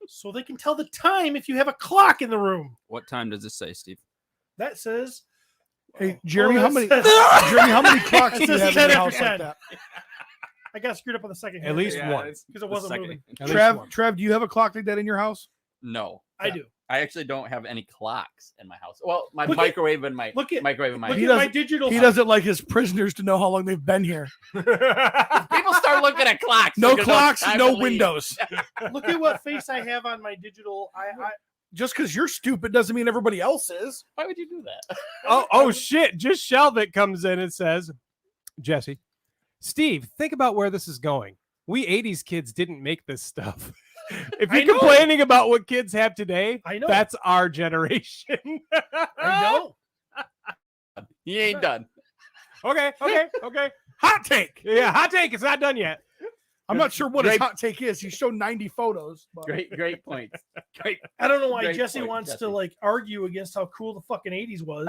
So they can tell the time if you have a clock in the room. What time does it say, Steve? That says, Hey, Jeremy, Oh, how that many? says- Jeremy, how many clocks do It you says have in 10 your after house like 10. that? I got screwed up on the second. At least one. because it wasn't moving. At least one. Trav, do you have a clock like that in your house? No, I do. I actually don't have any clocks in my house. Well, my Look at- microwave and my look at- microwave and my Look He at my doesn't- digital. He doesn't like his prisoners to know how long they've been here. people People start looking at clocks. No They're gonna know clocks, time no to leave. windows. Look at what face I have on my digital. Just because you're stupid doesn't mean everybody else is. Why would you do that? Oh shit! Just Shelvick comes in and says, "Jesse, Steve, think about where this is going. We '80s kids didn't make this stuff. If I you're know. complaining about what kids have today, I know. that's our generation." I know. He ain't done. Okay. Hot take. Yeah, hot take. It's not done yet. I'm not sure what his Great- hot take is. He showed 90 photos. But... Great points. Great. I don't know why Great Jesse point, wants Jesse. to like argue against how cool the fucking 80s was.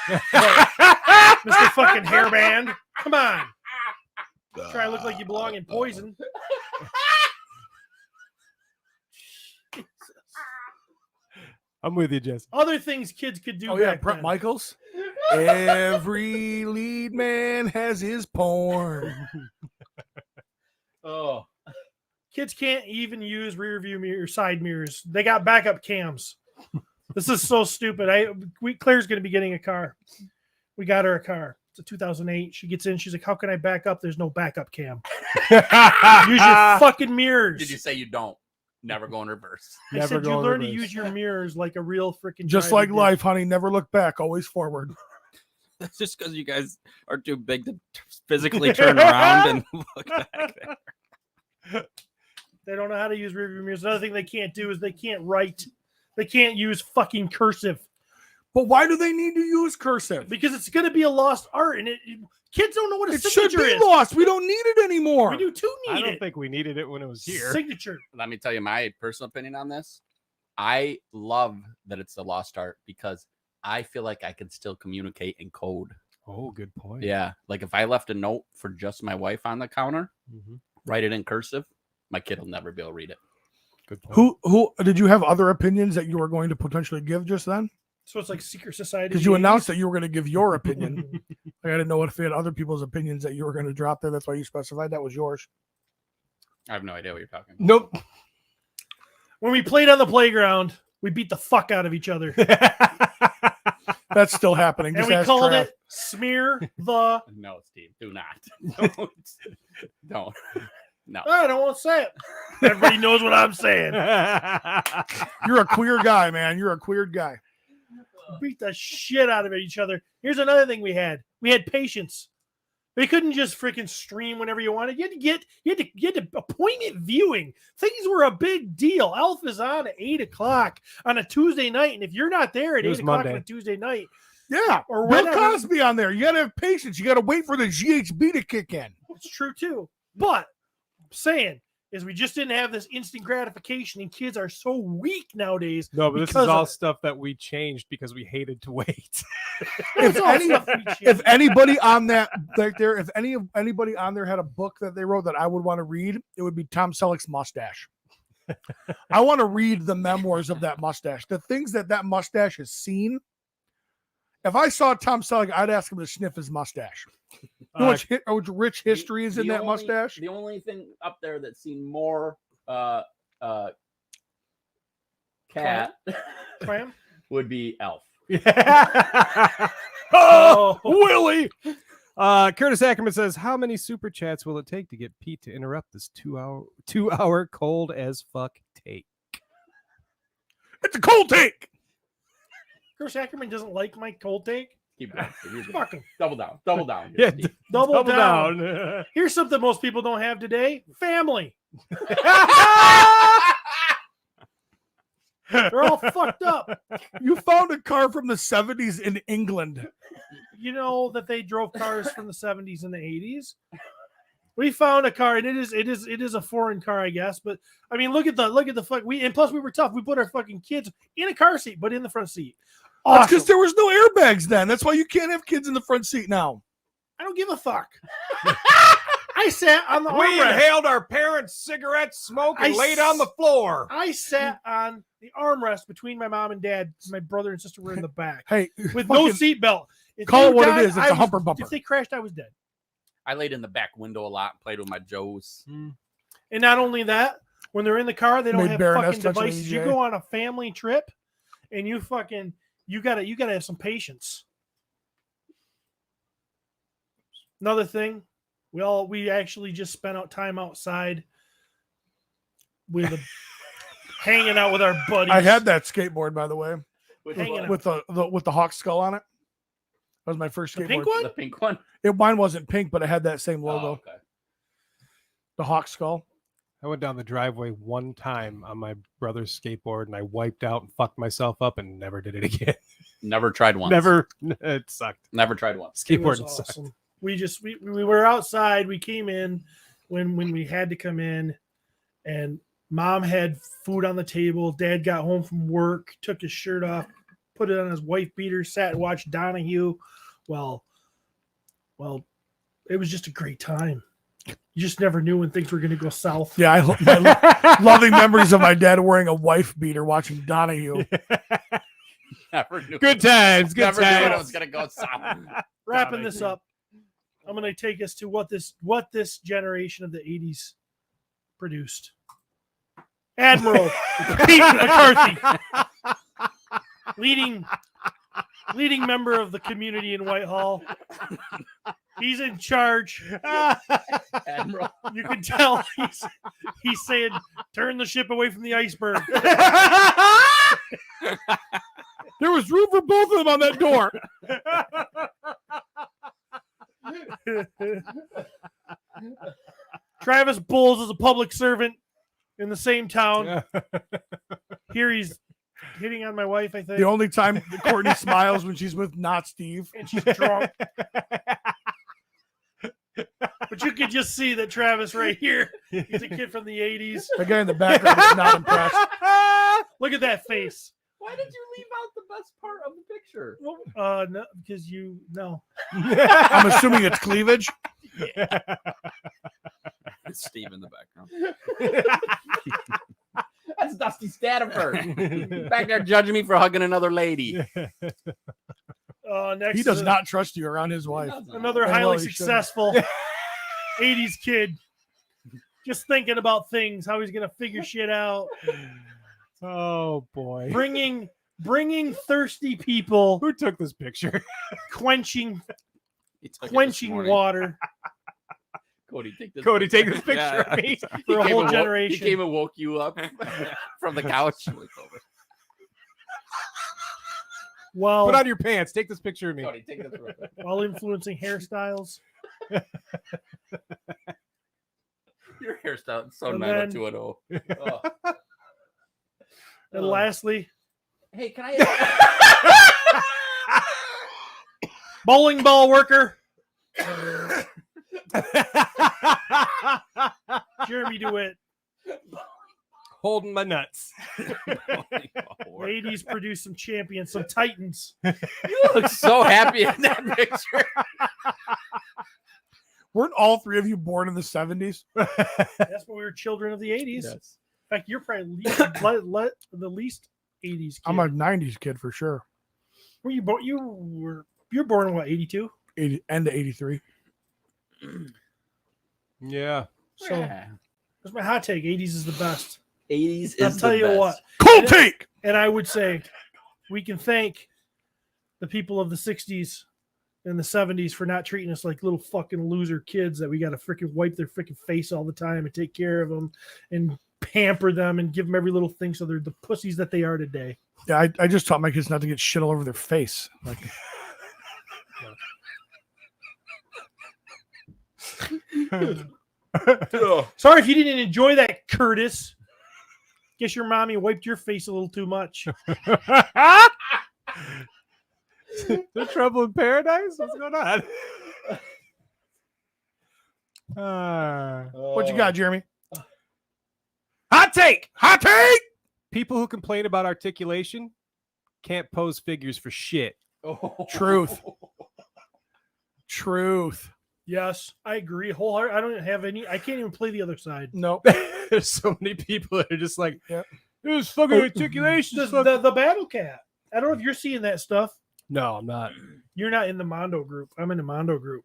Mr. fucking hairband. Come on. Try to look like you belong in Poison. I'm with you, Jesse. Other things kids could do. Oh yeah, back Brett then. Michaels. Every lead man has his porn. Oh. Kids can't even use rear view mirror, side mirrors. They got backup cams. This is so stupid. Claire's going to be getting a car. We got her a car. It's a 2008. She gets in. She's like, "How can I back up? There's no backup cam. Use your fucking mirrors." Did you say you don't? Never go in reverse. I Never said go you in learn to reverse. use your mirrors like a real freaking. Just driver like did. life, honey. Never look back. Always forward. That's just because you guys are too big to physically turn around and look back there. They don't know how to use rear view mirrors. Another thing they can't do is they can't write. They can't use fucking cursive But why do they need to use cursive? because it's going to be a lost art, and kids don't know what a It should signature be is. lost. We don't need it anymore. We do too I need don't it. think we needed it when it was here. Signature. Let me tell you my personal opinion on this. I love that it's a lost art because I feel like I can still communicate in code. Oh, good point. Yeah. Like if I left a note for just my wife on the counter, write it in cursive, my kid will never be able to read it. Good point. Who did you have other opinions that you were going to potentially give just then? So it's like secret society. Because you announced that you were going to give your opinion. I didn't know if you had other people's opinions that you were going to drop there. That's why you specified that was yours. I have no idea what you're talking about. Nope. When we played on the playground, we beat the fuck out of each other, That's still happening. and Just we ask called Trav. it smear the. No, Steve, do not. Don't. No. I don't want to say it. Everybody knows what I'm saying. You're a queer guy, man. You're a queer guy. Beat the shit out of each other. Here's another thing we had. We had patience. We couldn't just freaking stream whenever you wanted. You had to get appointment viewing. Things were a big deal. Alpha's on at 8:00 on a Tuesday night, and if you're not there at It was 8:00 on Monday. a Tuesday night, Yeah. Or Bill whatever. Cosby on there. You got to have patience. You got to wait for the GHB to kick in. it's true too. But I'm saying is we just didn't have this instant gratification, and kids are so weak nowadays. No, but this is because all of it. stuff that we changed because we hated to wait. It's all any- stuff we If changed. anybody on that like there, if anybody on there had a book that they wrote that I would want to read, it would be Tom Selleck's mustache. I want to read the memoirs of that mustache. The things that mustache has seen. If I saw Tom Selleck, I'd ask him to sniff his mustache. You know how much rich history is in that mustache? The only thing up there that's seen more cat Clam? would be Elf. Oh, Willie. Curtis Ackerman says, "How many super chats will it take to get Pete to interrupt this 2 hour cold as fuck take?" It's a cold take. Chris Ackerman doesn't like my cold take. Keep going. Steve. You're good. Fuck him. Double down. Double down. Yeah, Steve. Double down. down. Here's something most people don't have today: family. They're all fucked up. You found a car from the 70s in England. You know that they drove cars from the 70s and the 80s. We found a car, and it is a foreign car, I guess. But I mean, look at the fuck. And plus we were tough. We put our fucking kids in a car seat, but in the front seat. That's Awesome. because there was no airbags then. That's why you can't have kids in the front seat now. I don't give a fuck. I sat on the We armrest. inhaled our parents' cigarette smoke and I laid on the floor. I sat on the armrest between my mom and dad. My brother and sister were in the back Hey, with no fucking seatbelt. If call they it what it died, is. It's I a was- humper bumper. If they crashed, I was dead. I laid in the back window a lot and played with my Joes. And not only that, when they're in the car, they don't Made have Baroness fucking touch an devices. You EJ. go on a family trip, and you gotta have some patience. Another thing, We actually just spent out time outside with hanging out with our buddies. I had that skateboard, by the way, Hanging out. with the hawk skull on it. That was my first The skateboard. pink one? The pink one. Mine wasn't pink, but it had that same logo. Oh, okay. The hawk skull. I went down the driveway one time on my brother's skateboard and I wiped out and fucked myself up and never did it again. Never tried once. Never. It sucked. Never tried once. It was Skateboarding sucked. awesome. We were outside. We came in when we had to come in, and Mom had food on the table. Dad got home from work, took his shirt off, put it on his wife beater, sat and watched Donahue. Well, it was just a great time. You just never knew when things were going to go south. Yeah, my loving memories of my dad wearing a wife beater watching Donahue. Never knew. Good times. Good Never knew it times. was gonna go south. Wrapping this up, I'm going to take us to what this generation of the 80s produced. Admiral Pete McCarthy, leading member of the community in Whitehall. He's in charge. Admiral. You can tell he's saying, "Turn the ship away from the iceberg." There was room for both of them on that door. Travis Bowles is a public servant in the same town. Here he's hitting on my wife, I think. The only time Courtney smiles when she's with not Steve. And she's drunk. But you can just see that Travis right here, he's a kid from the 80s. The guy in the background is not impressed. Look at that face. Why did you leave out the best part of the picture? No, because no. I'm assuming it's cleavage. It's Steve in the background. That's Dusty Stanford. Back there judging me for hugging another lady. Next, He does not trust you around his wife. another I know highly he shouldn't. successful 80s kid. Just thinking about things, how he's going to figure shit out. Oh boy. Bringing thirsty people, Who took this picture? quenching He took it this quenching morning. water Cody, take this. Cody, take this picture Yeah. of me. for a came whole and generation. He came and woke you up from the couch. while, Put on your pants. Take this picture of me. Cody, take this real quick. while influencing hairstyles. Your hairstyle is so And then- 90210. Oh. And Oh. lastly, Hey, can I? bowling ball worker. Jeremy DeWitt. Holding my nuts. Ladies produce some champions, some titans. You look so happy in that picture. Weren't all three of you born in the 70s? That's when we were children of the 80s. In fact, you're probably the least 80s kid. I'm a 90s kid for sure. Were you born? You were born in what, 82? 80, end of 83. Yeah. So that's my hot take. 80s is the best. 80s is I'll tell the you best. what. Cold take! And I would say we can thank the people of the 60s and the 70s for not treating us like little fucking loser kids that we got to freaking wipe their freaking face all the time and take care of them and pamper them and give them every little thing so they're the pussies that they are today. Yeah, I just taught my kids not to get shit all over their face. Like, Sorry if you didn't enjoy that, Curtis. Guess your mommy wiped your face a little too much. The Trouble in Paradise? What's going on? what you got, Jeremy? Hot take! Hot take! People who complain about articulation can't pose figures for shit. Truth. Truth. Yes, I agree. Wholehearted. I don't have any. I can't even play the other side. Nope. There's so many people that are just like, Yep. it was fucking articulation. The Battle Cat. I don't know if you're seeing that stuff. No, I'm not. You're not in the Mondo group. I'm in the Mondo group.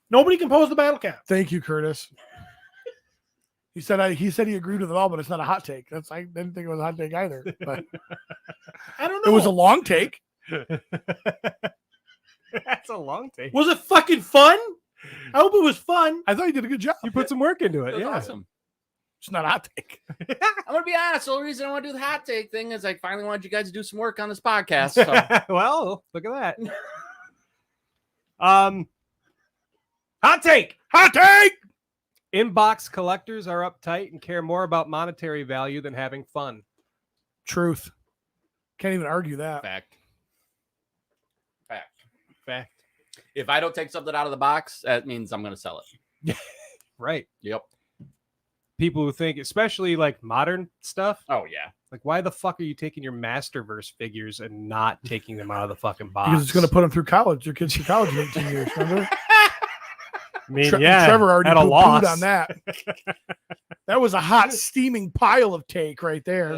Nobody can pose the Battle Cat. Thank you, Curtis. He said he agreed with it all, but it's not a hot take. I didn't think it was a hot take either. But I don't know. it was a long take. That's a long take. Was it fucking fun? I hope it was fun. I thought you did a good job. You put some work into it. That's Yeah. awesome. It's not a hot take. I'm gonna be honest. The only reason I want to do the hot take thing is I finally wanted you guys to do some work on this podcast. So. Well, look at that. Hot take. Hot take. Inbox collectors are uptight and care more about monetary value than having fun. Truth. Can't even argue that. Fact. Fact. If I don't take something out of the box, that means I'm gonna sell it. Right. Yep. People who think, especially like modern stuff, Oh yeah. like why the fuck are you taking your Masterverse figures and not taking them out of the fucking box? Because it's going to put them through college. Your kids through college in 18 years. Remember? I mean, yeah, Trevor already at a loss poo-pooed on that. That was a hot, steaming pile of take right there.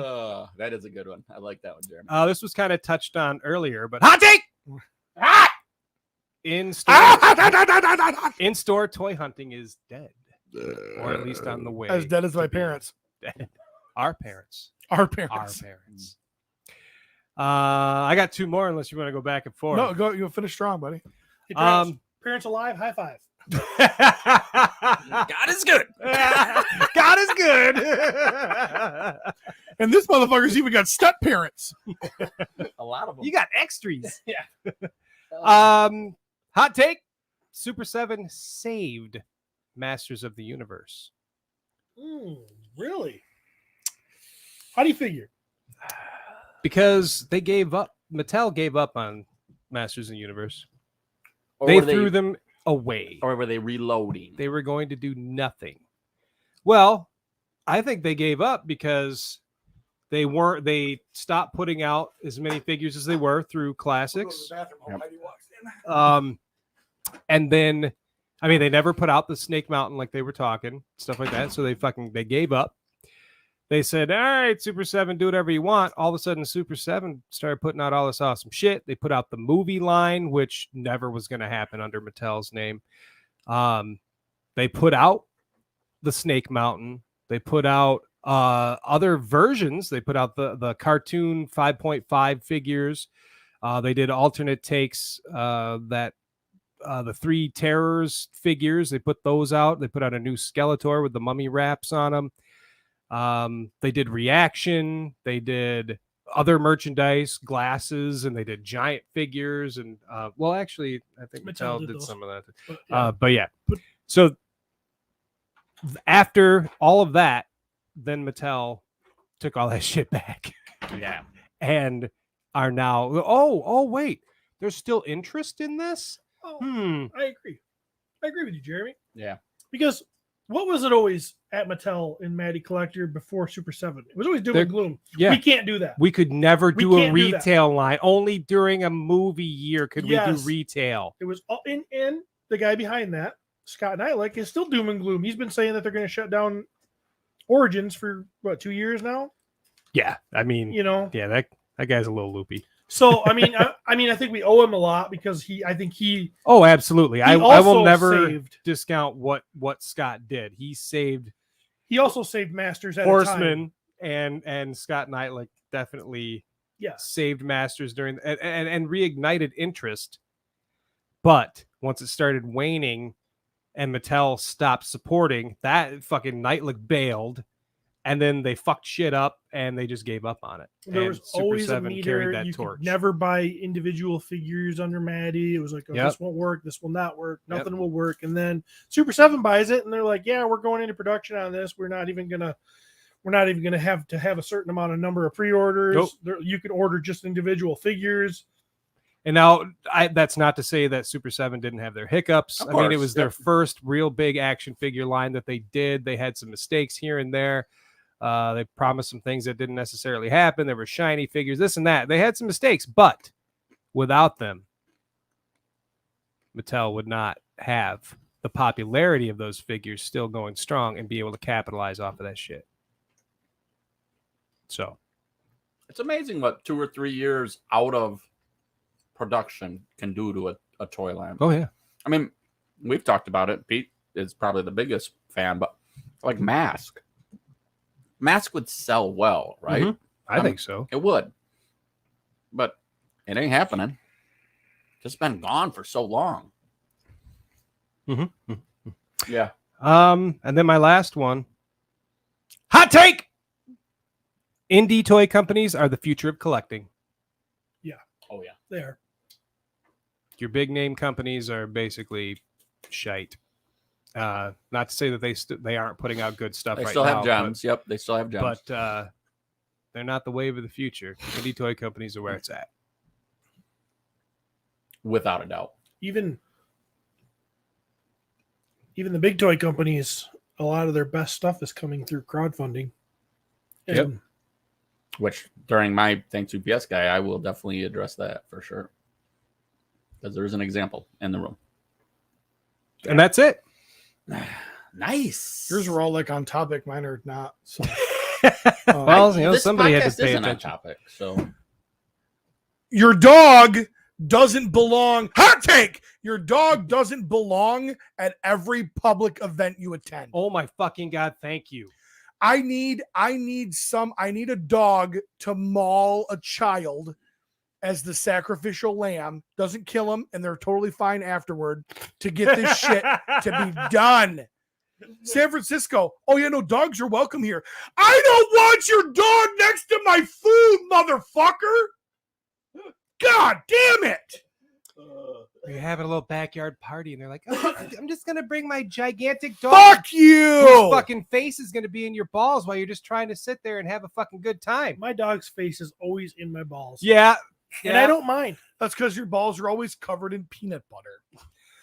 That is a good one. I like that one, Jeremy. This was kind of touched on earlier, but hot take. In-store toy hunting is dead, or at least on the way. As dead as to my be parents. dead. Our parents. Our parents. Our parents. I got two more, unless you want to go back and forth. No, go. You'll finish strong, buddy. Hey, parents alive, high five. God is good. God is good. And this motherfucker's even got step parents. A lot of them. You got extras. Yeah. Hot take: Super 7 saved Masters of the Universe. Really? How do you figure? Because they gave up. Mattel gave up on Masters of the Universe. Or They were threw them away. Or were they reloading? They were going to do nothing. Well, I think they gave up because they stopped putting out as many figures as they were through classics. And then, I mean, they never put out the Snake Mountain like they were talking, stuff like that. So they gave up. They said, all right, Super 7, do whatever you want. All of a sudden, Super 7 started putting out all this awesome shit. They put out the movie line, which never was going to happen under Mattel's name. They put out the Snake Mountain. They put out other versions. They put out the cartoon 5.5 figures. They did alternate takes the Three Terrors figures. They put those out. They put out a new Skeletor with the mummy wraps on them. They did reaction. They did other merchandise, glasses, and they did giant figures. And well, actually, I think Mattel did some of that. But yeah. So after all of that, then Mattel took all that shit back. Yeah. And are now, oh, wait, there's still interest in this? I agree. I agree with you, Jeremy. Yeah. Because what was it always at Mattel in Matty Collector before Super 7? It was always doom and gloom. Yeah. We can't do that. We could never do a can't do that. retail line. Only during a movie year could we do retail. It was all in the guy behind that, Scott Nylick, is still doom and gloom. He's been saying that they're going to shut down Origins for what, 2 years now? Yeah. I mean, yeah, that guy's a little loopy. So I mean, I think we owe him a lot because I think he. Oh, absolutely. I will also never discount what Scott did. He also saved Masters at Horseman a time. and Scott Nylick definitely Yes. saved Masters during and reignited interest. But once it started waning and Mattel stopped supporting, that fucking Nylick bailed. And then they fucked shit up, and they just gave up on it. There was Super always a 7 meter. carried that You torch. could never buy individual figures under Matty. It was like, this won't work. This will not work. Nothing will work. And then Super 7 buys it, and they're like, yeah, we're going into production on this. We're not even gonna have a certain amount of number of pre-orders. Nope. You can order just individual figures. And now, that's not to say that Super 7 didn't have their hiccups. I mean, it was their first real big action figure line that they did. They had some mistakes here and there. They promised some things that didn't necessarily happen. There were shiny figures, this and that. They had some mistakes, but without them, Mattel would not have the popularity of those figures still going strong and be able to capitalize off of that shit. So it's amazing what 2 or 3 years out of production can do to a toy line. Oh, yeah. I mean, we've talked about it. Pete is probably the biggest fan, but like Mask would sell well, right? Mm-hmm. I think so. It would. But it ain't happening. Just been gone for so long. Yeah. And then my last one. Hot take. Indie toy companies are the future of collecting. Oh yeah. There. Your big name companies are basically shite. Not to say that they aren't putting out good stuff They right still now. have gems. Yep, they still have gems. But they're not the wave of the future. Indie toy companies are where it's at. Without a doubt. Even the big toy companies, a lot of their best stuff is coming through crowdfunding. Yep. And Which during my Thanks UPS guy, I will definitely address that for sure. Because there is an example in the room. And that's it. Nice. Yours were all like on topic. Mine are not. So. Well, This somebody had to podcast pay isn't on attention. topic, so Your dog doesn't belong. Hot take. Your dog doesn't belong at every public event you attend. Oh my fucking God, thank you. I need a dog to maul a child as the sacrificial lamb, doesn't kill him, and they're totally fine afterward, to get this shit to be done. San Francisco. Oh yeah, no, dogs are welcome here. I don't want your dog next to my food, motherfucker. God damn it. You're having a little backyard party, and they're like, oh, I'm just going to bring my gigantic dog. Fuck you. Whose fucking face is going to be in your balls while you're just trying to sit there and have a fucking good time. my dog's face is always in my balls. Yeah. And I don't mind. That's because your balls are always covered in peanut butter.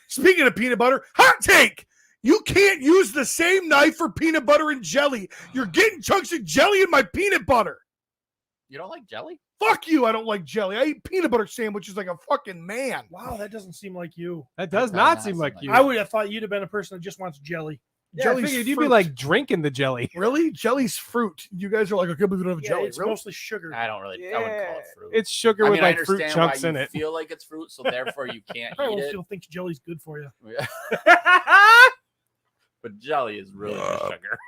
Speaking of peanut butter, hot take. You can't use the same knife for peanut butter and jelly. You're getting chunks of jelly in my peanut butter. you don't like jelly? Fuck you. I don't like jelly. I eat peanut butter sandwiches like a fucking man. Wow, that doesn't seem like you. That does That not does seem not like seem you. I would have thought you'd have been a person that just wants jelly. Yeah, I Jelly's figured you'd be fruit. like drinking the jelly. Really? Jelly's fruit. You guys are like, I can't believe we don't have Yeah, jelly. it's Really? mostly sugar. I don't really. I wouldn't call it fruit. It's sugar I with mean, I like fruit understand chunks why in you it. feel like it's fruit, so therefore you can't I eat almost it. still think jelly's good for you. But jelly is really just sugar.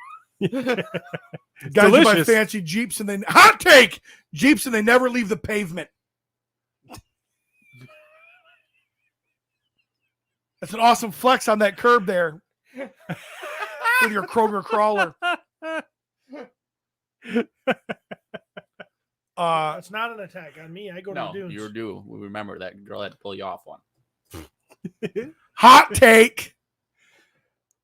Guys who buy delicious. fancy Jeeps and they hot take Jeeps and they never leave the pavement. That's an awesome flex on that curb there. With your Kroger crawler. It's not an attack on me. I go No, to the dunes. you were due. We remember that girl had to pull you off one. Hot take.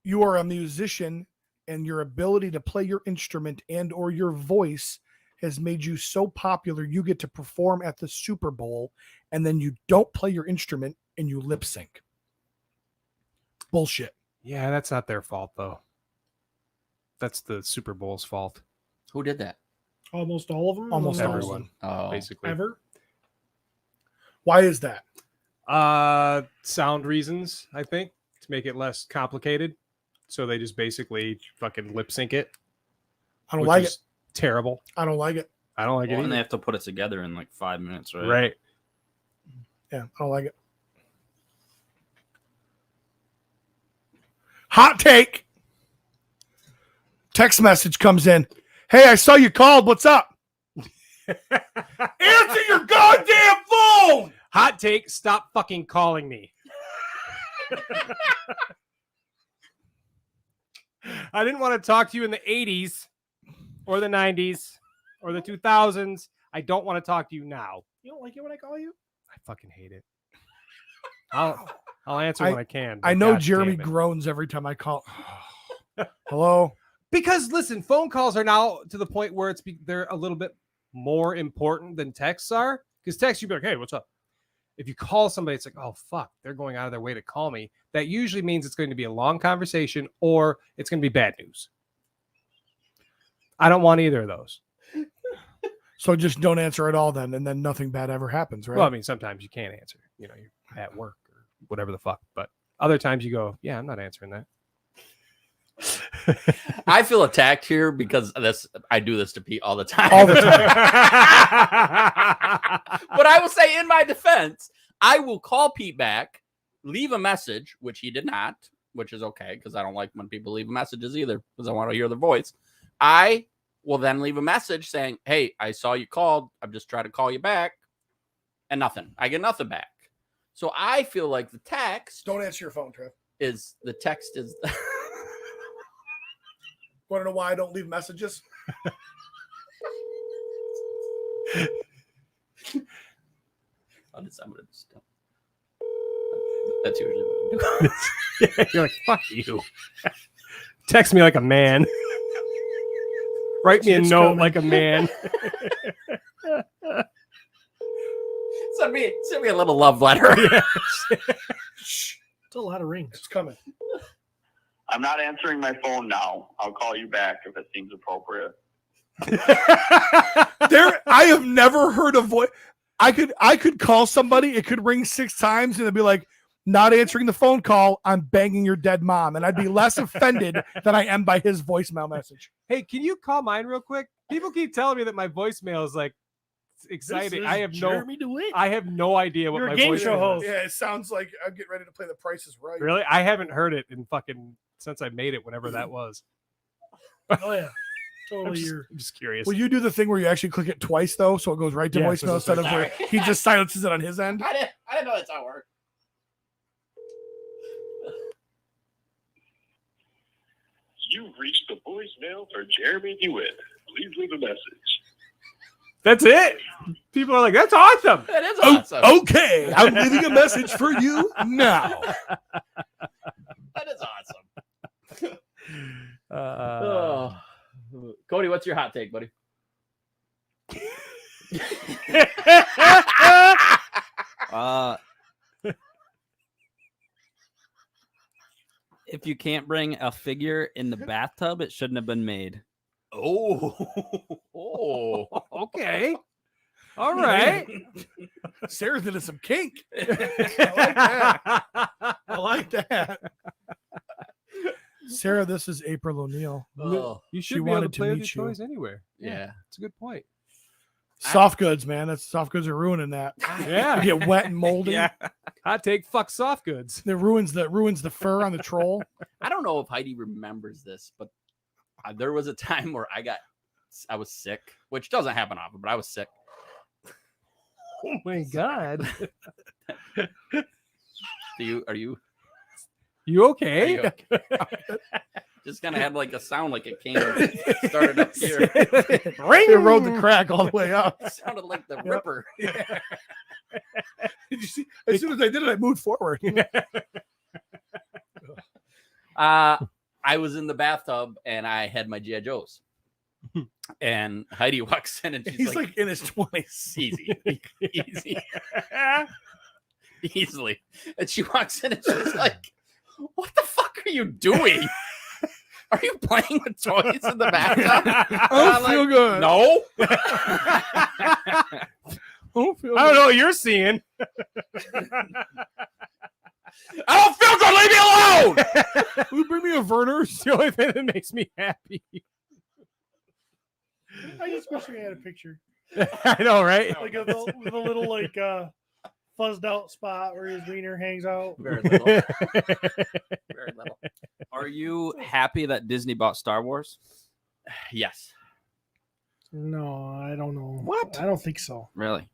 You are a musician and your ability to play your instrument and or your voice has made you so popular you get to perform at the Super Bowl and then you don't play your instrument and you lip sync. Bullshit. Yeah, that's not their fault though. That's the Super Bowl's fault. Who did that? Almost all of them. Almost all of Everyone, Oh, basically. Ever. Why is that? Sound reasons, I think, to make it less complicated. So they just basically fucking lip sync it. I don't which like is it. Terrible. I don't like it. I don't like Well, it and they either. have to put it together in like 5 minutes, right? Right. Yeah, I don't like it. Hot take. Text message comes in. Hey, I saw you called. What's up? Answer your goddamn phone. Hot take, stop fucking calling me. I didn't want to talk to you in the 80s or the 90s or the 2000s. I don't want to talk to you now. You don't like it when I call you? I fucking hate it. I'll answer when I can. I but know God Jeremy damn it. groans every time I call. Hello? Because listen, phone calls are now to the point where they're a little bit more important than texts are. Because text, you'd be like, hey, what's up? If you call somebody, it's like, oh, fuck, they're going out of their way to call me. That usually means it's going to be a long conversation or it's going to be bad news. I don't want either of those. So just don't answer at all then, and then nothing bad ever happens, right? Well, I mean, sometimes you can't answer. You know, you're at work or whatever the fuck. But other times you go, yeah, I'm not answering that. I feel attacked here because I do this to Pete all the time. All the time. But I will say, in my defense, I will call Pete back, leave a message, which he did not, which is okay because I don't like when people leave messages either because I want to hear their voice. I will then leave a message saying, hey, I saw you called. I'm just trying to call you back. And nothing. I get nothing back. So I feel like the text Don't answer your phone, Trev. is the text is. Want to know why I don't leave messages? I'm gonna just. That's usually what I do. You're like, fuck you. Text me like a man. Write me a Shit's note coming. like a man. Send me a little love letter. Shh, It's a lot of rings. it's coming. I'm not answering my phone now. I'll call you back if it seems appropriate. I have never heard a voice. I could call somebody. It could ring 6 times, and it'd be like, not answering the phone call. I'm banging your dead mom, and I'd be less offended than I am by his voicemail message. Hey, can you call mine real quick? People keep telling me that my voicemail is like exciting. I have Jeremy DeWitt. I have no idea what You're a my game voicemail show is. host. Yeah, it sounds like I'm getting ready to play The Price is Right. Really? I haven't heard it in fucking since I made it, whenever that was. Oh yeah, I'm totally. I'm just curious. Will you do the thing where you actually click it twice though, so it goes right to Yeah, voicemail so instead of where he just silences it on his end? I didn't know that's how it worked. You've reached the voicemail for Jeremy DeWitt. Please leave a message. That's it. People are like, that's awesome. That is Oh, awesome. okay, I'm leaving a message for you now. That is awesome. Uh, Cody, what's your hot take, buddy? If you can't bring a figure in the bathtub, it shouldn't have been made. Oh. okay. All right. Sarah's into some kink. I like that. Sarah, this is April O'Neil. Oh. You She should be able to wanted to play with meet your you. toys anywhere. Yeah. That's a good point. Soft goods, man. That's soft goods are ruining that. Yeah. They get wet and moldy. Hot take, fuck soft goods. It ruins the fur on the troll. I don't know if Heidi remembers this, but there was a time where I was sick, which doesn't happen often, but I was sick. Oh my god. Are you You okay? okay? Just kind of had like a sound like it came started up here. Ring! It rode the crack all the way up. It sounded like the Ripper. Did you see? As soon as I did it, I moved forward. I was in the bathtub and I had my G.I. Joes. And Heidi walks in and she's He's like in his 20s. easy. Easily. And she walks in and she's like, what the fuck are you doing? Are you playing with toys in the bathtub? I don't feel good. No. I don't feel I don't know what you're seeing. I don't feel good. Leave me alone. Will you bring me a Verner's? The only thing that makes me happy. I just wish we had a picture, I know, right? like with a little like fuzzed out spot where his wiener hangs out. Very little. Very little. Are you happy that Disney bought Star Wars? Yes. No, I don't know. What? I don't think so. Really?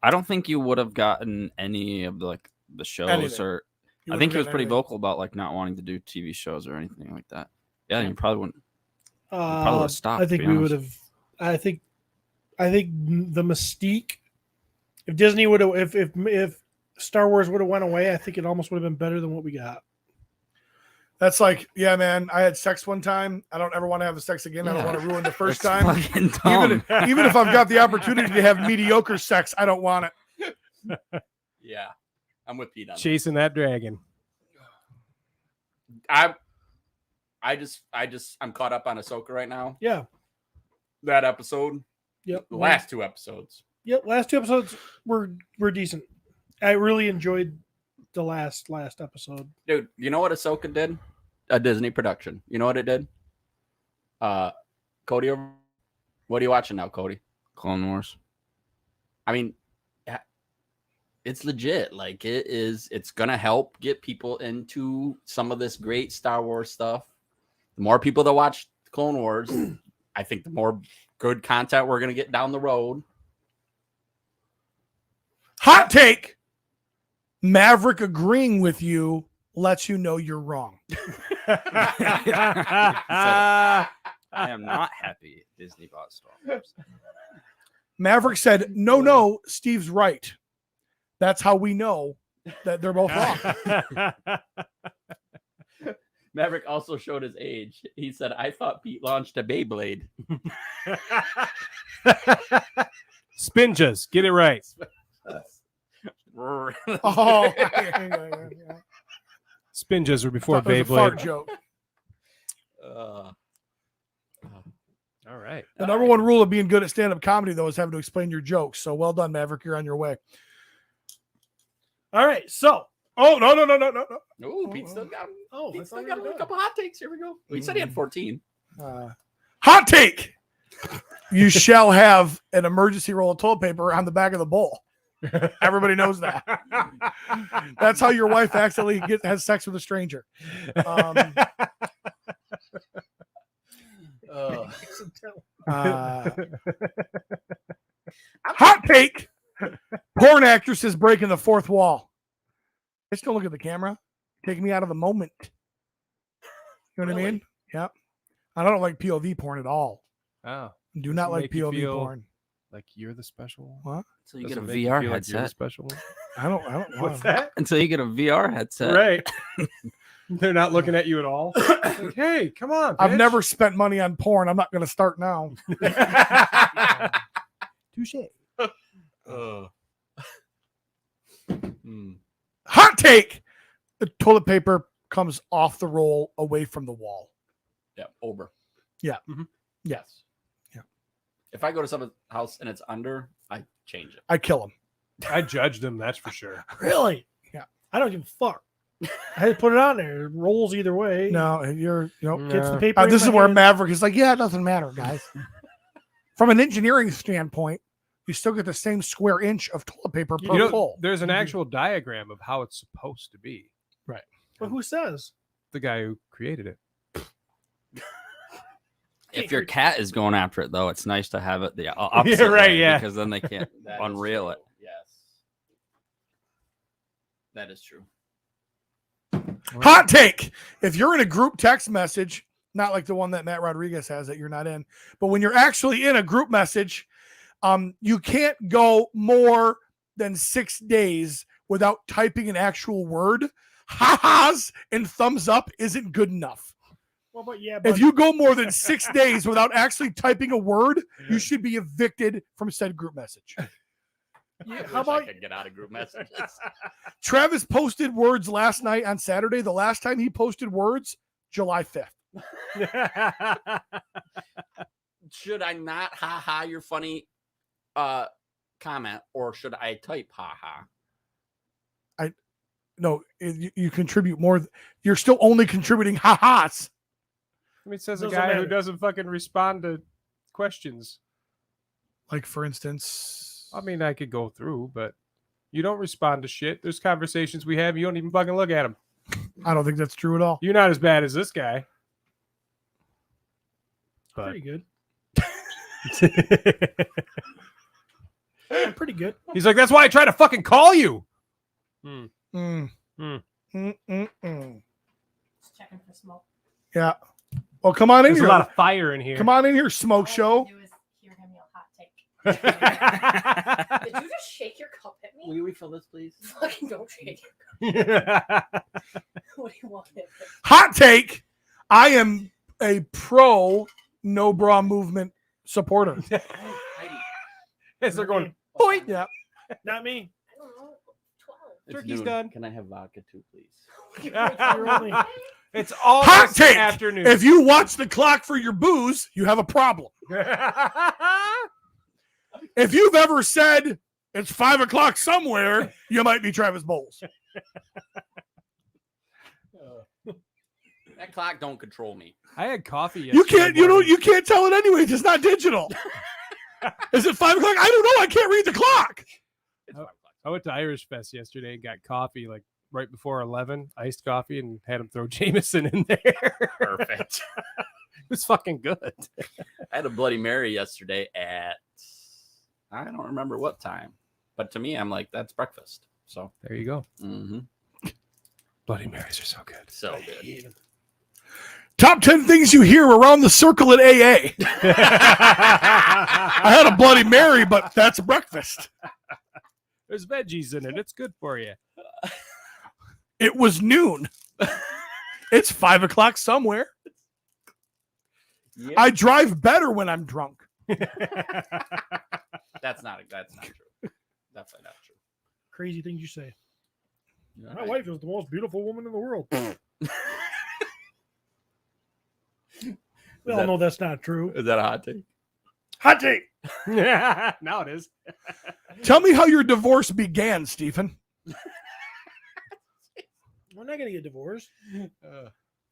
I don't think you would have gotten any of the shows Anything. or You I think he would've was pretty gotten vocal about like not wanting to do TV shows or anything like that. Yeah, you probably wouldn't. Probably would've stopped, I think to be we would honest. have. I think the mystique. If Disney would have, if Star Wars would have went away, I think it almost would have been better than what we got. That's like, yeah, man, I had sex one time. I don't ever want to have sex again. I don't want to ruin the first It's time. fucking dumb. Even if I've got the opportunity to have mediocre sex, I don't want it. Yeah. I'm with Pete on that. Chasing that dragon. I'm caught up on Ahsoka right now. Yeah. That episode. Yep. The last 2 episodes. Yep. Last 2 episodes were decent. I really enjoyed the last episode. Dude, you know what Ahsoka did? A Disney production. You know what it did? Cody, what are you watching now, Cody? Clone Wars. I mean, it's legit. Like it's gonna help get people into some of this great Star Wars stuff. The more people that watch Clone Wars, I think the more good content we're gonna get down the road. Hot take. Maverick agreeing with you lets you know you're wrong. I am not happy Disney bought Star Wars. Maverick said, no, Steve's right. That's how we know that they're both wrong. Maverick also showed his age. He said, I thought Pete launched a Beyblade. Spinjas, get it right. Oh, Spinjas were before that was a fart Beyblade. joke. All right. The number one rule of being good at stand-up comedy, though, is having to explain your jokes. So well done, Maverick. You're on your way. All right. So, Oh, no. Oh, Pete still got him. I Pete thought still we got were a done. couple hot takes. Here we go. He said he had 14. Hot take. You shall have an emergency roll of toilet paper on the back of the bowl. Everybody knows that. That's how your wife accidentally has sex with a stranger. Hot take. Porn actresses breaking the fourth wall. Just don't look at the camera. Take me out of the moment. You know what I mean? Yeah. I don't like POV porn at all. Oh, Do not Does it like make you POV feel- porn. like you're the special one? What? Until you Does get a it make you VR feel like you're the headset. special one? I don't What's know. that? Until you get a VR headset. Right. They're not looking at you at all. Like, hey, come on. I've bitch. never spent money on porn. I'm not going to start now. Touche. Hot take. The toilet paper comes off the roll away from the wall. Yeah, over. Yeah. Mhm. Yes. If I go to someone's house and it's under, I change it. I kill him. I judged them, that's for sure. really? Yeah. I don't give a fuck. I had to put it on there. It rolls either way. No, you're. Gets the paper. in This my is where hand. Maverick is like, yeah, it doesn't matter, guys. From an engineering standpoint, you still get the same square inch of toilet paper per You know, pull. there's an actual diagram of how it's supposed to be. But who says? The guy who created it. If your cat is going after it, though, it's nice to have it the opposite Yeah, right, way, yeah. because then they can't That is unreel true. it. Yes. That is true. Hot take. If you're in a group text message, not like the one that Matt Rodriguez has that you're not in, but when you're actually in a group message, you can't go more than 6 days without typing an actual word. Ha-has and thumbs up isn't good enough. Well, but yeah, If you go more than 6 days without actually typing a word, you should be evicted from said group message. I how wish about I could get out of group messages? Travis posted words last night on Saturday. The last time he posted words, July 5th. Should I not ha your funny comment, or should I type ha? No, you contribute more. You're still only contributing ha-has. I mean, it says a Doesn't guy who matter. doesn't fucking respond to questions. Like, for instance, I mean, I could go through, but you don't respond to shit. There's conversations we have, you don't even fucking look at them. I don't think that's true at all. You're not as bad as this guy. But pretty good. I'm pretty good. he's like, that's why I try to fucking call you. Mm. Mm. Mm-mm-mm. Just checking for smoke. Yeah. Well, come on in There's a here. lot of fire in here. Come on in here, smoke All I show. wanted to do is hear him yell hot take. Did you just shake your cup at me? Will you refill this, please? Fucking don't shake your cup. What do you want? Hot take. I am a pro no bra movement supporter. As they're going, Point. Yeah. Not me. I don't know. 12. It's Turkey's noon. done. Can I have vodka too, please? You're only- it's all Hot take. afternoon. If you watch the clock for your booze, you have a problem. If you've ever said it's 5 o'clock somewhere, you might be Travis Bowles. That clock don't control me. I had coffee You yesterday can't. You morning. don't. You can't tell it anyways. It's not digital. Is it 5 o'clock? I don't know. I can't read the clock. It's 5 o'clock. I went to Irish Fest yesterday and got coffee like right before 11, iced coffee, and had him throw Jameson in there. Perfect. It was fucking good. I had a Bloody Mary yesterday at, I don't remember what time, but to me, I'm like, that's breakfast. So, There you go. mm-hmm. Bloody Marys are so good. So good. Top 10 things you hear around the circle at AA. I had a Bloody Mary, but that's breakfast. There's veggies in it. It's good for you. It was noon. It's 5 o'clock somewhere. Yeah. I drive better when I'm drunk. That's not true. Definitely not true. Crazy things you say. All My right. wife is the most beautiful woman in the world. We all know that's not true. Is that a hot take? Hot take. Now it is. Tell me how your divorce began, Stephen. We're not going to get divorced.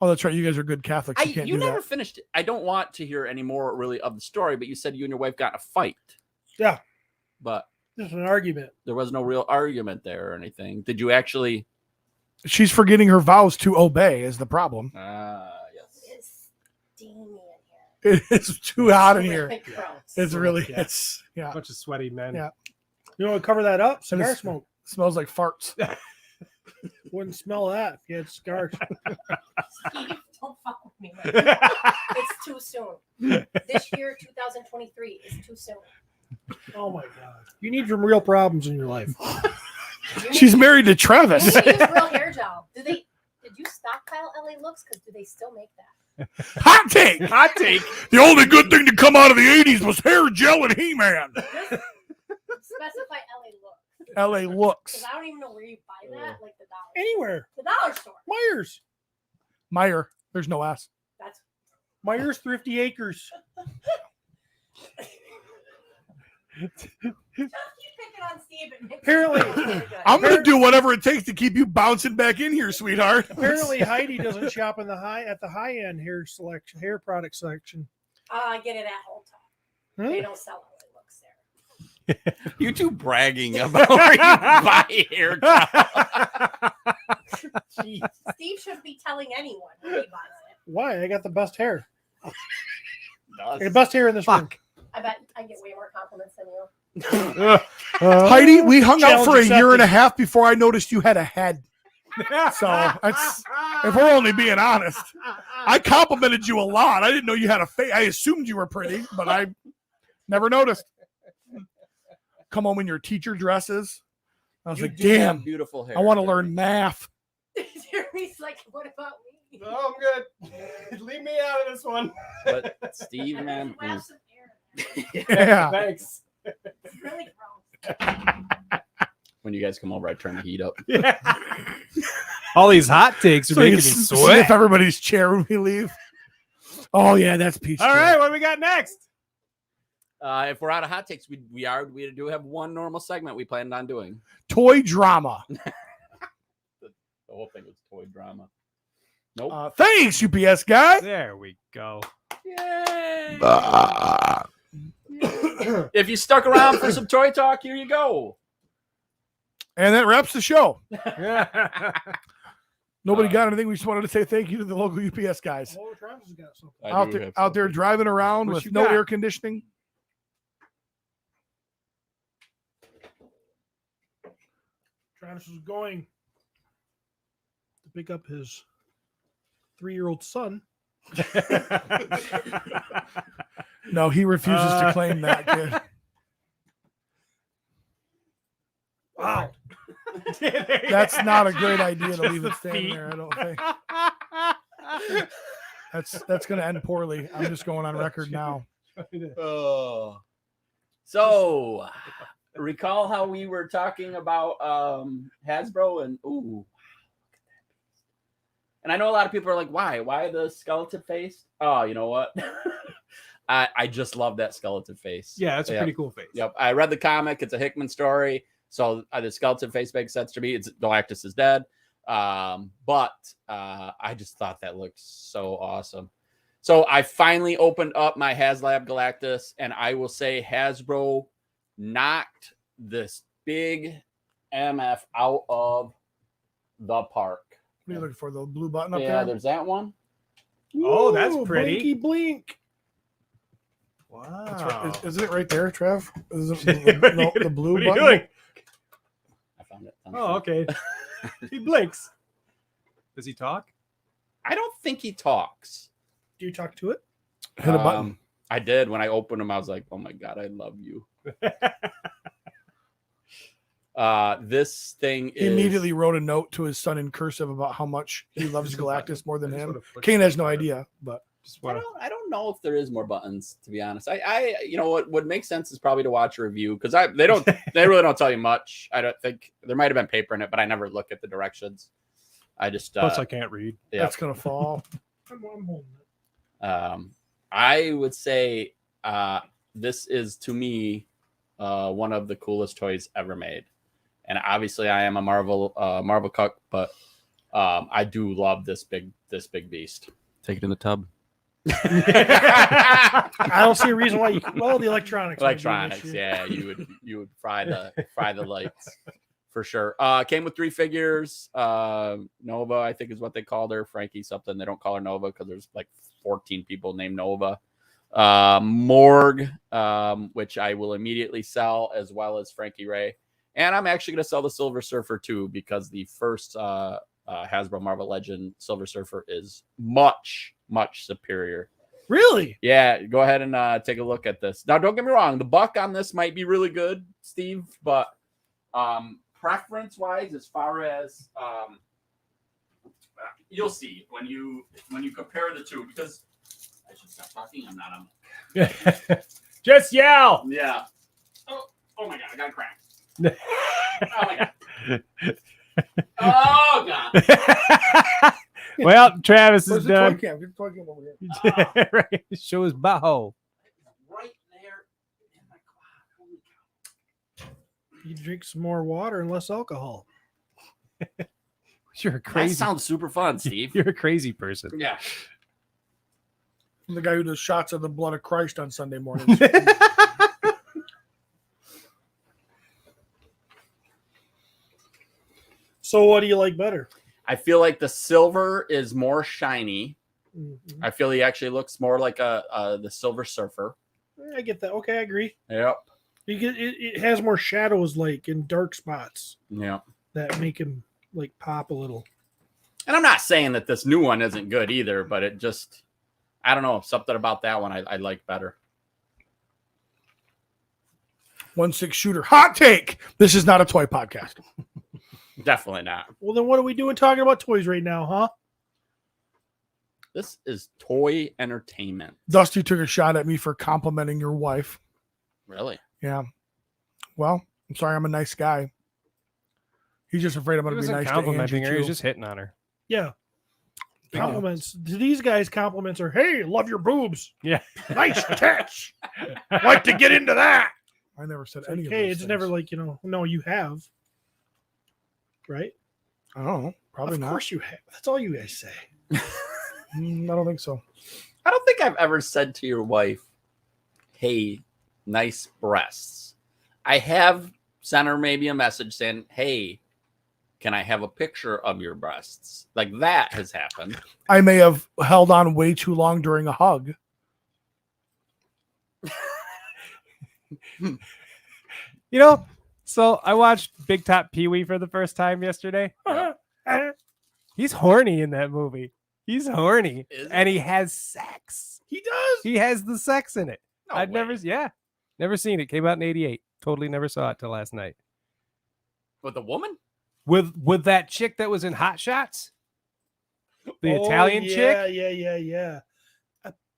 Oh, that's right. You guys are good Catholics. You can't You do never that. finished it. I don't want to hear any more really of the story, but you said you and your wife got in a fight. Yeah. But Just an argument. there was no real argument there or anything. Did you actually? She's forgetting her vows to obey is the problem. Yes. It's steamy in here. It's too hot in here. Really gross. It's really, Yeah. it's, yeah. A bunch of sweaty men. Yeah. You know what? Cover that up. Cigar it's- smoke. Smells like farts. Wouldn't smell that if you had cigars. Steve, don't fuck with me. Right now. It's too soon. This year, 2023, is too soon. Oh my God. You need some real problems in your life. She's married to Travis. You need to use real hair gel. Did you stockpile LA Looks? Because do they still make that? Hot take. Hot take. The only good thing to come out of the 80s was hair gel and He-Man. Specify LA Looks. LA Looks. Because I don't even know where you buy that. Like the dollar. Anywhere. The dollar store. Myers. Meyer. There's no S. That's. Myers Thrifty Acres. Keep picking on Steve. It makes Apparently- me feel really good. I'm going to do whatever it takes to keep you bouncing back in here, sweetheart. Apparently Heidi doesn't shop in the high end hair product section. I get it at Whole Time. Huh? They don't sell LA Looks there. You two bragging about where you buy hair gel. Jeez. Steve shouldn't be telling anyone where he buys it. Why? I got the best hair. I got the Does. best hair in this room. I bet I get way more compliments than you. Heidi, we hung out for a Challenge year and a accepted. half before I noticed you had a head. So that's, if we're only being honest, I complimented you a lot. I didn't know you had a face. I assumed you were pretty, but I never noticed. Come home in your teacher dresses. I was You like, do have damn, beautiful hair. I want to learn math. Jeremy's like, what about me? Oh, I'm good. Leave me out of this one. But Steve, man, Have some air. Yeah. Thanks. It's really gross. when you guys come over, I turn the heat up. Yeah. All these hot takes are So you making me can sweat. sniff everybody's chair when we leave. Oh yeah, that's peach. All right, what do we got next? If we're out of hot takes, we do have one normal segment we planned on doing. Toy drama. The whole thing was toy drama. Nope. Thanks, UPS guy. There we go. Yay! If you stuck around for some toy talk, here you go. And that wraps the show. Yeah. Nobody got anything. We just wanted to say thank you to the local UPS guys Oh, Travis has got something. I out do there, have out there something. driving around What with you no got? air conditioning. Travis was going to pick up his 3-year-old son. No, he refuses to claim that kid. Wow. That's not a great idea to leave it the standing feet. there. I don't think that's going to end poorly. I'm just going on record now. So, recall how we were talking about Hasbro and ooh, and I know a lot of people are like, why the skeleton face? Oh, you know what? I just love that skeleton face. Yeah, that's a Yep. pretty cool face. Yep. I read the comic. It's a Hickman story. So the skeleton face makes sense to me. It's Galactus is dead. But I just thought that looked so awesome. So I finally opened up my HasLab Galactus, and I will say Hasbro knocked this big MF out of the park. What are you looking for? The blue button up Yeah, there? there's that one. Oh, that's Ooh, pretty. Blinky blink. Wow. That's right. Isn't it right there, Trev? Is it the blue What are you button? doing? I found it. Oh, okay. He blinks. Does he talk? I don't think he talks. Do you talk to it? Hit a button. I did. When I opened him, I was like, oh my God, I love you. This thing He is immediately wrote a note to his son in cursive about how much he loves Galactus more than him. Kane has no idea, but I don't know if there is more buttons, to be honest. I you know what makes sense is probably to watch a review because they really don't tell you much. I don't think there might have been paper in it, but I never look at the directions. I just Plus, I can't read. yeah. that's gonna fall. I'm holding it. I would say this is to me one of the coolest toys ever made, and obviously I am a Marvel cuck, but I do love this big beast. Take it in the tub. I don't see a reason why you. Well, the electronics. might be an issue. Yeah, you would fry the lights for sure. Came with 3 figures. Nova, I think is what they called her. Frankie something. They don't call her Nova because there's like 14 people named Nova. Morg, which I will immediately sell, as well as Frankie Ray. And I'm actually going to sell the Silver Surfer too, because the first Hasbro Marvel Legend Silver Surfer is much superior. Really? Yeah, go ahead and take a look at this. Now, don't get me wrong, the buck on this might be really good, Steve, but preference-wise, as far as you'll see when you compare the two, because I should stop talking. I'm not on. Just yell. Yeah. Oh my God, I got a crack. Oh my God. Oh God. Well, Travis is Where's the toy done. cam? Get the toy cam over here. Right. Show his butthole. Right there in my closet. Holy cow. You drink some more water and less alcohol. You're a That crazy. sounds super fun, Steve. You're a crazy person. Yeah. I'm the guy who does shots of the blood of Christ on Sunday mornings. So, what do you like better? I feel like the silver is more shiny. Mhm. I feel he actually looks more like the Silver Surfer. I get that. Okay, I agree. Yep. It has more shadows, like in dark spots, Yeah. that make him like pop a little. And I'm not saying that this new one isn't good either, but it just, I don't know, something about that one I like better. 1-6 shooter. Hot take. This is not a toy podcast. Definitely not. Well, then what are we doing talking about toys right now, huh? This is toy entertainment. Dusty took a shot at me for complimenting your wife. Really? Yeah. Well, I'm sorry. I'm a nice guy. He's just afraid I'm He going to be wasn't nice to complimenting her. Andrew He was too. just hitting on her. Yeah. Yeah. Compliments. To these guys, compliments are, hey, love your boobs. Yeah. Nice tits. Like to get into that. I never said It's any like, of hey, those it's things. never like, no, you have. Right? I don't know. Probably Of not. course you have. That's all you guys say. I don't think so. I don't think I've ever said to your wife, hey, nice breasts. I have sent her maybe a message saying, hey, can I have a picture of your breasts? Like that has happened. I may have held on way too long during a hug. So I watched Big Top Pee Wee for the first time yesterday. He's horny in that movie. He's horny. Is he? And he has sex. He does. He has the sex in it. No I'd way. never seen it. Came out in 88. Totally never saw it till last night. With a woman? With that chick that was in Hot Shots? The Italian chick? Yeah.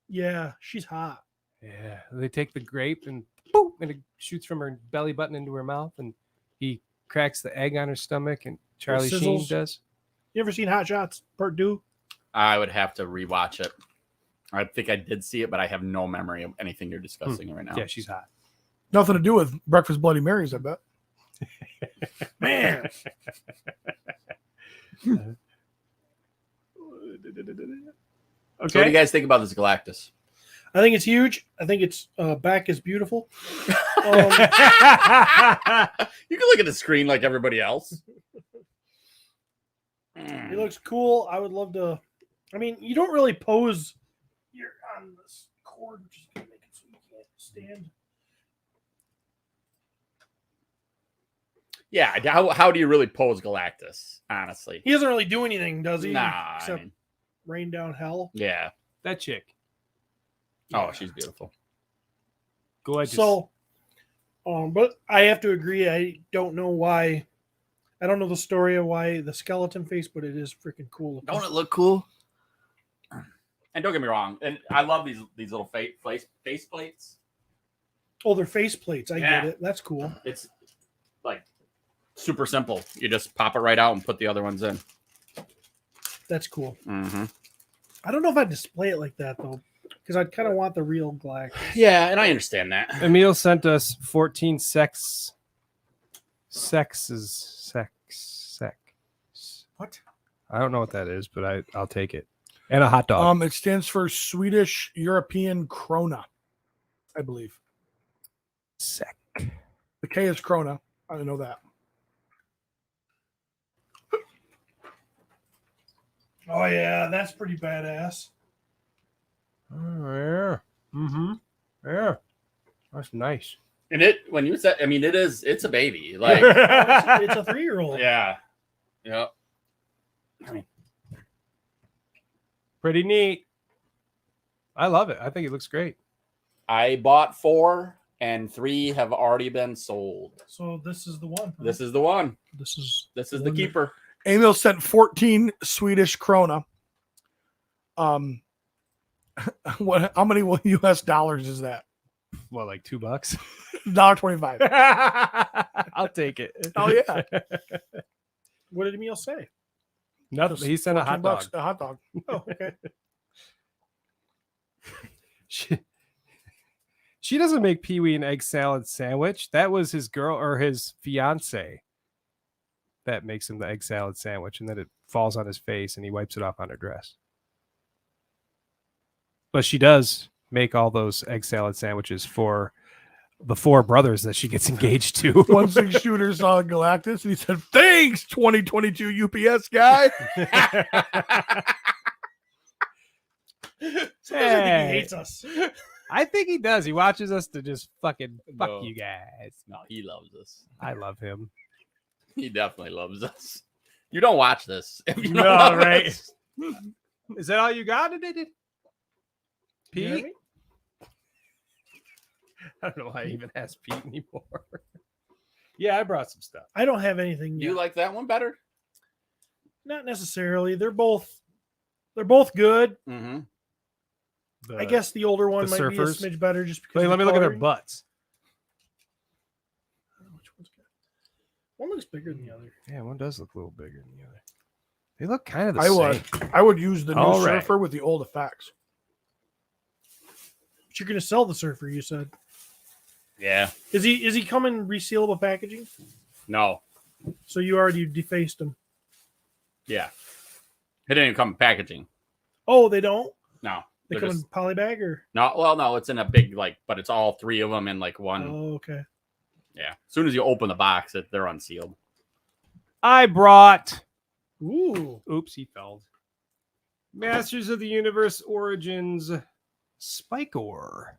Yeah, she's hot. Yeah. They take the grape and boom, and it shoots from her belly button into her mouth, and he cracks the egg on her stomach, and Charlie Sheen sizzles. does. You ever seen Hot Shots Part 2? I would have to rewatch it. I think I did see it, but I have no memory of anything you're discussing right now. Yeah, she's hot. Nothing to do with Breakfast Bloody Marys, I bet. Man. So what do you guys think about this Galactus? I think it's huge. I think its back is beautiful. You can look at the screen like everybody else. It looks cool. I would love to. I mean, you don't really pose. You're on this cord, which is going to make it so you can't stand. Yeah, how do you really pose Galactus? Honestly, He doesn't really do anything, does he? nah. I Except mean, rain down hell. yeah. That chick. Oh, she's beautiful. Gorgeous. So, but I have to agree. I don't know why. I don't know the story of why the skeleton face, but it is freaking cool. Don't it look cool? And don't get me wrong, and I love these little face plates. Oh, they're face plates. I Yeah. get it. That's cool. It's like super simple. You just pop it right out and put the other ones in. That's cool. Mm-hmm. I don't know if I'd display it like that though, because I'd kind of want the real Galactus. Yeah, and I understand that. Emil sent us 14 sex. What? I don't know what that is, but I'll take it. And a hot dog. It stands for Swedish European krona, I believe. Sec. The K is krona. I know that. Oh yeah, that's pretty badass. Oh, yeah. Mm-hmm. Yeah. That's nice. And when you said, I mean, it's a baby. Like, It's a 3-year-old. yeah. Yep. Pretty neat. I love it. I think it looks great. I bought 4 and 3 have already been sold. So this is the one. huh? This is the one. This is This is the the one that- keeper. Emil sent 14 Swedish krona. How many US dollars is that? What, like $2? $1.25. I'll take it. Oh yeah. What did Emil say? Nothing. He sent a hot dog. $14 a hot dog. Oh, okay. She doesn't make Pee-wee an egg salad sandwich. That was his girl or his fiance that makes him the egg salad sandwich, and then it falls on his face and he wipes it off on her dress. But she does make all those egg salad sandwiches for the 4 brothers that she gets engaged to. 1-6 shooter saw Galactus and he said, "Thanks, 2022 UPS guy." So I think he hates us. I think he does. He watches us to just fucking fuck No. you guys. No, he loves us. I love him. He definitely loves us. You don't watch this. If you don't No, love right. us. Is that all you got? Pete? You hear me? I don't know why I even asked Pete anymore. Yeah, I brought some stuff. I don't have anything You yet. like that one better? Not necessarily. They're both good. Mm-hmm. I guess the older one the might be a surfers? smidge better just because. Wait, of let the me look at their coloring. butts. I don't know which one's good. One looks bigger than the other. Yeah, one does look a little bigger than the other. They look kind of the I same. would use the new All right. surfer with the old effects. But you're gonna sell the surfer, you said. Yeah. Is he coming resealable packaging? No. So you already defaced him. Yeah. It didn't even come in packaging. Oh, they don't? No. They They're come just, in polybag or no, well, no, it's in a big, but it's all 3 of them in like one. oh, okay. Yeah. As soon as you open the box, they're unsealed. I brought. Ooh. Oops, he fell. Masters of the Universe Origins Spike-Ore.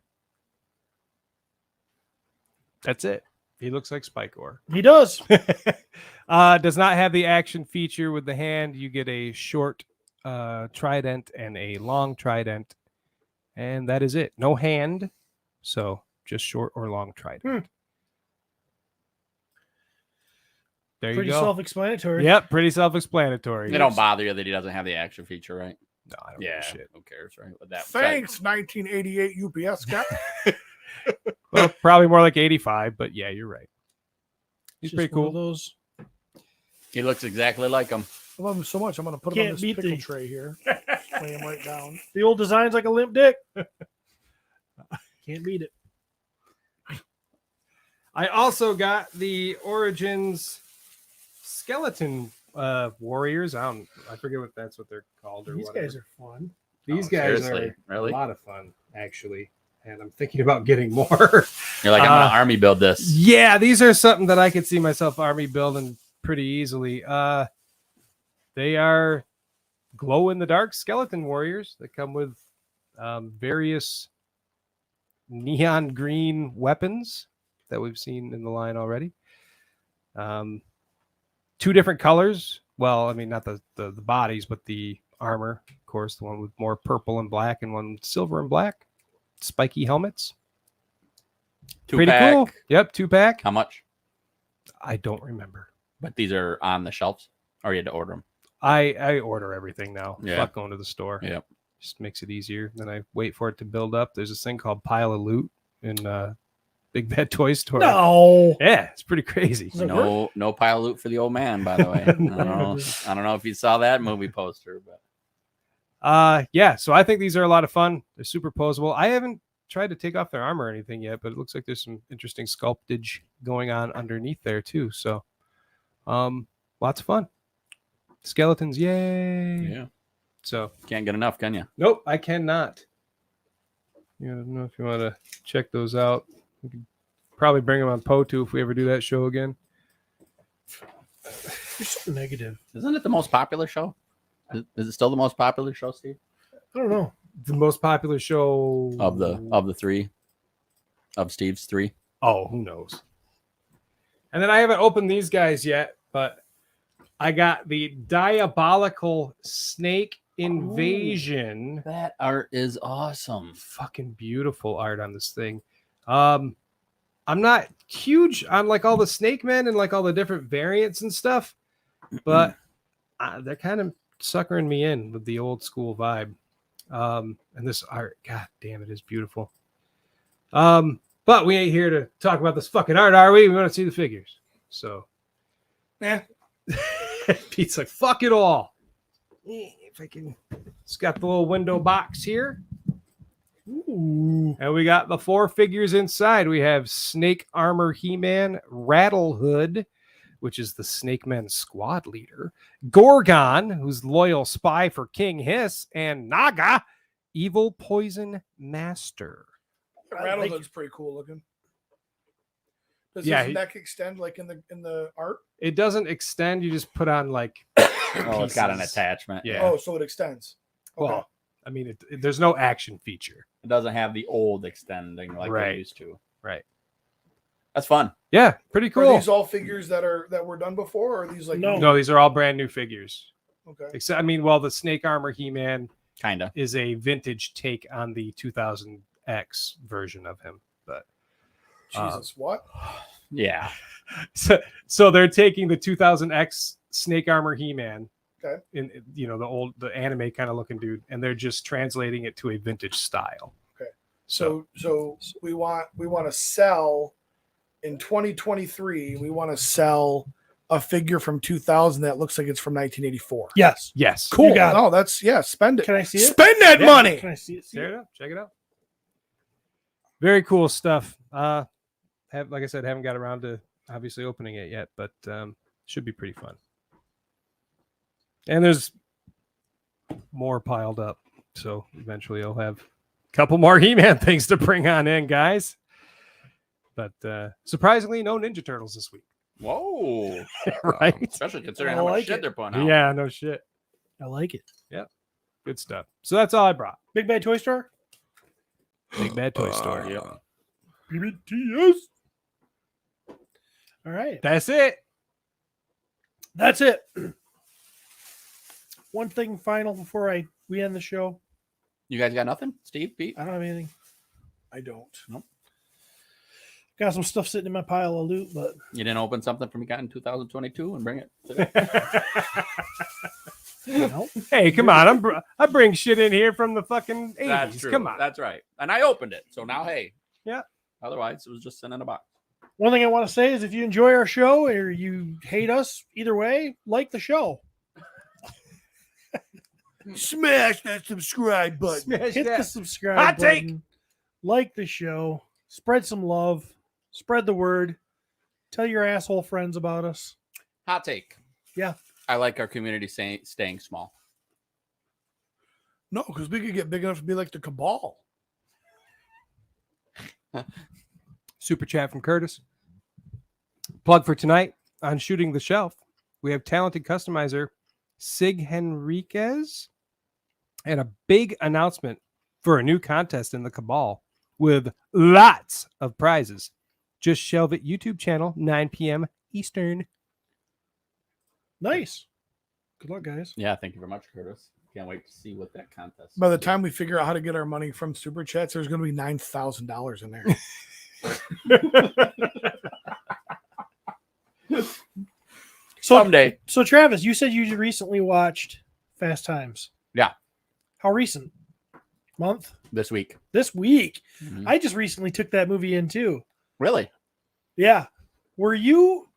That's it. He looks like Spike-Ore. He does. Does not have the action feature with the hand. You get a short trident and a long trident. And that is it. No hand. So just short or long trident. There Pretty you go. self-explanatory. Yep, pretty self-explanatory. They don't bother you that he doesn't have the action feature, right? No, I don't give Yeah. a shit. Who cares, right? With that. Thanks, 1988 UPS guy. Well, probably more like 85, but yeah, you're right. He's Just pretty one of cool. Those. He looks exactly like him. I love him so much. I'm going to put him on Can't this beat pickle the- tray here. Lay him right down. The old design's like a limp dick. Can't beat it. I also got the Origins Skeleton Warriors. I forget what they're called or These whatever. guys are fun. These Oh, guys seriously? are Really? a lot of fun, actually. And I'm thinking about getting more. You're like, I'm going to army build this. Yeah, these are something that I could see myself army building pretty easily. They are glow-in-the-dark skeleton warriors that come with various neon green weapons that we've seen in the line already. 2 different colors. Well, I mean, not the bodies, but the armor, of course, the one with more purple and black and one with silver and black. Spiky helmets. Pretty cool. Yep, 2-pack. How much? I don't remember. But these are on the shelves, or you had to order them. I order everything now. Yeah. Fuck going to the store. Yep. Just makes it easier. Then I wait for it to build up. There's this thing called Pile of Loot in Big Bad Toy Store. No. Yeah, it's pretty crazy. Does it work? No pile of loot for the old man, by the way. I don't know if you saw that movie poster, but Yeah, so I think these are a lot of fun. They're super posable. I haven't tried to take off their armor or anything yet, but it looks like there's some interesting sculptage going on underneath there too. So lots of fun. Skeletons, yay. yeah, So can't get enough, can you? nope, I cannot. Yeah, I don't know if you want to check those out. We could probably bring them on PO2 if we ever do that show again. You're so negative. Isn't it the most popular show? Is it still the most popular show, Steve? I don't know. The most popular show Of the 3, of Steve's 3. Oh, who knows? And then I haven't opened these guys yet, but I got the Diabolical Snake Invasion. That art is awesome. Fucking beautiful art on this thing. I'm not huge on like all the Snake Men and like all the different variants and stuff, but they're kind of suckering me in with the old school vibe. And this art, god damn, it is beautiful. But we ain't here to talk about this fucking art, are we? We want to see the figures. So, Yeah. Pete's like, fuck it all. If I can, it's got the little window box here. Ooh. And we got the 4 figures inside. We have Snake Armor He-Man, Rattlehood, which is the Snake Men squad leader, Gorgon, who's loyal spy for King Hiss, and Naga, evil poison master. Rattlehood's pretty cool looking. Does Yeah, his neck extend like in the art? It doesn't extend. You just put on like. Oh, it's got an pieces. attachment. Yeah. Oh, so it extends. Okay. Well, I mean, there's no action feature. It doesn't have the old extending like Right. they used to. Right. That's fun. Yeah, pretty Are cool. these all figures that were done before, or are these like No. No, these are all brand new figures. Okay. Except, I mean, well, the Snake Armor He-Man Kinda. is a vintage take on the 2000X version of him, but Jesus, what? Yeah. so they're taking the 2000X Snake Armor He-Man, Okay. in the anime kind of looking dude, and they're just translating it to a vintage style. Okay. So we want to sell in 2023. We want to sell a figure from 2000 that looks like it's from 1984. Yes. Yes, Cool. You got it. Oh, that's spend it. Can I see it? Spend that Yeah. money. Can I see it? Check it out. Check it out. Very cool stuff. Like I said, haven't got around to obviously opening it yet, but should be pretty fun. And there's more piled up, so eventually I'll have a couple more He-Man things to bring on in, guys. But surprisingly, no Ninja Turtles this week. Whoa. Right? Especially considering I how much like shit it. they're putting out. Yeah, no shit. I like it. Good stuff. So that's all I brought. Big Bad Toy Store? Big Bad Toy Store. Yeah. BBTS. All right. That's it. That's it. One thing final before we end the show. You guys got nothing? Steve, Pete? I don't have anything. I don't. Got some stuff sitting in my pile of loot, but You didn't open something from you got in 2022 and bring it today? no. Hey, come on. I bring shit in here from the fucking 80s. That's true. Come on. That's right. And I opened it. So now, hey. Yeah. Otherwise, it was just sitting in a box. One thing I want to say is if you enjoy our show or you hate us, either way, like the show. Smash that subscribe button. Smash Hit that. the subscribe Hot take. button. Like the show. Spread some love. Spread the word. Tell your asshole friends about us. Hot take. Yeah. I like our community staying small. No, because we could get big enough to be like the Cabal. Super chat from Curtis. Plug for tonight on Shooting the Shelf. We have talented customizer Sig Henriquez and a big announcement for a new contest in the Cabal with lots of prizes. Just shelve it YouTube channel, 9 p.m. Eastern. Nice. Good luck, guys. Yeah, thank you very much, Curtis. Can't wait to see what that contest. By the time we figure out how to get our money from super chats, there's going to be $9,000 in there. Someday. So Travis, you said you recently watched Fast Times. Yeah. How recent? Month? This week. This week. Mhm. I just recently took that movie in too. Really? Yeah. Were you?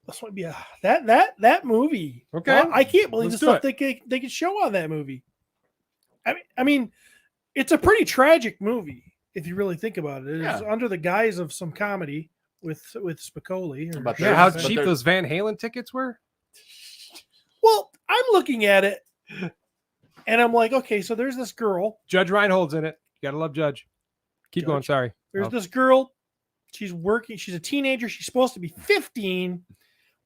This might be that movie. Okay. Well, I can't believe Let's the do stuff they could show on that movie. I mean, it's a pretty tragic movie if you really think about it. It's Yeah. under the guise of some comedy with Spicoli. or- But Yeah, how But cheap they're- those Van Halen tickets were? Well, I'm looking at it, and I'm like, okay, so there's this girl. Judge Reinhold's in it. You gotta love Judge. Keep going. Judge. Sorry. There's Oh. this girl. She's working. She's a teenager. She's supposed to be 15,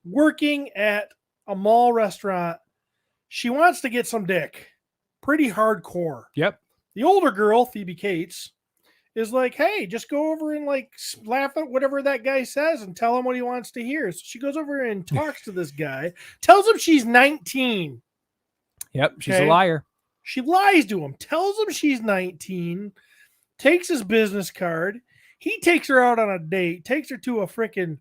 working at a mall restaurant. She wants to get some dick. Pretty hardcore. Yep. The older girl, Phoebe Cates, is like, hey, just go over and like laugh at whatever that guy says and tell him what he wants to hear. So she goes over and talks to this guy, tells him she's 19. Yep. She's Okay. a liar. She lies to him, tells him she's 19, takes his business card. He takes her out on a date, takes her to a freaking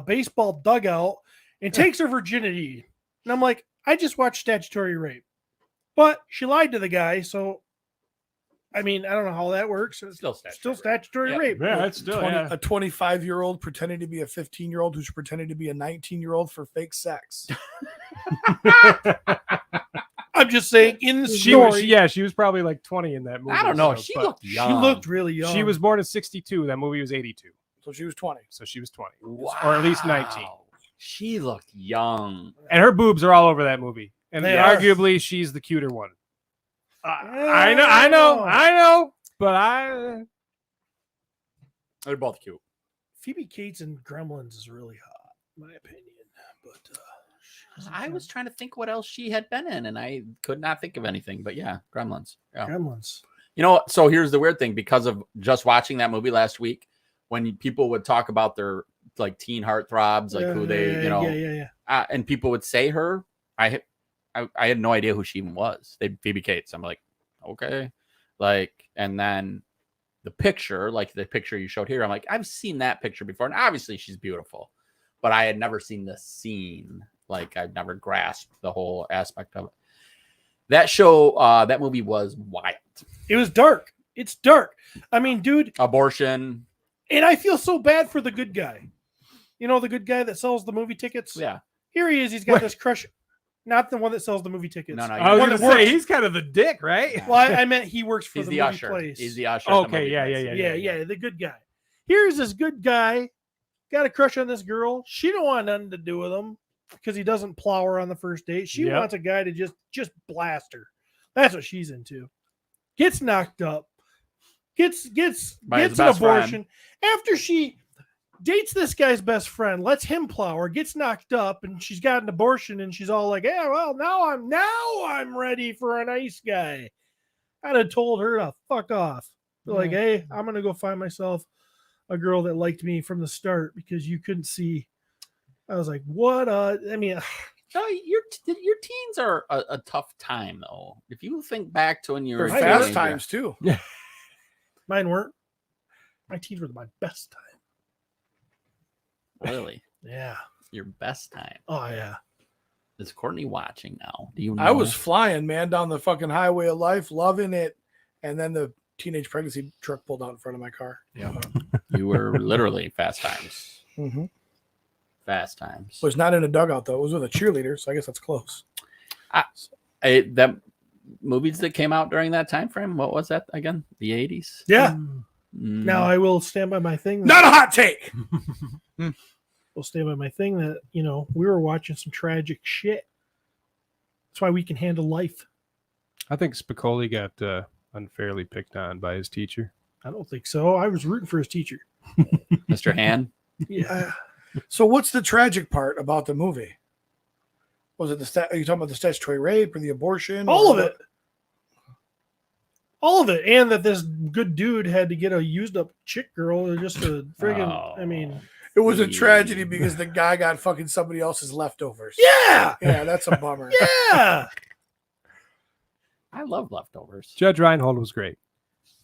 baseball dugout, and takes her virginity. And I'm like, I just watched statutory rape. But she lied to the guy, so I mean, I don't know how that works. It's Still still statutory Yeah. rape. Yeah, it's still 20 a 25-year-old pretending to be a 15-year-old who's pretending to be a 19-year-old for fake sex. I'm just saying, in the She story, was, yeah, she was probably like 20 in that movie. I don't know. so, She but looked she young. looked really young. She was born in 62. That movie was 82. So she was 20. So she was 20. Wow. Or at least 19. She looked young. And her boobs are all over that movie. And They are. arguably, she's the cuter one. I I know. But They're both cute. Phoebe Cates in Gremlins is really hot, in my opinion. But I was trying to think what else she had been in, and I could not think of anything. But yeah, Gremlins. Yeah. Gremlins. You know, so here's the weird thing. Because of just watching that movie last week, when people would talk about their like teen heartthrobs, like who they, you know, and people would say her, I had no idea who she even was. They Phoebe Cates. I'm like, okay, like, and then the picture, like the picture you showed here, I'm like, I've seen that picture before, and obviously she's beautiful, but I had never seen this scene. Like, I've never grasped the whole aspect of it. That show, that movie was wild. It was dark. It's dark. I mean, dude, Abortion. and I feel so bad for the good guy. You know, the good guy that sells the movie tickets? Yeah. Here he is. He's got this crush. Not the one that sells the movie tickets. No, no. I was One going to that say, works. he's kind of the dick, right? Well, I meant he works for He's the the movie usher. place. He's the usher. at the Okay, movie yeah, place. yeah, the good guy. Here's this good guy, got a crush on this girl. She don't want nothing to do with him because he doesn't plow her on the first date. She Yep. wants a guy to just blast her. That's what she's into. Gets knocked up. Gets By his an best friend. abortion. After she dates this guy's best friend, lets him plow her, gets knocked up, and she's got an abortion, and she's all like, "Yeah, well, now I'm ready for a nice guy." I'd have told her to fuck off. Like, hey, I'm gonna go find myself a girl that liked me from the start because you couldn't see. I was like, what? I mean, No, your teens are a tough time though. If you think back to when you were They're a fast teenager- times too. mine weren't. My teens were my best time. Really, Yeah. your best time. Oh yeah. Is Courtney watching now? Do you know? I was flying, man, down the fucking highway of life, loving it. And then the teenage pregnancy truck pulled out in front of my car. Yeah. You were literally fast times. Mm-hmm. Fast times. Was not in a dugout though. It was with a cheerleader, so I guess that's close. That movies that came out during that time frame. What was that again? The 80s. Yeah. Mm. Now I will stand by my thing. Not a hot take. Will stand by my thing that, you know, we were watching some tragic shit. That's why we can handle life. I think Spicoli got unfairly picked on by his teacher. I don't think so. I was rooting for his teacher. Mr. Han. Yeah. So what's the tragic part about the movie? Was it are you talking about the statutory rape or the abortion? All or of it. All of it. And that this good dude had to get a used up chick girl just to friggin', I mean, It was a tragedy because the guy got fucking somebody else's leftovers. Yeah. Yeah, that's a bummer. Yeah. I love Leftovers. Judge Reinhold was great.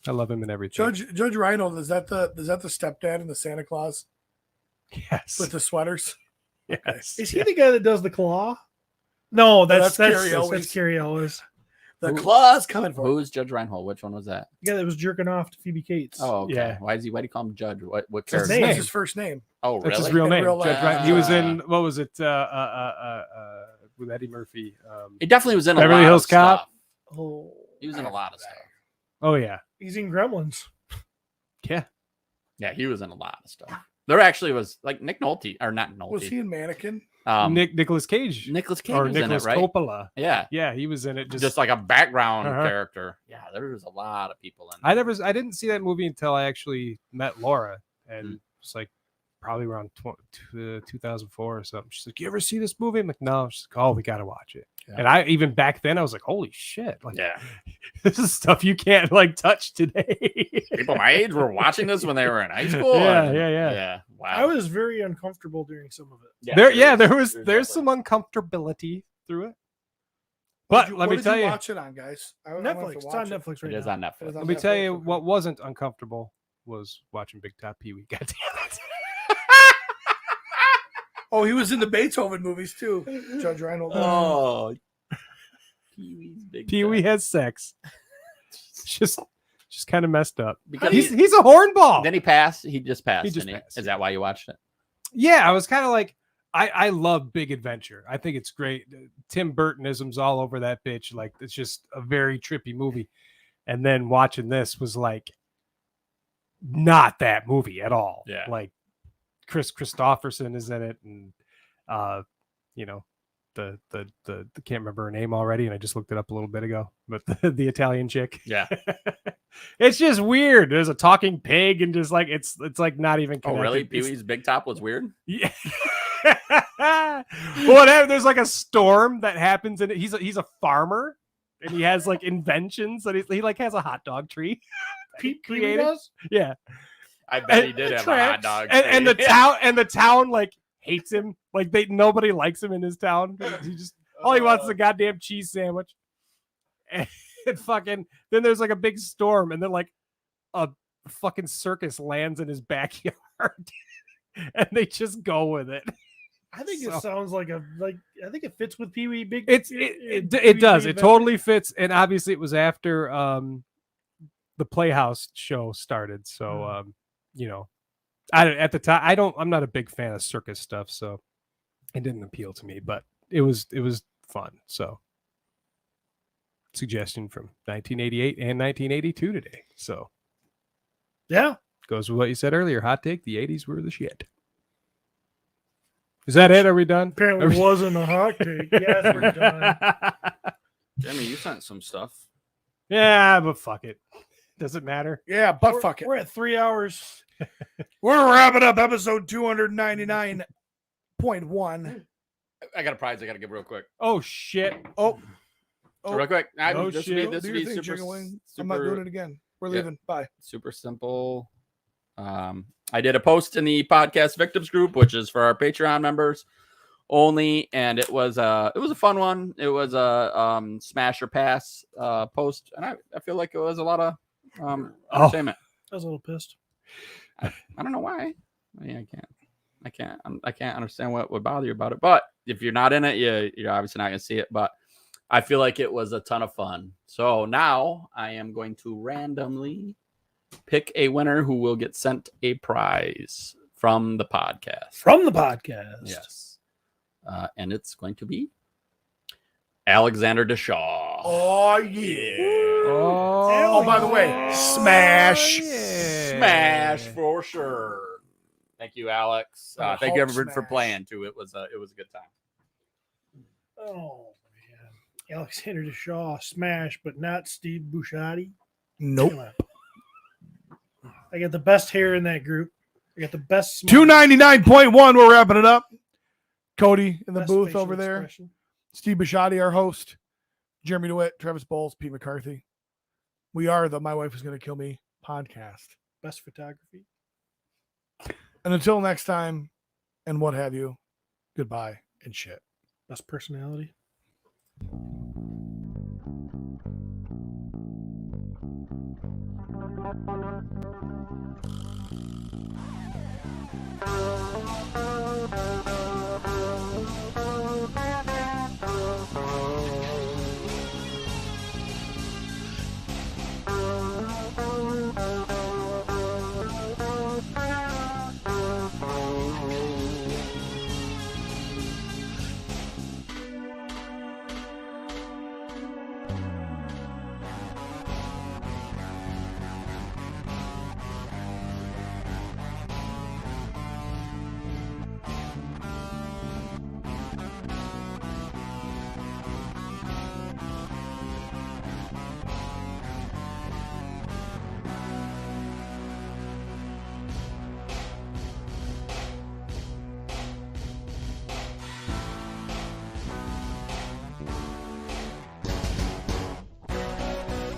I love him in everything. Judge Reinhold, is that the stepdad in the Santa Claus Yes. with the sweaters? Yes. Is he the guy that does the claw? No, that's Carrie Elwes. That's Carrie Elwes. The claw's coming for him. Who's Judge Reinhold? Which one was that? The guy that was jerking off to Phoebe Cates. Oh, okay. Yeah. Why do you call him Judge? What That's character? name. That's his first name. Oh, really? That's his real In name. real life. Judge Reinhold. He was Ah. in, what was it? With Eddie Murphy. He definitely was in a Beverly lot Hills of Cop. stuff. Oh, He was in a lot of stuff. Oh, yeah. he's in Gremlins. Yeah. Yeah, he was in a lot of stuff. There actually was like Nick Nolte, or not Nolte. Was he in Mannequin? Nicholas Cage. Nicholas Cage Or was Nicholas in it, right? Coppola. Yeah, Yeah, he was in it. just like a background Uh-huh. character. Yeah, there was a lot of people in. I didn't see that movie until I actually met Laura, and it's like probably around 2004 or something. She's like, "You ever see this movie?" I'm like, "No." She's like, "Oh, we got to watch it." Yeah. And I even back then I was like, "Holy shit!" Like, Yeah, this is stuff you can't like touch today. people my age were watching this when they were in high school. Yeah, and- yeah. yeah. Wow. I was very uncomfortable during some of it. There's some uncomfortability through it. But let me tell you, Watch it on, guys. I wanted to Netflix. It's watch on it. Netflix right It is now. on Netflix. It is on let me tell Netflix. you what wasn't uncomfortable was watching Big Top Pee Wee. God damn it. Oh, he was in the Beethoven movies too. Judge Reinhold. Oh, Pee-wee's big. Pee Wee has sex. Just kind of messed up. Because He's a hornball. then he passed. He just passed. He just didn't passed, Is that why you watched it? Yeah, I was kind of like, I love Big Adventure. I think it's great. Tim Burtonism's all over that bitch. Like, it's just a very trippy movie. And then watching this was like not that movie at all. Yeah. Like Chris Christopherson is in it, and you know, the can't remember her name already, and I just looked it up a little bit ago. But the Italian chick. Yeah. It's just weird. There's a talking pig, and just like it's like not even Oh, connected. really? It's- Pee-wee's Big Top was weird. Yeah. Whatever. There's like a storm that happens, and he's a farmer, and he has like inventions that he like has a hot dog tree. Pete created. does? Yeah. I bet he And- did have a hot dog. And the tree. town like hates him. Like nobody likes him in his town. He just all he wants is a goddamn cheese sandwich. And fucking then there's like a big storm, and then like a fucking circus lands in his backyard. And they just go with it. I think So- it sounds like I think it fits with Pee Wee Big. It Pee-wee's does. Big It totally fits. And obviously it was after the Playhouse show started. So you know, at the time I'm not a big fan of circus stuff, so it didn't appeal to me, but it was fun. So suggestion from 1988 and 1982 today. So Yeah. goes with what you said earlier. Hot take: the 80s were the shit. Is that it? Are we done? Apparently it wasn't a hot take. Yes, we're done. Jimmy, you sent some stuff. Yeah, but fuck it. Doesn't matter. Yeah, but fuck it. We're at 3 hours. We're wrapping up episode 299.1. I got a prize I got to give real quick. Oh shit. Oh, Real quick. Oh, This shit. would do be your thing, super, Jingling. I'm not doing it again. We're Yeah. leaving. Bye. super simple. I did a post in the podcast victims group, which is for our Patreon members only, and it was a fun one. It was a smash or pass post, and I feel like it was a lot of entertainment. I was a little pissed. I don't know why. I mean, I can't understand what would bother you about it. But if you're not in it, you're obviously not gonna see it. But I feel like it was a ton of fun. So now I am going to randomly pick a winner who will get sent a prize from the podcast. From the podcast. Yes. And it's going to be Alexander Deshaw. Oh, yeah. Oh, by the way, smash. Smash for sure. Thank you, Alex. Oh, Thank you, Hulk everyone, for smash. playing too. It was a good time. Oh, man. Alexander Deshaw, smash, but not Steve Buscemi. Nope. Come on. I got the best hair in that group. I got the best smile. 299.1. We're wrapping it up. Cody in the Best booth facial over there. expression. Steve Bishotti, our host. Jeremy DeWitt, Travis Bowles, Pete McCarthy. We are the My Wife Is Going to Kill Me podcast. Best photography. And until next time, and what have you, goodbye and shit. Best personality.